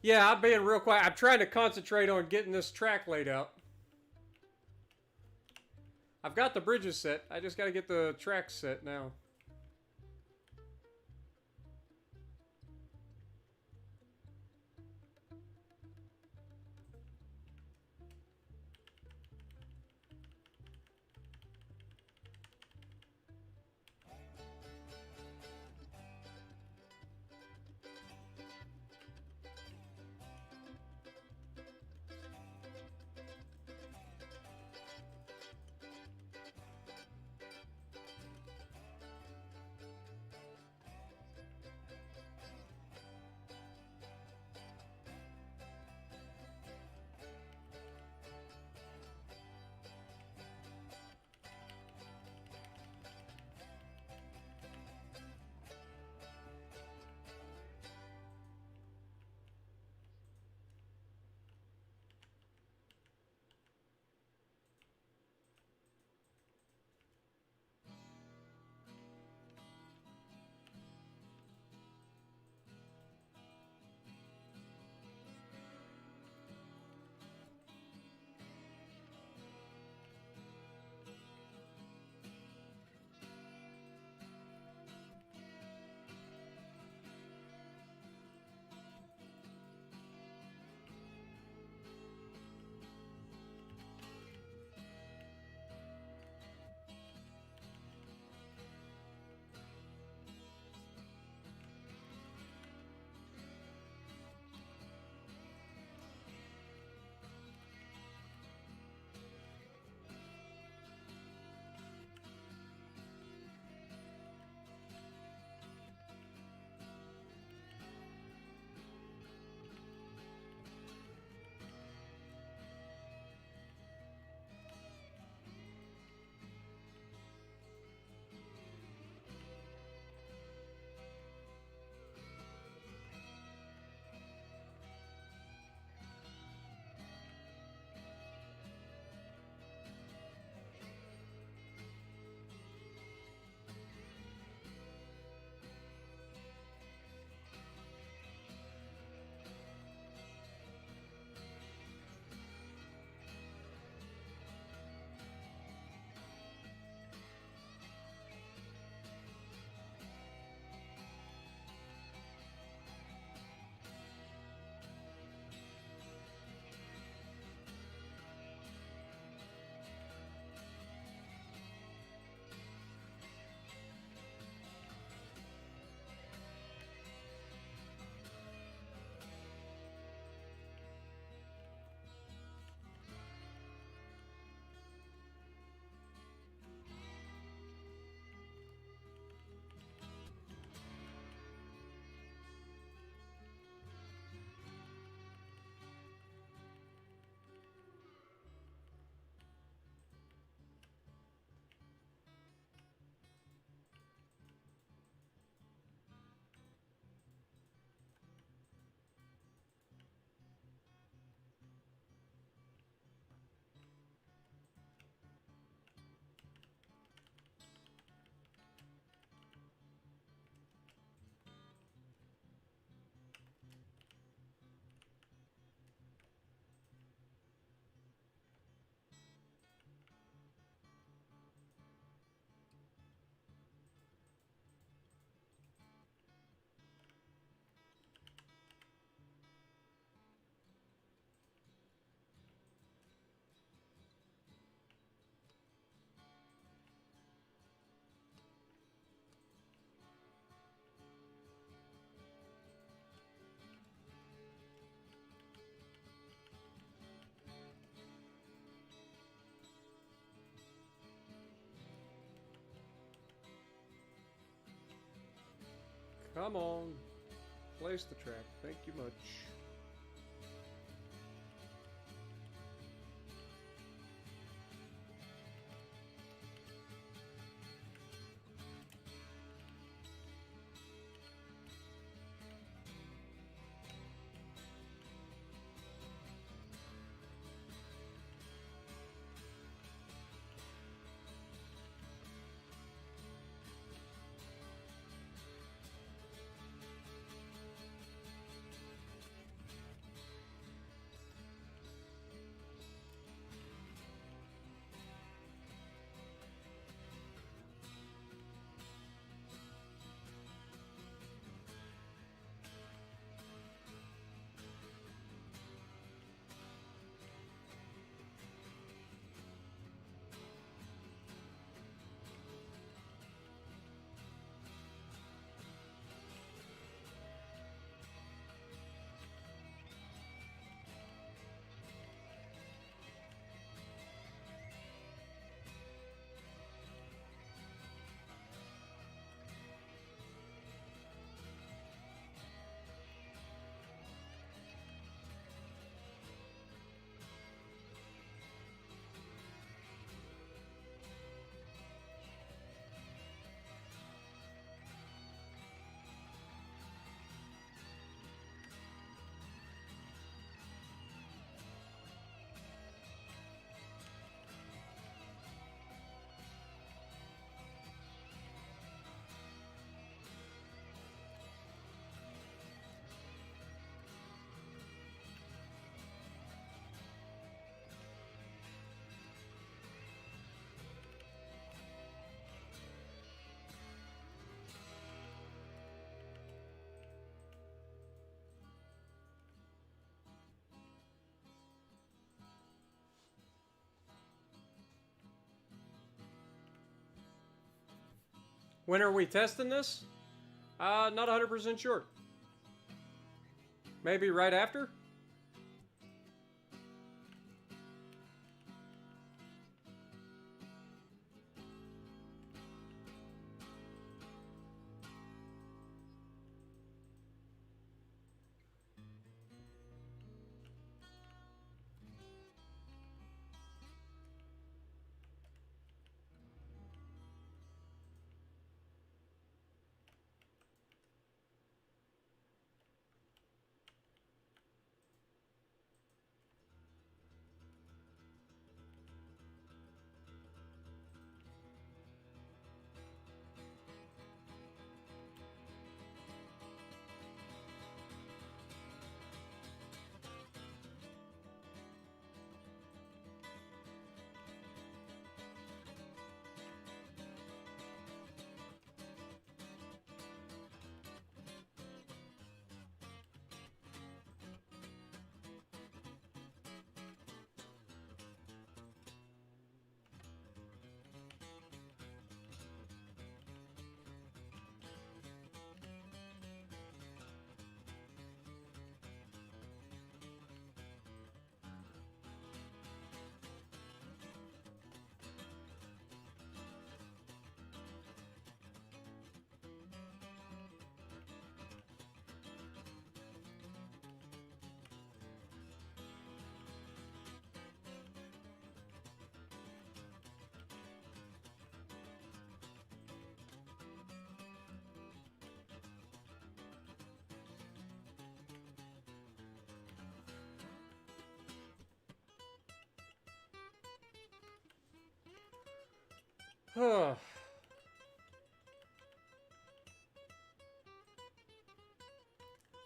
Yeah, I'm being real quiet. I'm trying to concentrate on getting this track laid out. I've got the bridges set. I just got to get the tracks set now. Come on. Place the trap. Thank you much. When are we testing this? Not 100% sure. Maybe right after?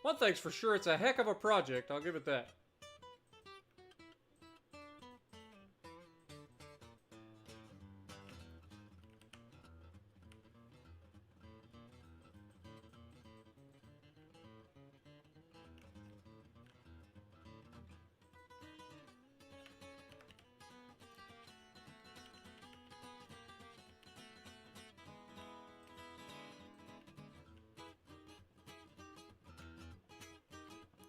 One thing's for sure, it's a heck of a project, I'll give it that.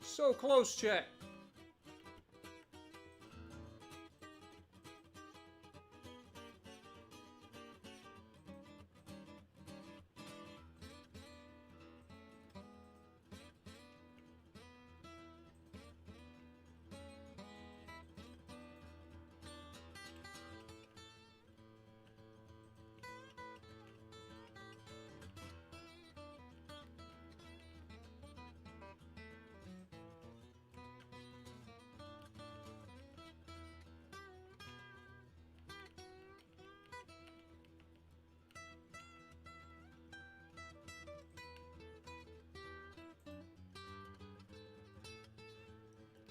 So close, chat.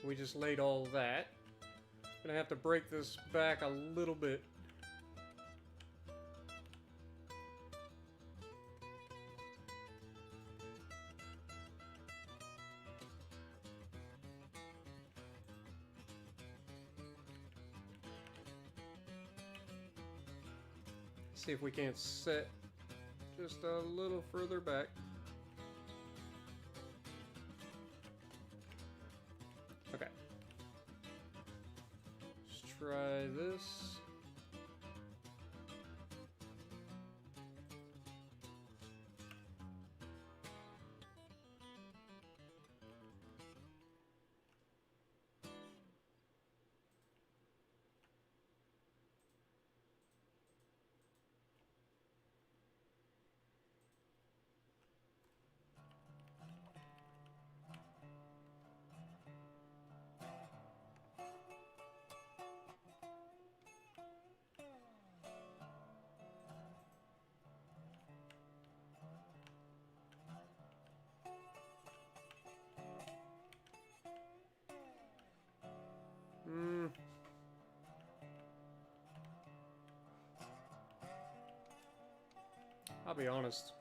We just laid all that. Gonna have to break this back a little bit. See if we can't set just a little further back. Okay. Let's try this. I'll be honest.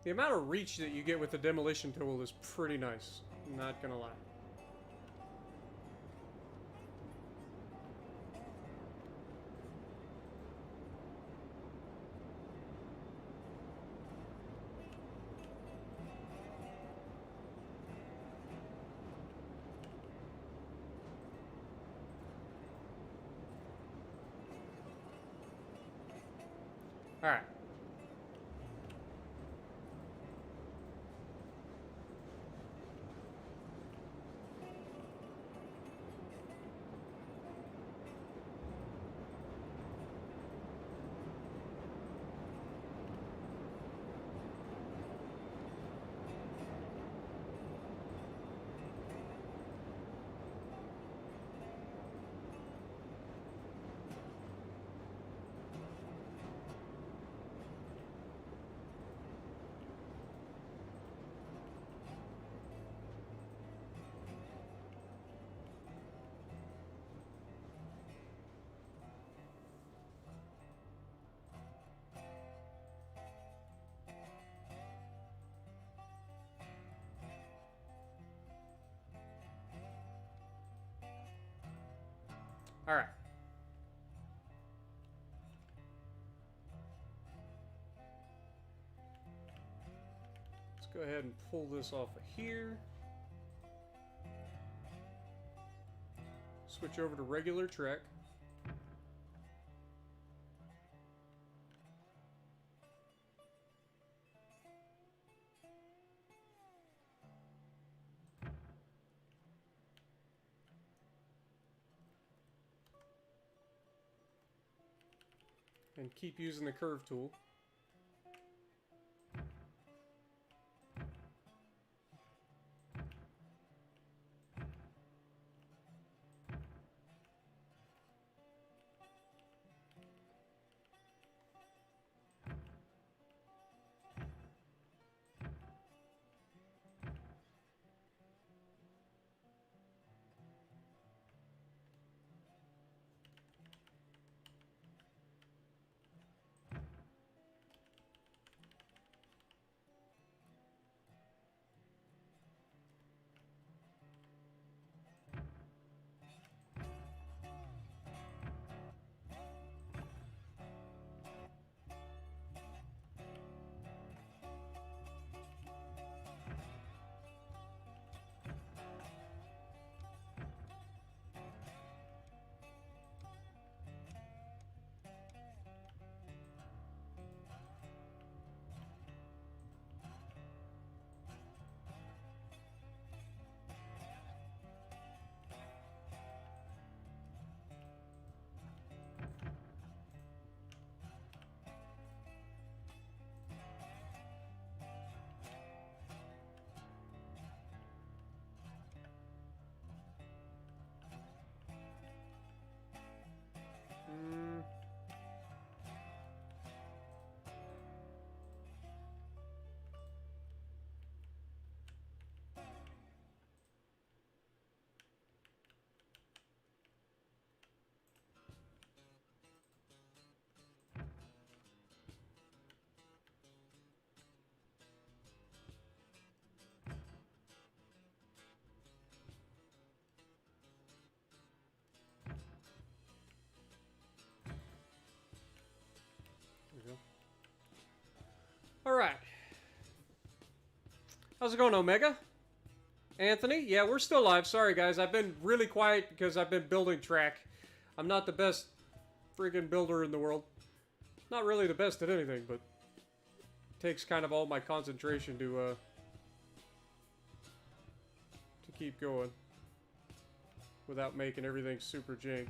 The amount of reach that you get with the demolition tool is pretty nice. Not gonna lie. All right. All right. Let's go ahead and pull this off of here. Switch over to regular track. And keep using the curve tool. Alright. How's it going, Omega? Anthony? Yeah, we're still live. Sorry, guys. I've been really quiet because I've been building track. I'm not the best friggin' builder in the world. Not really the best at anything, but takes kind of all my concentration to keep going without making everything super jank.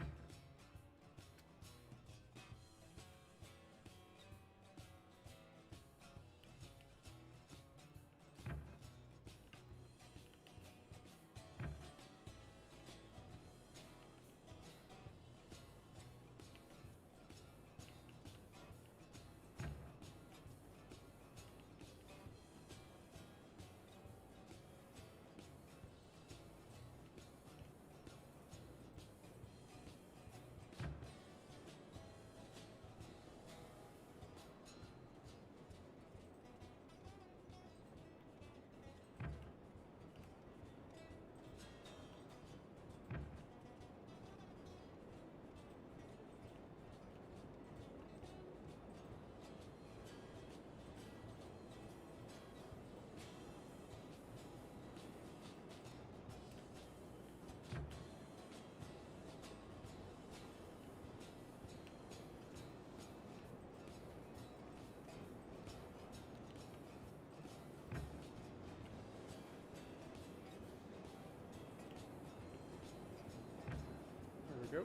There we go.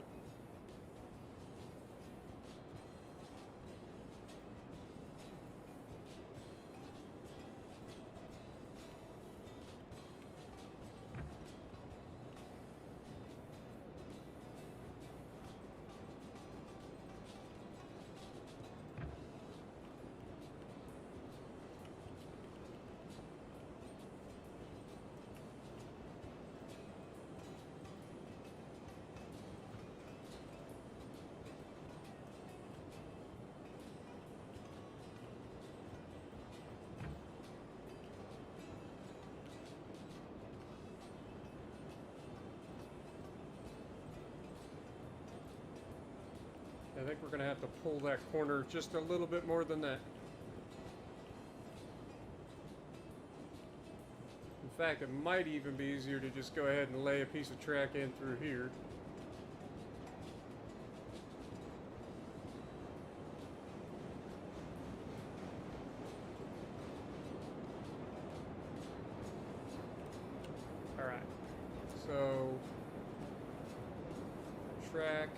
I think we're going to have to pull that corner just a little bit more than that. In fact, it might even be easier to just go ahead and lay a piece of track in through here. Alright, so track.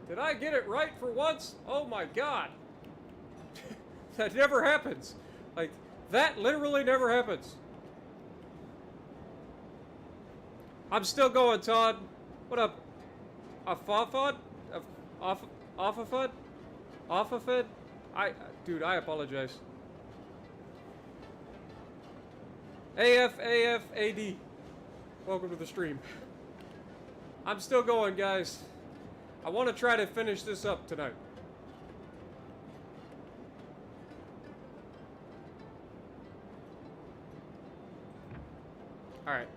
Did I get it right for once? Oh my god. That never happens. Like, that literally never happens. I'm still going, Todd. What up? Afafud? Offafud? Offafid? Dude, I apologize. AFAFAD. Welcome to the stream. I'm still going, guys. I want to try to finish this up tonight. All right.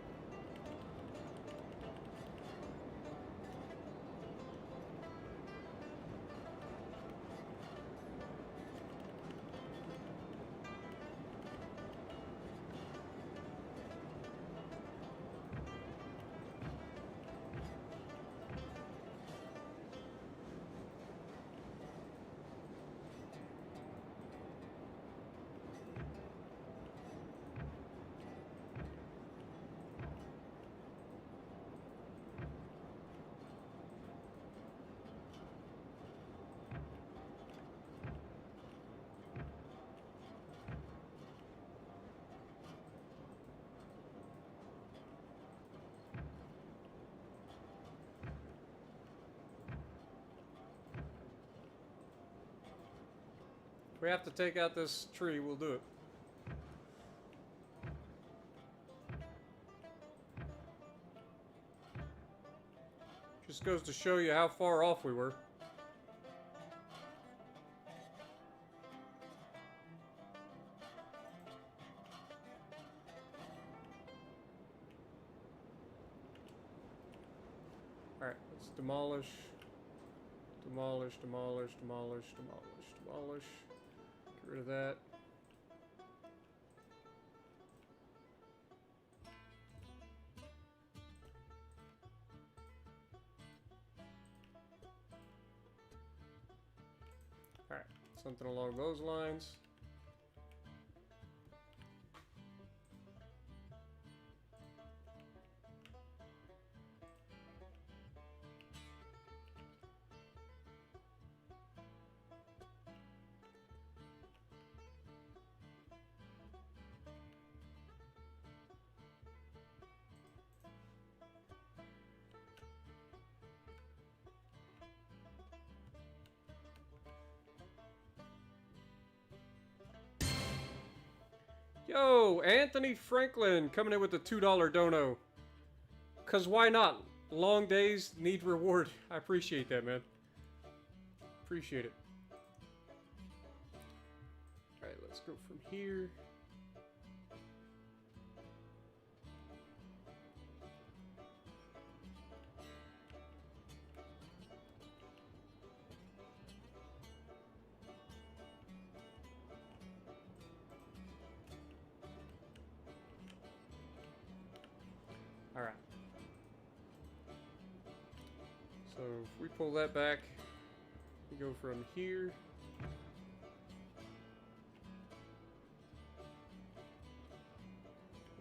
If we have to take out this tree, we'll do it. Just goes to show you how far off we were. Alright, let's demolish. Demolish, demolish, demolish, demolish, demolish. Get rid of that. Alright, something along those lines. Yo, Anthony Franklin coming in with the $2 dono. Cause why not? Long days need reward. I appreciate that, man. Appreciate it. Alright, let's go from here. Alright. So if we pull that back, we go from here.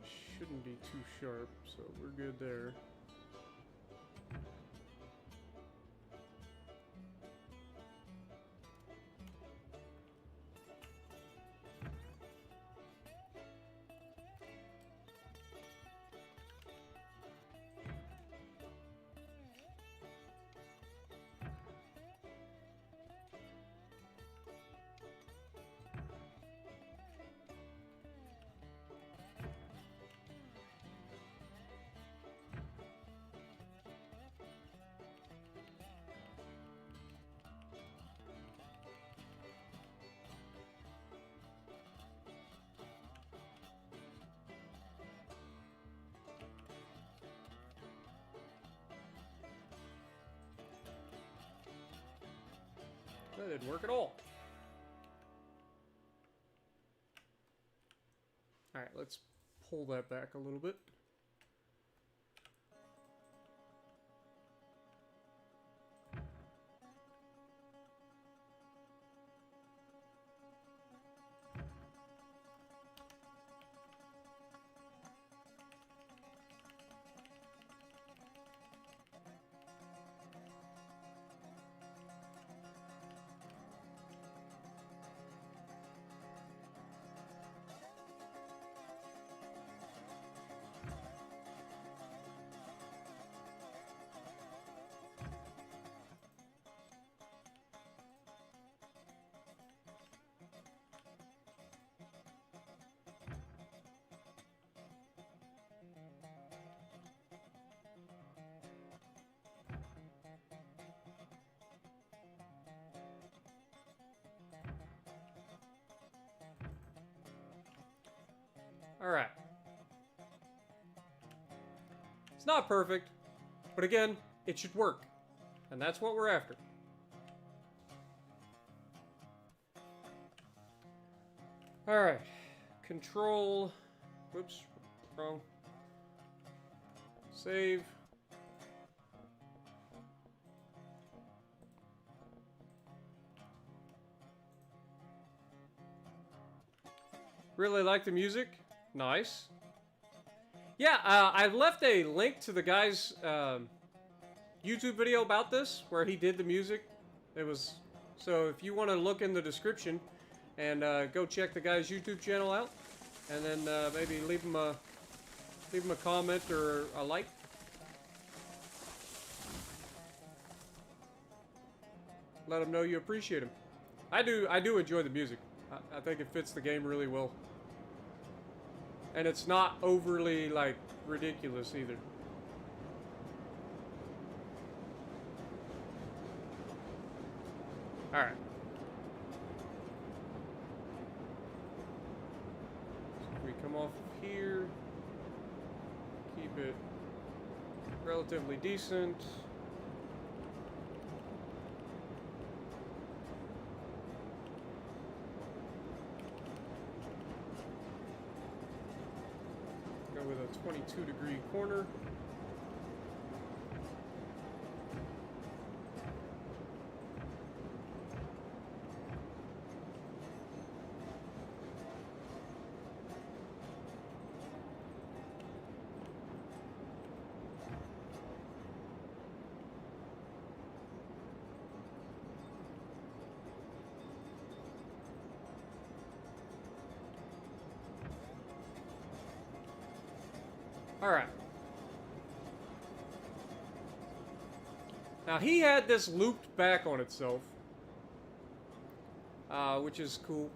It shouldn't be too sharp, so we're good there. That didn't work at all. Alright, let's pull that back a little bit. Alright. It's not perfect, but again, it should work. And that's what we're after. Alright. Control. Whoops. Wrong. Save. Really like the music. Nice. Yeah, I left a link to the guy's YouTube video about this, where he did the music. It was, so if you want to look in the description and go check the guy's YouTube channel out, and then maybe leave him a comment or a like. Let him know you appreciate him. I do enjoy the music. I think it fits the game really well. And it's not overly, like, ridiculous either. Alright. So if we come off of here, keep it relatively decent. Go with a 22-degree corner. Alright. Now, he had this looped back on itself. Which is cool.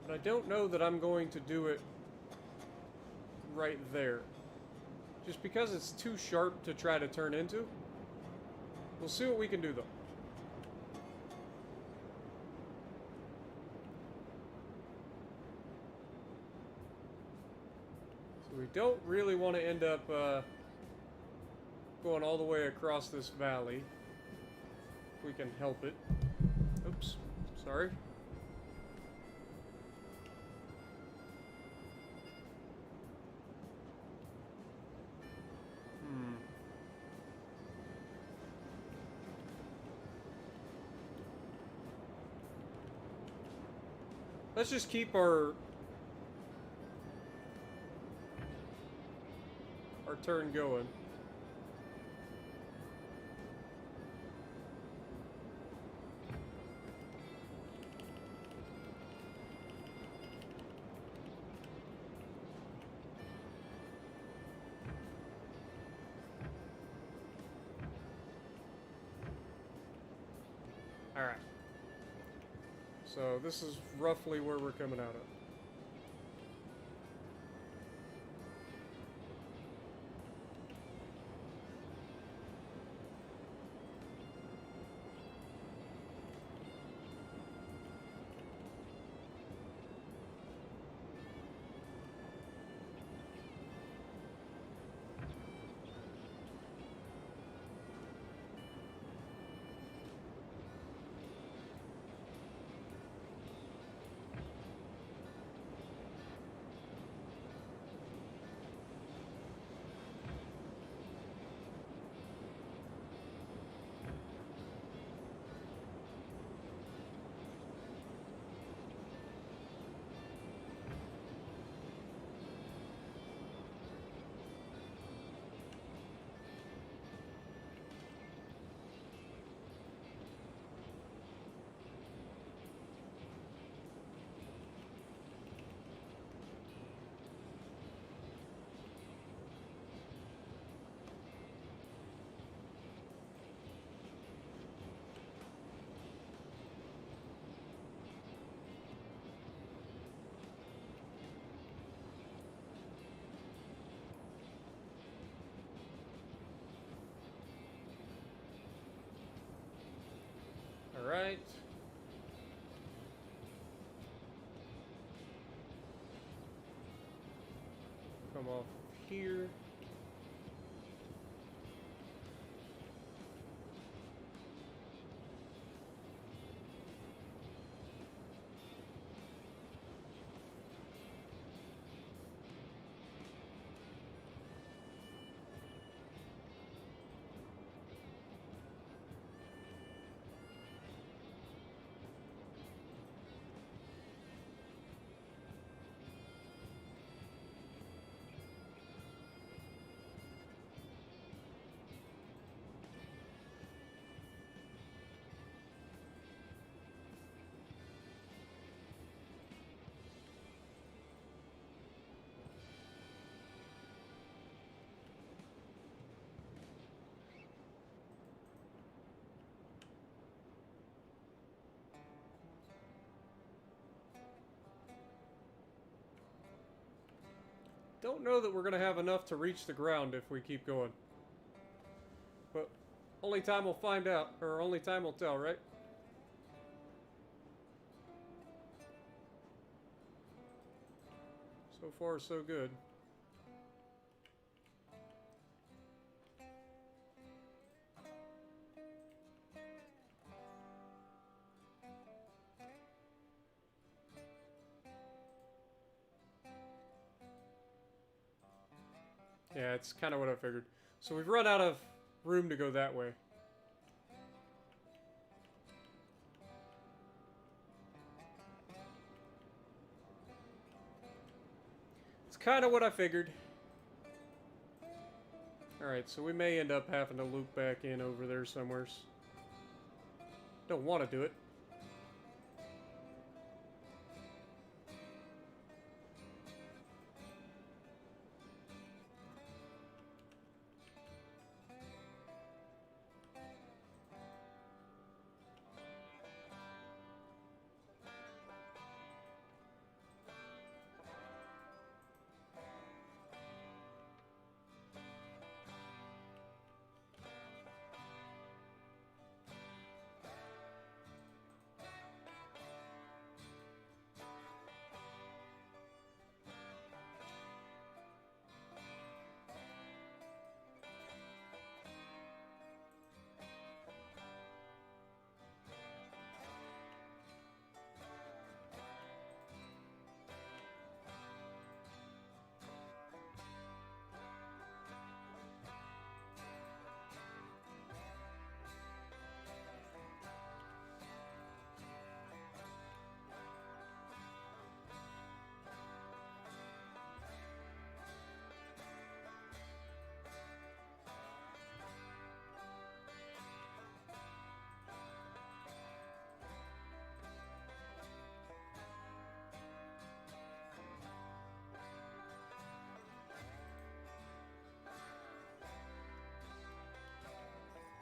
But I don't know that I'm going to do it right there. Just because it's too sharp to try to turn into. We'll see what we can do, though. We don't really want to end up going all the way across this valley. If we can help it. Oops, sorry. Let's just keep our turn going. All right. So this is roughly where we're coming out of. All right. Come off here. don't know that we're going to have enough to reach the ground if we keep going. But only time will find out, or only time will tell, right? So far, so good. Yeah, it's kind of what I figured. So we've run out of room to go that way. It's kind of what I figured. Alright, so we may end up having to loop back in over there somewheres. Don't want to do it.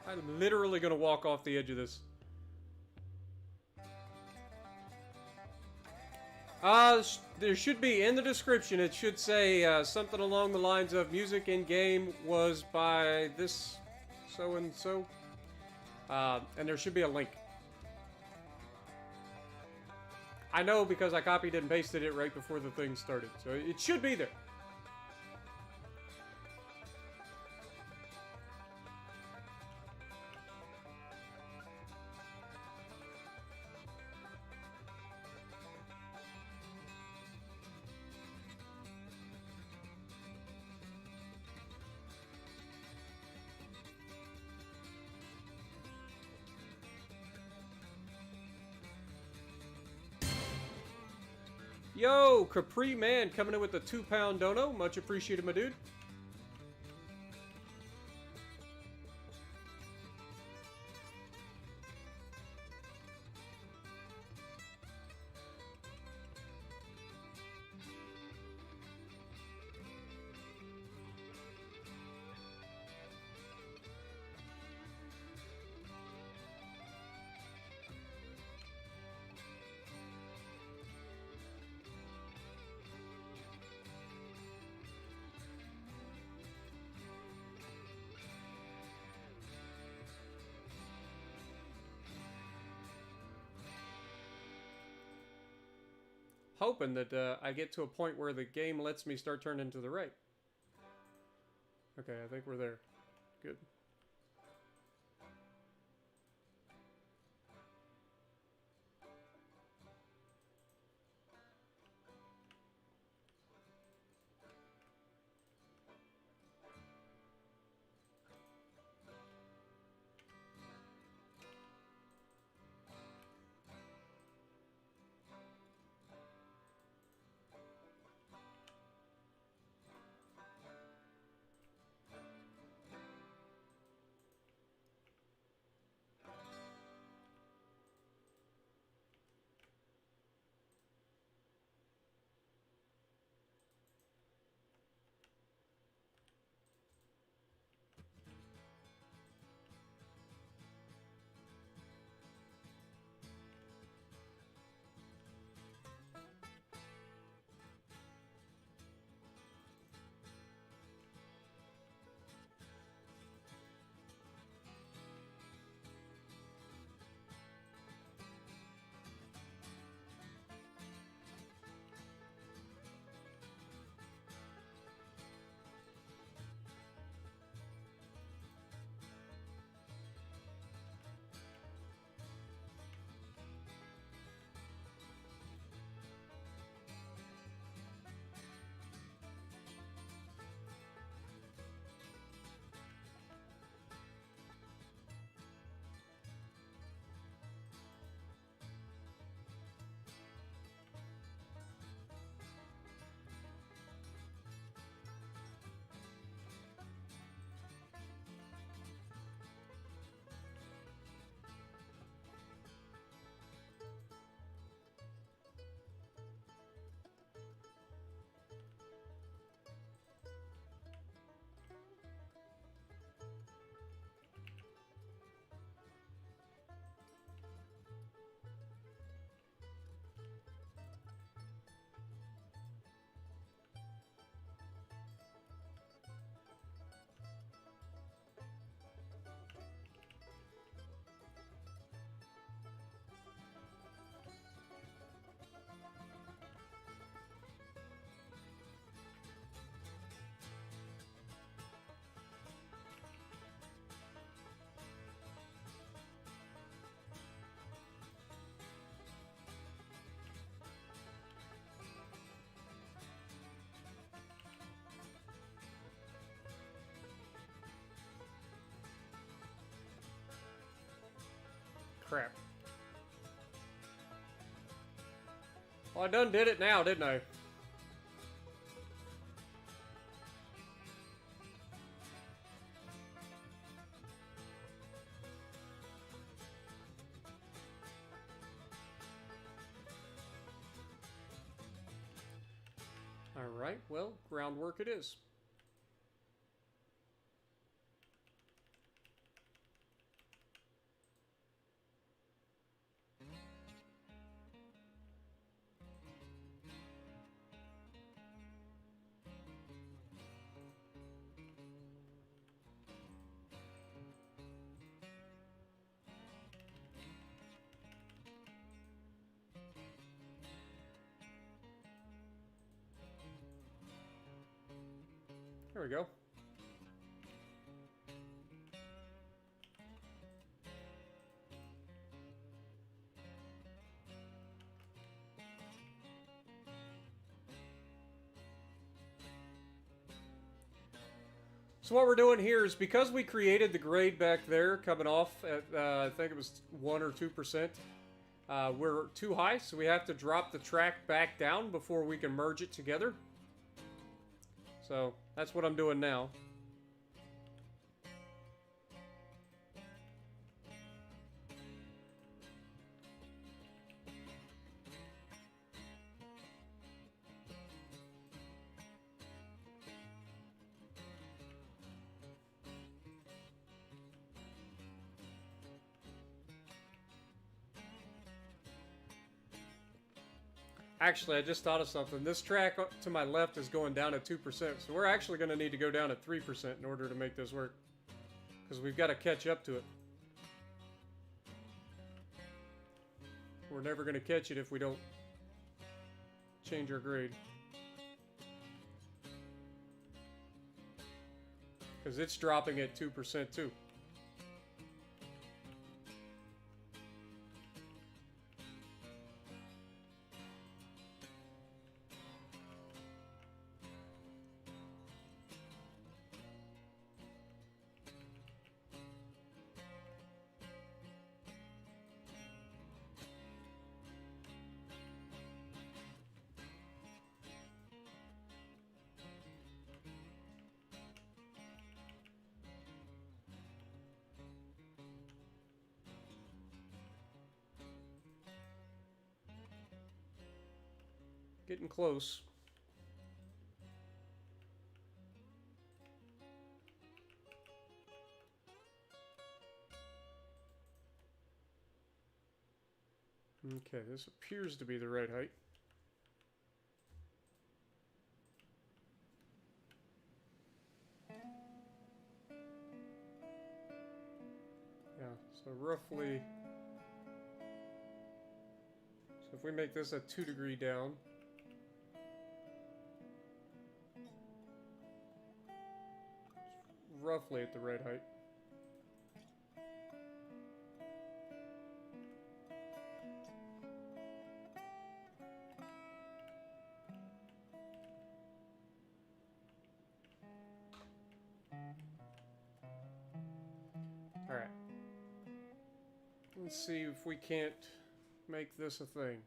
I'm literally going to walk off the edge of this. There should be, in the description, it should say something along the lines of music in game was by this so-and-so. And there should be a link. I know because I copied and pasted it right before the thing started. So it should be there. Yo, Capri Man coming in with a 2-pound dono. Much appreciated, my dude. Hoping that I get to a point where the game lets me start turning to the right. Okay, I think we're there. Good. crap. Well, I done did it now, didn't I? Alright, well, groundwork it is. There we go. So what we're doing here is, because we created the grade back there coming off at, I think it was 1 or 2%, we're too high, so we have to drop the track back down before we can merge it together. So that's what I'm doing now. Actually, I just thought of something. This track to my left is going down at 2%, so we're actually going to need to go down at 3% in order to make this work. Because we've got to catch up to it. We're never going to catch it if we don't change our grade. Because it's dropping at 2% too. Getting close. Okay, this appears to be the right height. Yeah, so roughly... So if we make this a 2° down... roughly at the right height. Alright. Let's see if we can't make this a thing.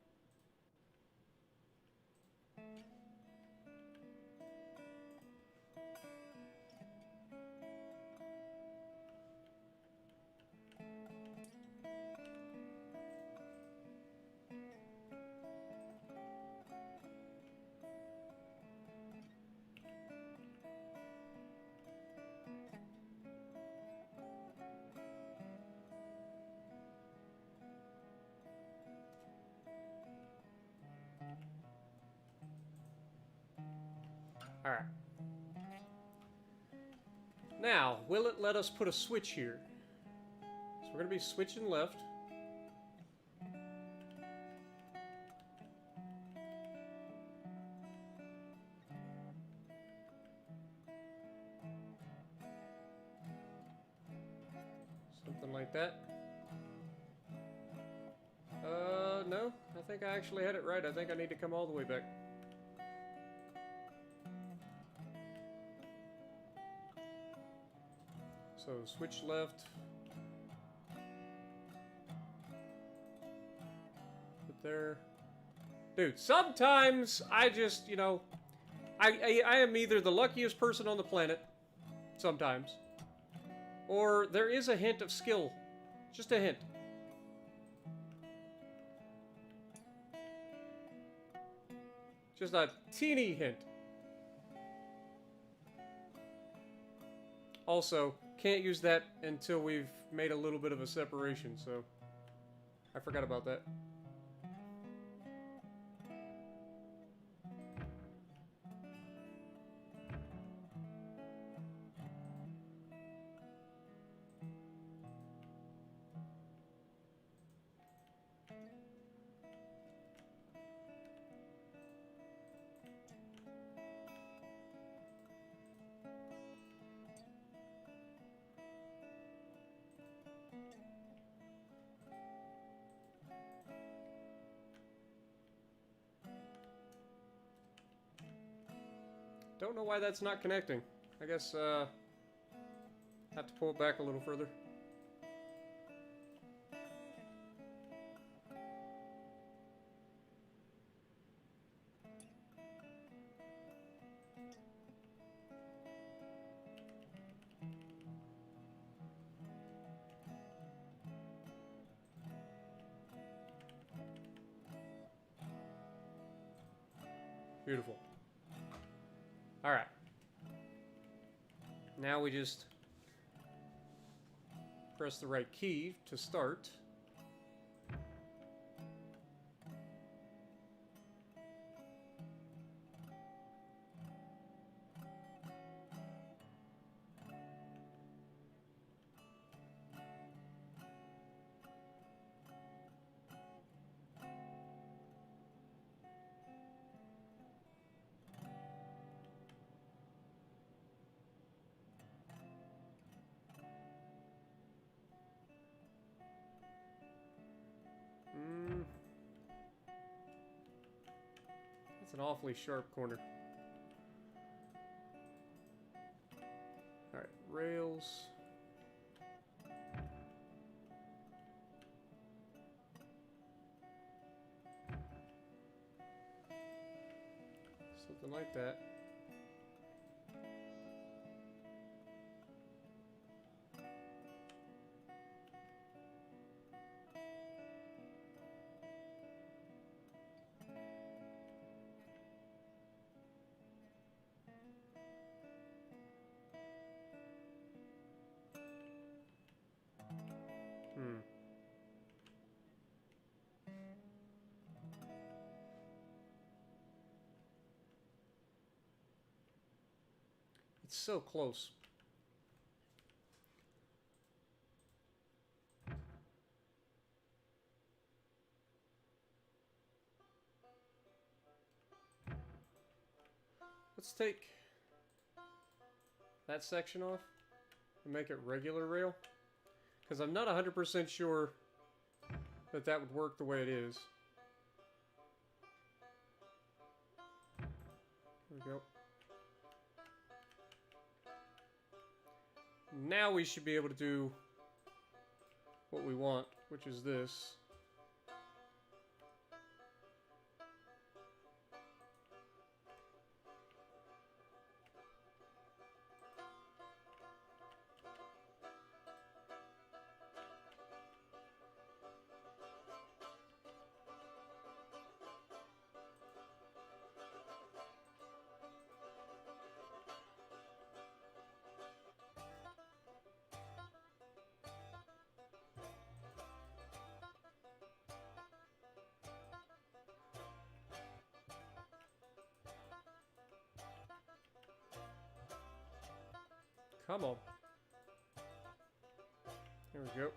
Alright. Now, will it let us put a switch here? So we're going to be switching left. Something like that. No. I think I actually had it right. I think I need to come all the way back. So switch left. Up there. Dude, sometimes I just, you know, I am either the luckiest person on the planet, sometimes, or there is a hint of skill. Just a hint. Just a teeny hint. Also, can't use that until we've made a little bit of a separation, so I forgot about that. Don't know why that's not connecting. I guess, have to pull it back a little further. Beautiful. Alright. Now we just press the right key to start. That's an awfully sharp corner. Alright, rails. Something like that. It's so close. Let's take that section off and make it regular rail, because I'm not 100% sure that that would work the way it is. There we go. Now we should be able to do what we want, which is this. Come on. There we go.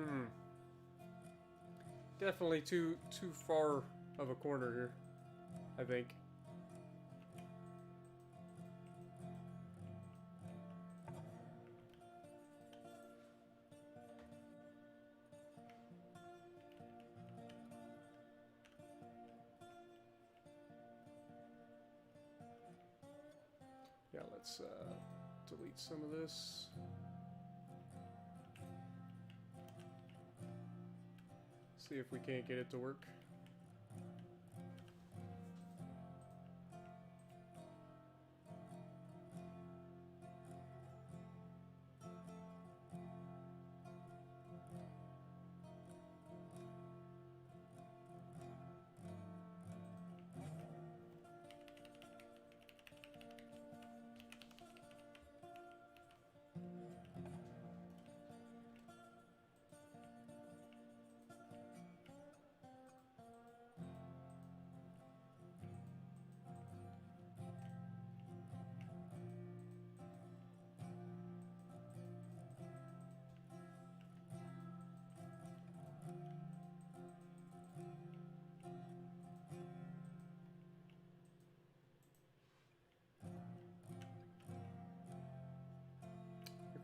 Hmm. Definitely too far of a corner here, I think. Yeah, let's delete some of this. See if we can't get it to work.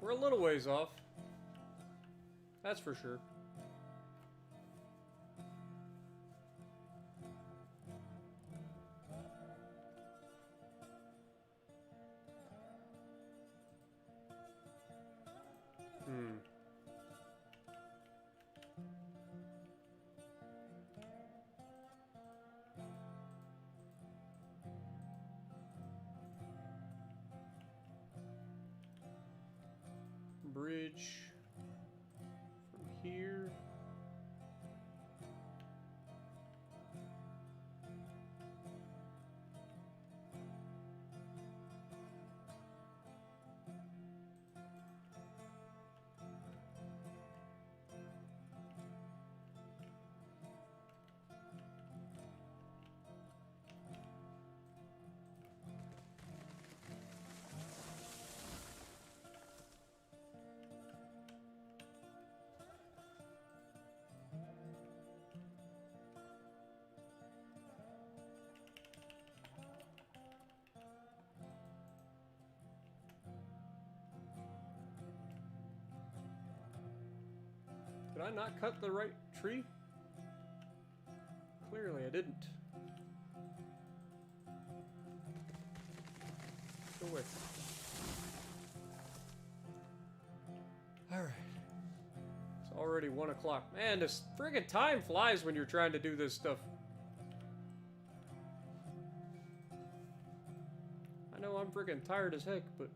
We're a little ways off. That's for sure. Hmm. Bridge from here. Did I not cut the right tree? Clearly I didn't. Go away. Alright. It's already 1 o'clock. Man, this friggin' time flies when you're trying to do this stuff. I know I'm friggin' tired as heck, but...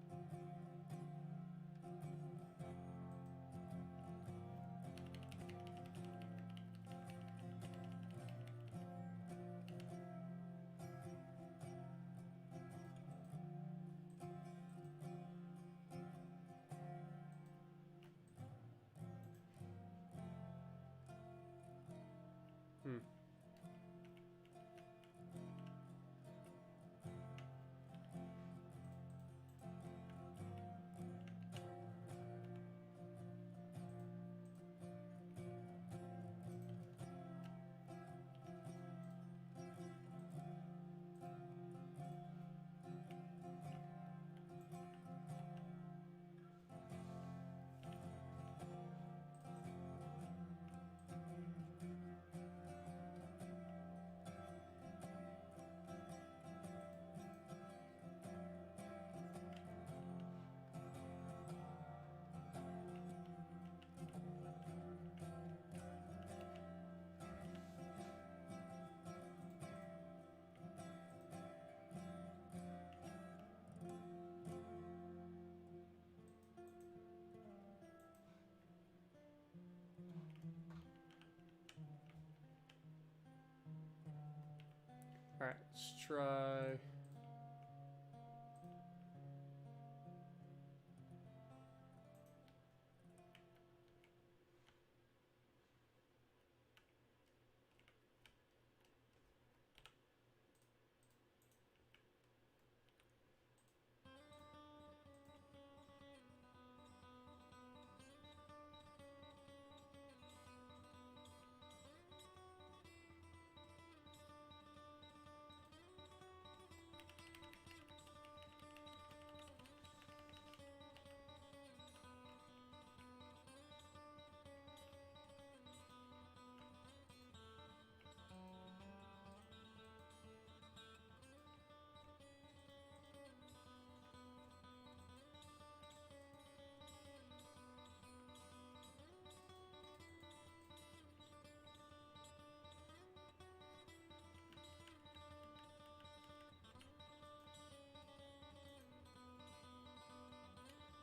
Hmm. Alright, let's try...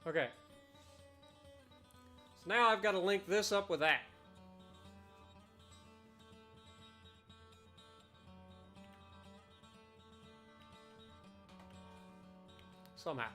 Okay. So now I've got to link this up with that. Somehow.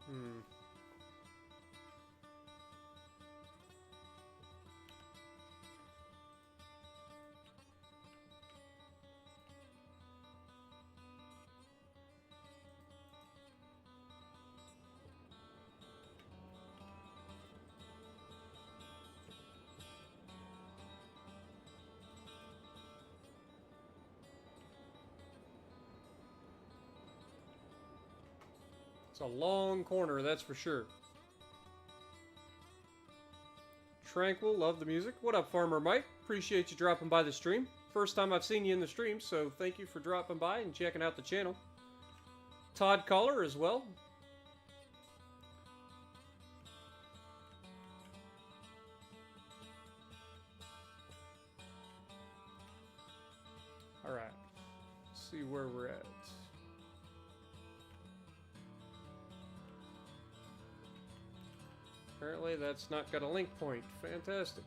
Hmm. It's a long corner, that's for sure. Tranquil, love the music. What up, Farmer Mike? Appreciate you dropping by the stream. First time I've seen you in the stream, so thank you for dropping by and checking out the channel. Todd Caller as well. Alright. Let's see where we're at. Apparently that's not got a link point. Fantastic.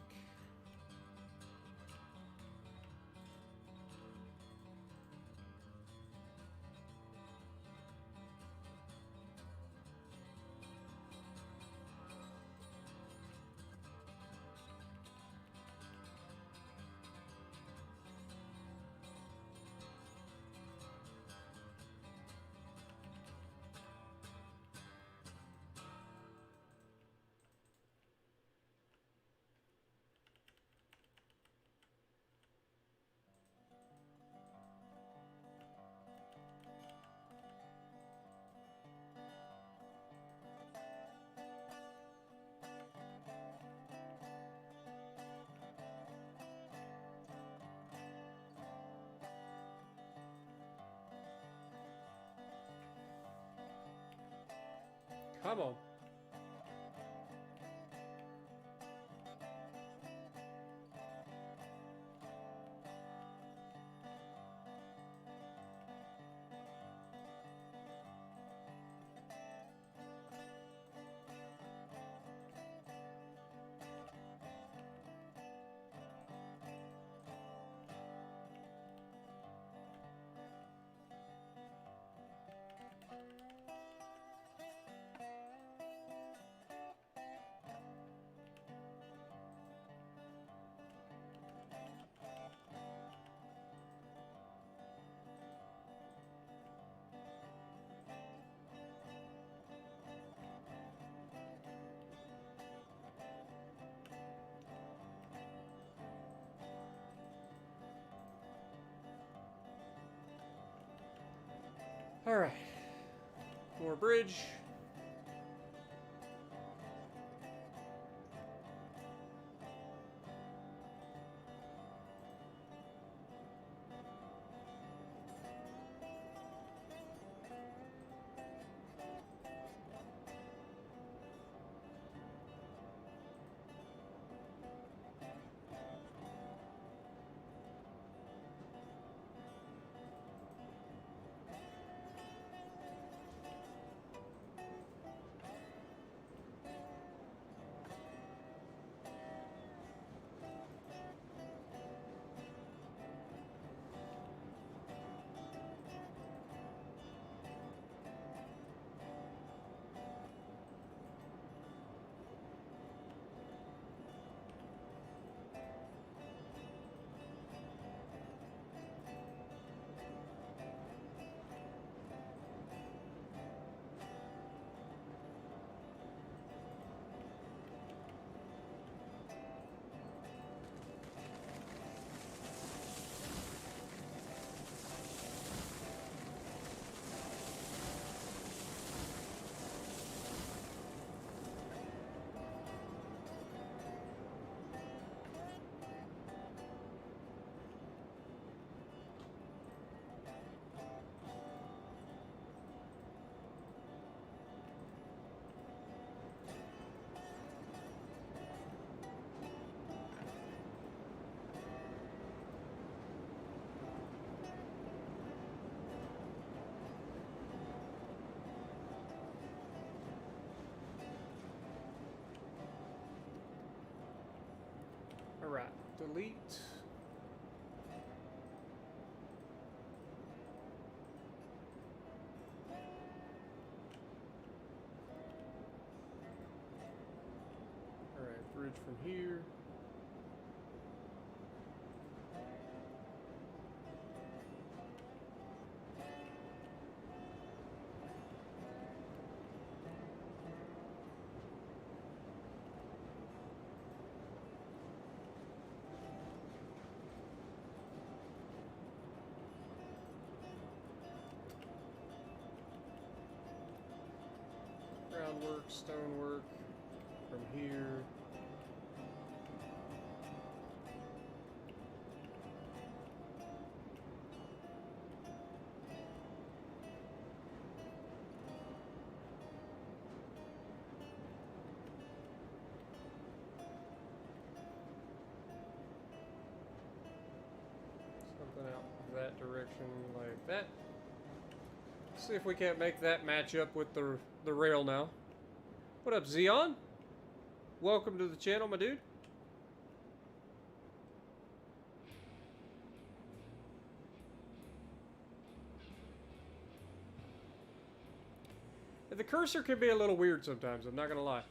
Come on. Alright. More bridge. Delete. Alright, bridge from here. Groundwork, stonework from here. Something out that direction like that. See if we can't make that match up with the rail now. What up, Xeon? Welcome to the channel, my dude. The cursor can be a little weird sometimes, I'm not gonna lie.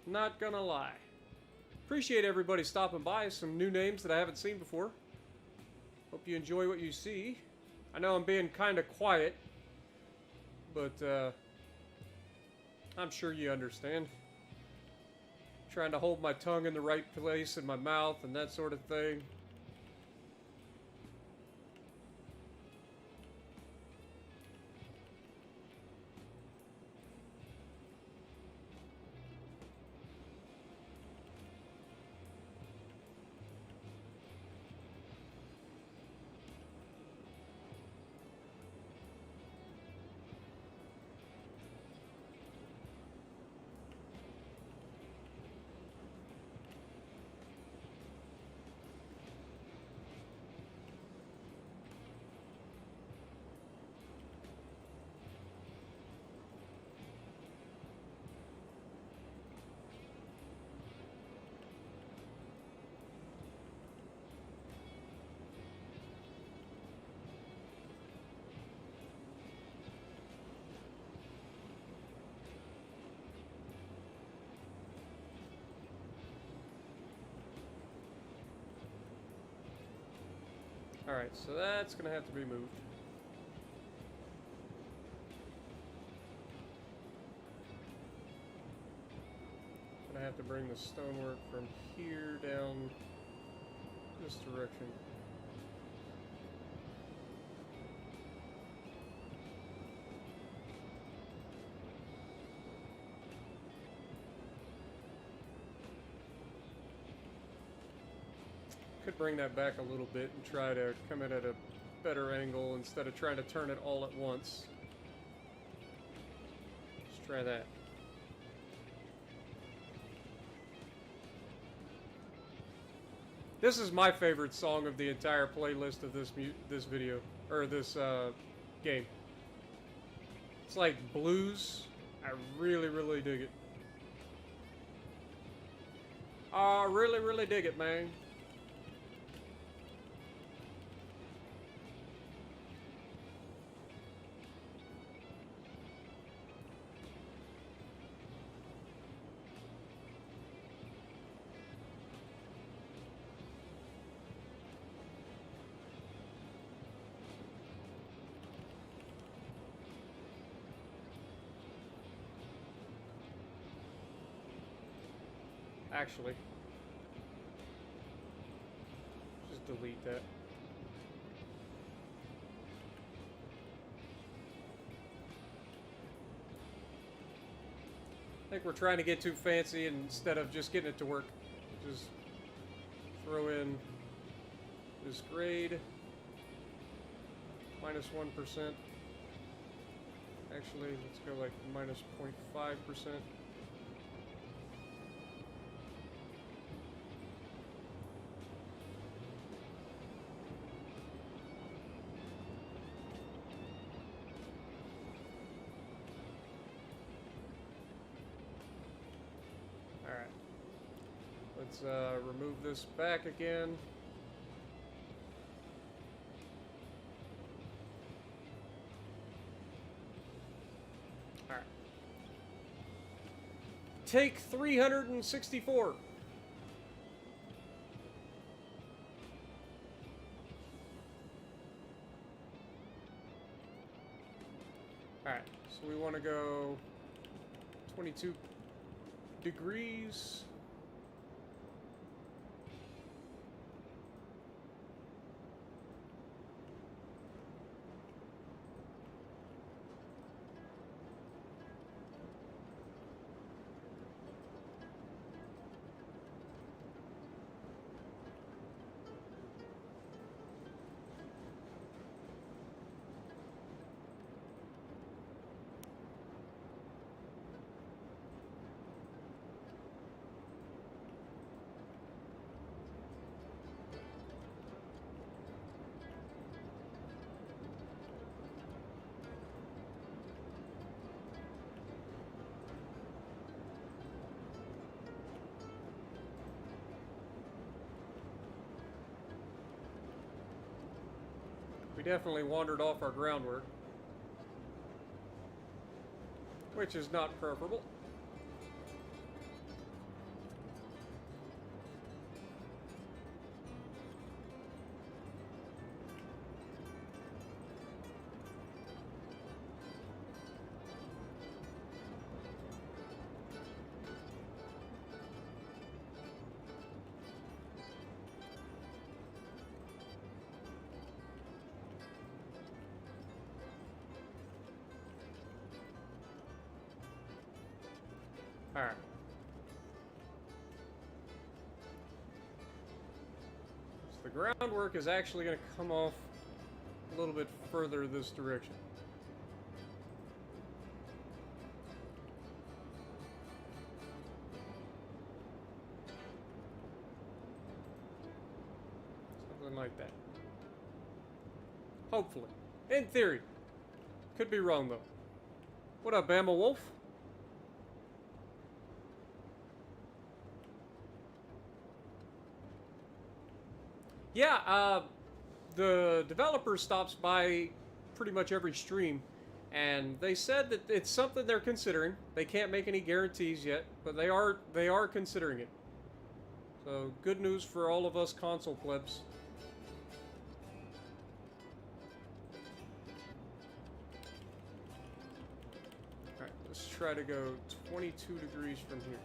Not gonna lie. Appreciate everybody stopping by. Some new names that I haven't seen before. Hope you enjoy what you see. I know I'm being kind of quiet, but I'm sure you understand. Trying to hold my tongue in the right place in my mouth and that sort of thing. Alright, so that's gonna have to be moved. Gonna have to bring the stonework from here down this direction. Could bring that back a little bit and try to come in at a better angle instead of trying to turn it all at once. Let's try that. This is my favorite song of the entire playlist of this video, or this game. It's like blues. I really, really dig it. I really, really dig it, man. Actually, just delete that. I think we're trying to get too fancy instead of just getting it to work. Just throw in this grade, -1%. Actually, let's go like -0.5%. Let's remove this back again. Alright. Take 364. Alright, so we want to go 22 degrees. We definitely wandered off our groundwork, which is not preferable. Alright. So the groundwork is actually going to come off a little bit further this direction. Something like that. Hopefully. In theory. Could be wrong, though. What up, Bama Wolf? Yeah, the developer stops by pretty much every stream, and they said that it's something they're considering. They can't make any guarantees yet, but they are considering it. So good news for all of us console plebs. All right, let's try to go 22 degrees from here.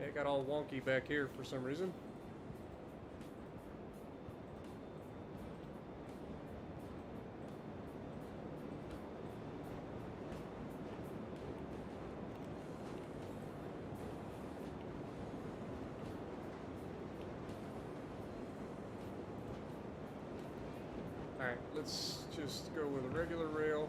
Yeah, it got all wonky back here for some reason. Alright, let's just go with a regular rail.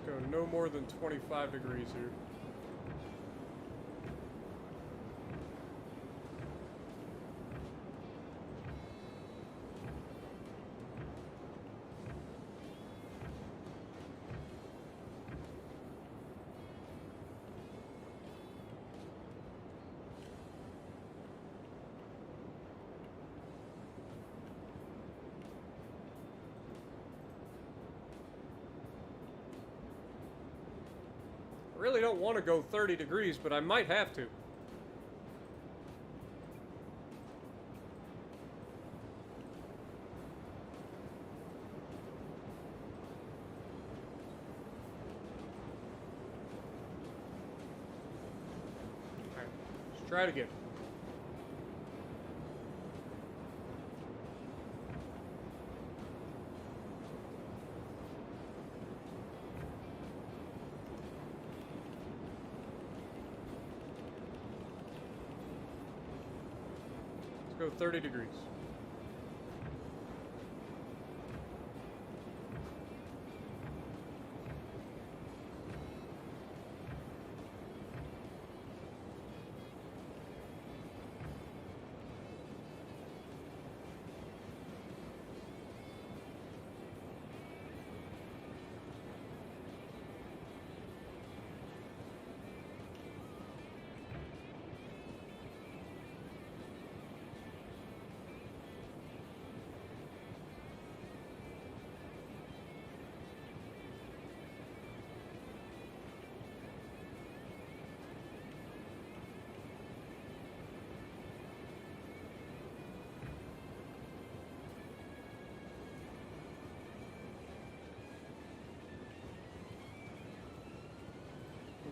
Go no more than 25 degrees here. really don't want to go 30 degrees, but I might have to. Alright, let's try it again. Go 30 degrees.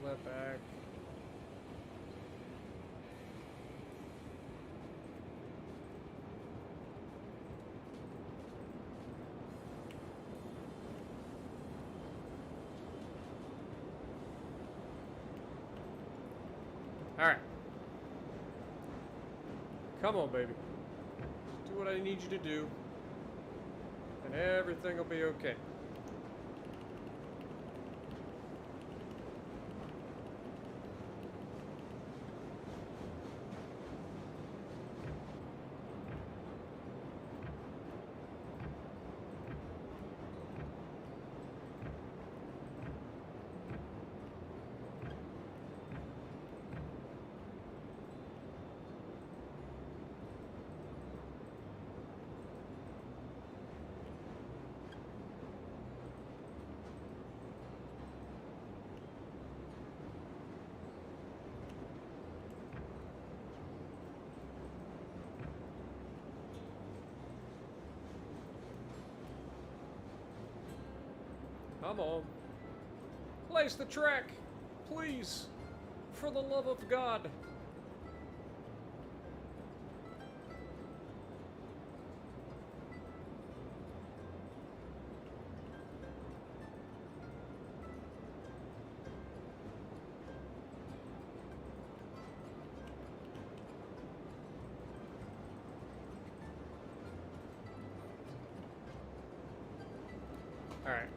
Pull that back. Alright. Come on, baby. Just do what I need you to do, and everything will be okay. Come on. Place the track, please. For the love of God. All right.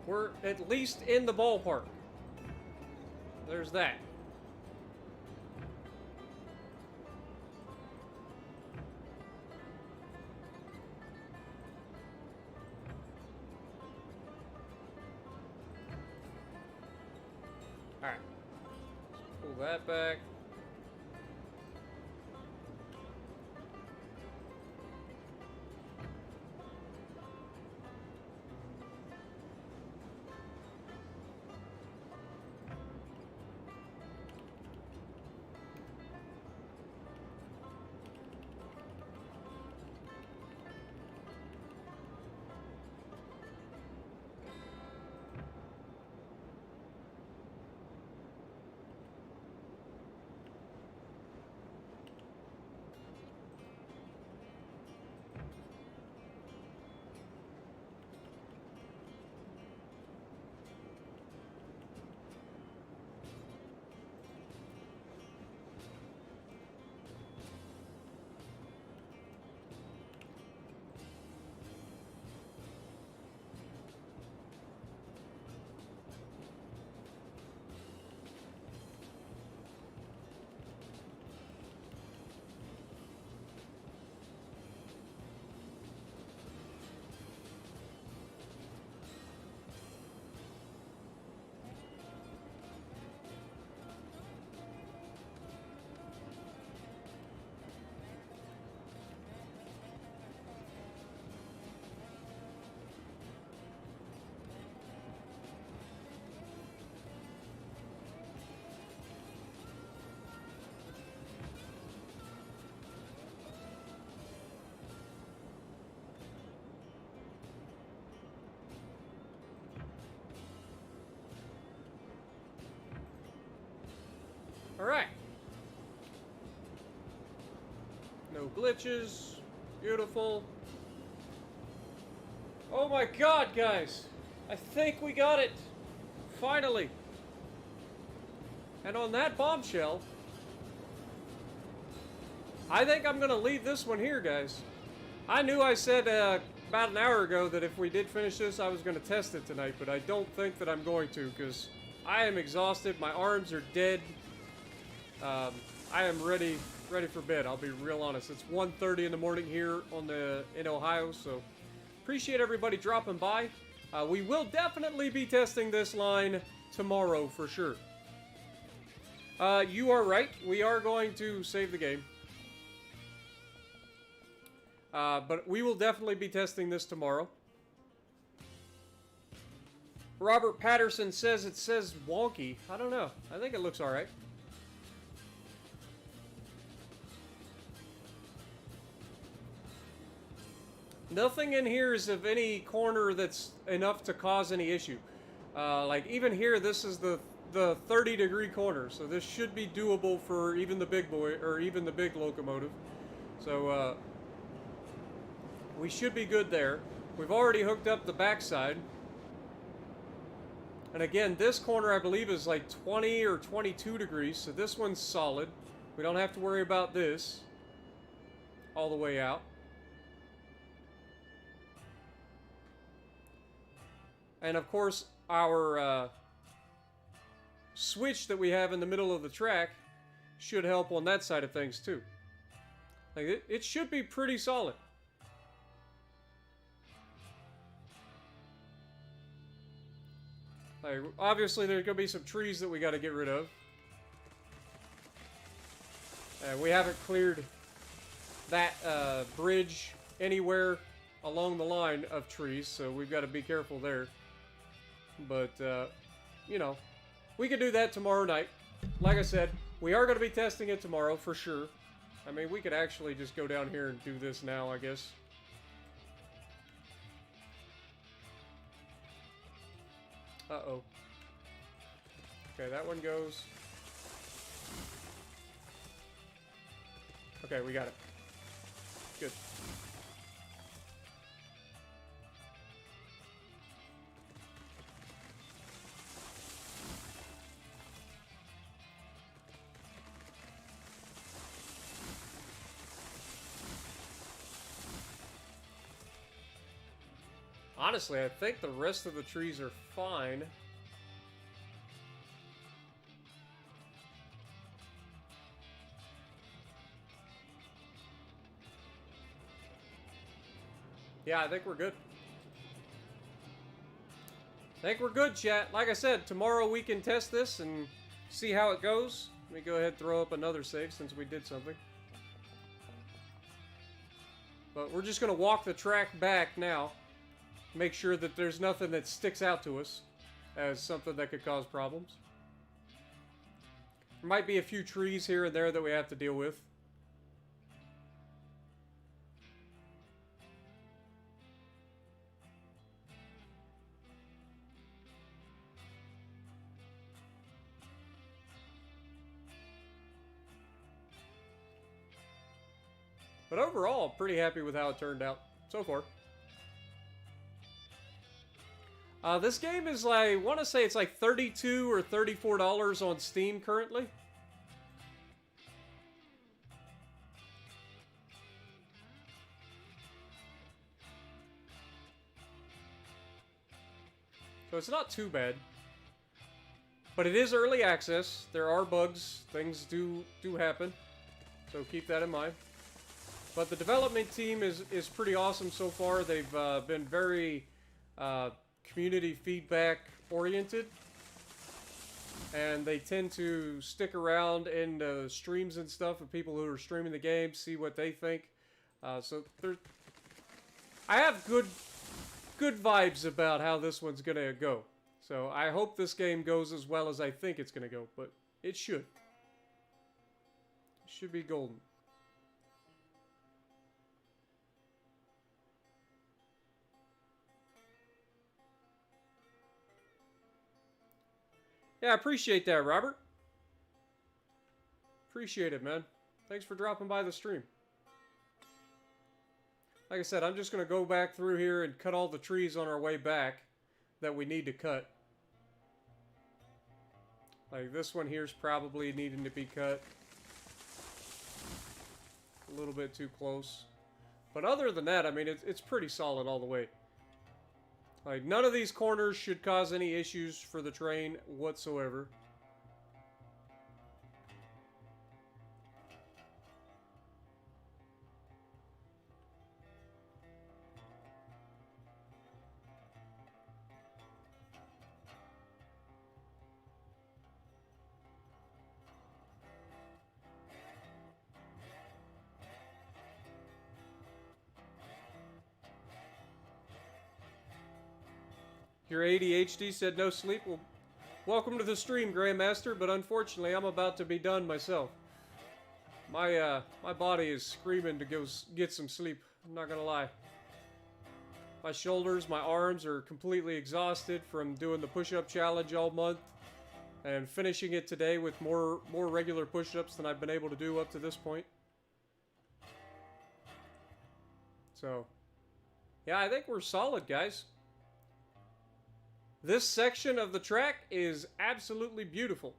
We're at least in the ballpark. There's that. All right. Pull that back. Alright. No glitches. Beautiful. Oh my god, guys! I think we got it! Finally! And on that bombshell, I think I'm gonna leave this one here, guys. I knew I said about an hour ago that if we did finish this, I was gonna test it tonight, but I don't think that I'm going to, because I am exhausted, my arms are dead. I am ready for bed, I'll be real honest. It's 1:30 in the morning here in Ohio, so appreciate everybody dropping by. We will definitely be testing this line tomorrow for sure. You are right, we are going to save the game. But we will definitely be testing this tomorrow. Robert Patterson says it says wonky. I don't know. I think it looks alright. Nothing in here is of any corner that's enough to cause any issue. Like even here, this is the 30-degree corner, so this should be doable for even the big boy, or even the big locomotive. So, we should be good there. We've already hooked up the backside. And again, this corner I believe is like 20 or 22 degrees, so this one's solid. We don't have to worry about this all the way out. And of course, our switch that we have in the middle of the track should help on that side of things too. Like it should be pretty solid. Like, obviously, there's going to be some trees that we got to get rid of. We haven't cleared that bridge anywhere along the line of trees, so we've got to be careful there. But, you know, we can do that tomorrow night. Like I said, we are going to be testing it tomorrow for sure. I mean, we could actually just go down here and do this now, I guess. Uh-oh. Okay, that one goes. Okay, we got it. Good. Honestly, I think the rest of the trees are fine. Yeah, I think we're good. I think we're good, chat. Like I said, tomorrow we can test this and see how it goes. Let me go ahead and throw up another save since we did something. But we're just going to walk the track back now. Make sure that there's nothing that sticks out to us as something that could cause problems. There might be a few trees here and there that we have to deal with. But overall, pretty happy with how it turned out so far. This game is like, I want to say it's like $32 or $34 on Steam currently. So it's not too bad. But it is early access. There are bugs. Things do happen. So keep that in mind. But the development team is pretty awesome so far. They've been very community feedback oriented. And they tend to stick around in streams and stuff of people who are streaming the game, see what they think. So I have good vibes about how this one's going to go. So I hope this game goes as well as I think it's going to go, but it should. It should be golden. Yeah, I appreciate that, Robert. Appreciate it, man. Thanks for dropping by the stream. Like I said, I'm just going to go back through here and cut all the trees on our way back that we need to cut. Like this one here's probably needing to be cut. A little bit too close. But other than that, I mean, it's pretty solid all the way. Like, none of these corners should cause any issues for the train whatsoever. Your ADHD said no sleep. Well, welcome to the stream, Grandmaster, but unfortunately I'm about to be done myself. My body is screaming to go get some sleep. I'm not gonna lie. My shoulders, my arms are completely exhausted from doing the push-up challenge all month and finishing it today with more regular push-ups than I've been able to do up to this point. So, yeah, I think we're solid, guys. This section of the track is absolutely beautiful.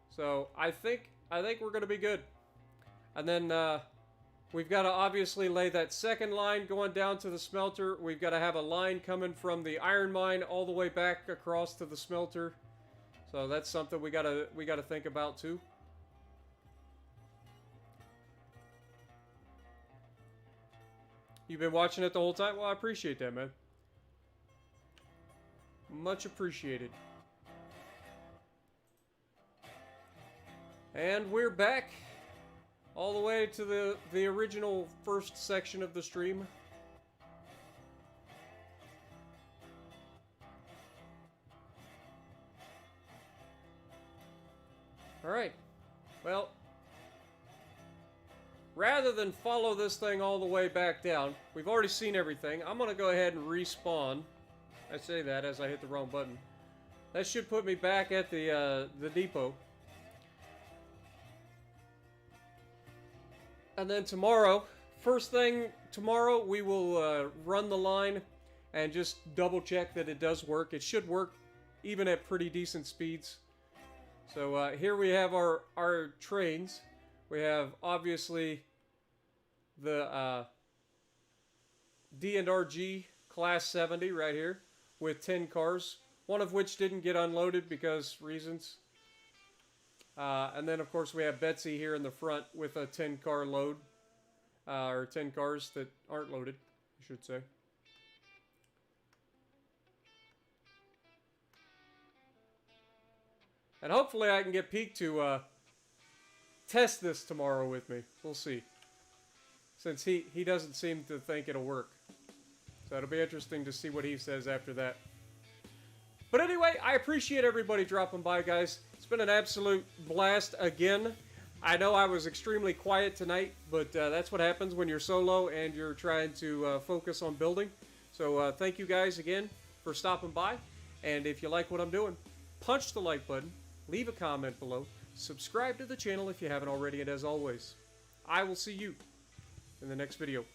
So I think we're going to be good. And then we've got to obviously lay that second line going down to the smelter. We've got to have a line coming from the iron mine all the way back across to the smelter. So that's something we got to think about too. You've been watching it the whole time? Well, I appreciate that, man. Much appreciated. And we're back all the way to the original first section of the stream. Alright. Well, rather than follow this thing all the way back down, we've already seen everything. I'm going to go ahead and respawn. I say that as I hit the wrong button. That should put me back at the depot. And then tomorrow, first thing tomorrow, we will run the line and just double check that it does work. It should work even at pretty decent speeds. So here we have our trains. We have obviously the D&RG Class 70 right here, with 10 cars, one of which didn't get unloaded because reasons. And then, of course, we have Betsy here in the front with a 10-car load, or 10 cars that aren't loaded, I should say. And hopefully I can get Peak to test this tomorrow with me. We'll see. Since he doesn't seem to think it'll work. So it'll be interesting to see what he says after that. But anyway, I appreciate everybody dropping by, guys. It's been an absolute blast again. I know I was extremely quiet tonight, but that's what happens when you're solo and you're trying to focus on building. So thank you guys again for stopping by. And if you like what I'm doing, punch the like button, leave a comment below, subscribe to the channel if you haven't already, and as always, I will see you in the next video.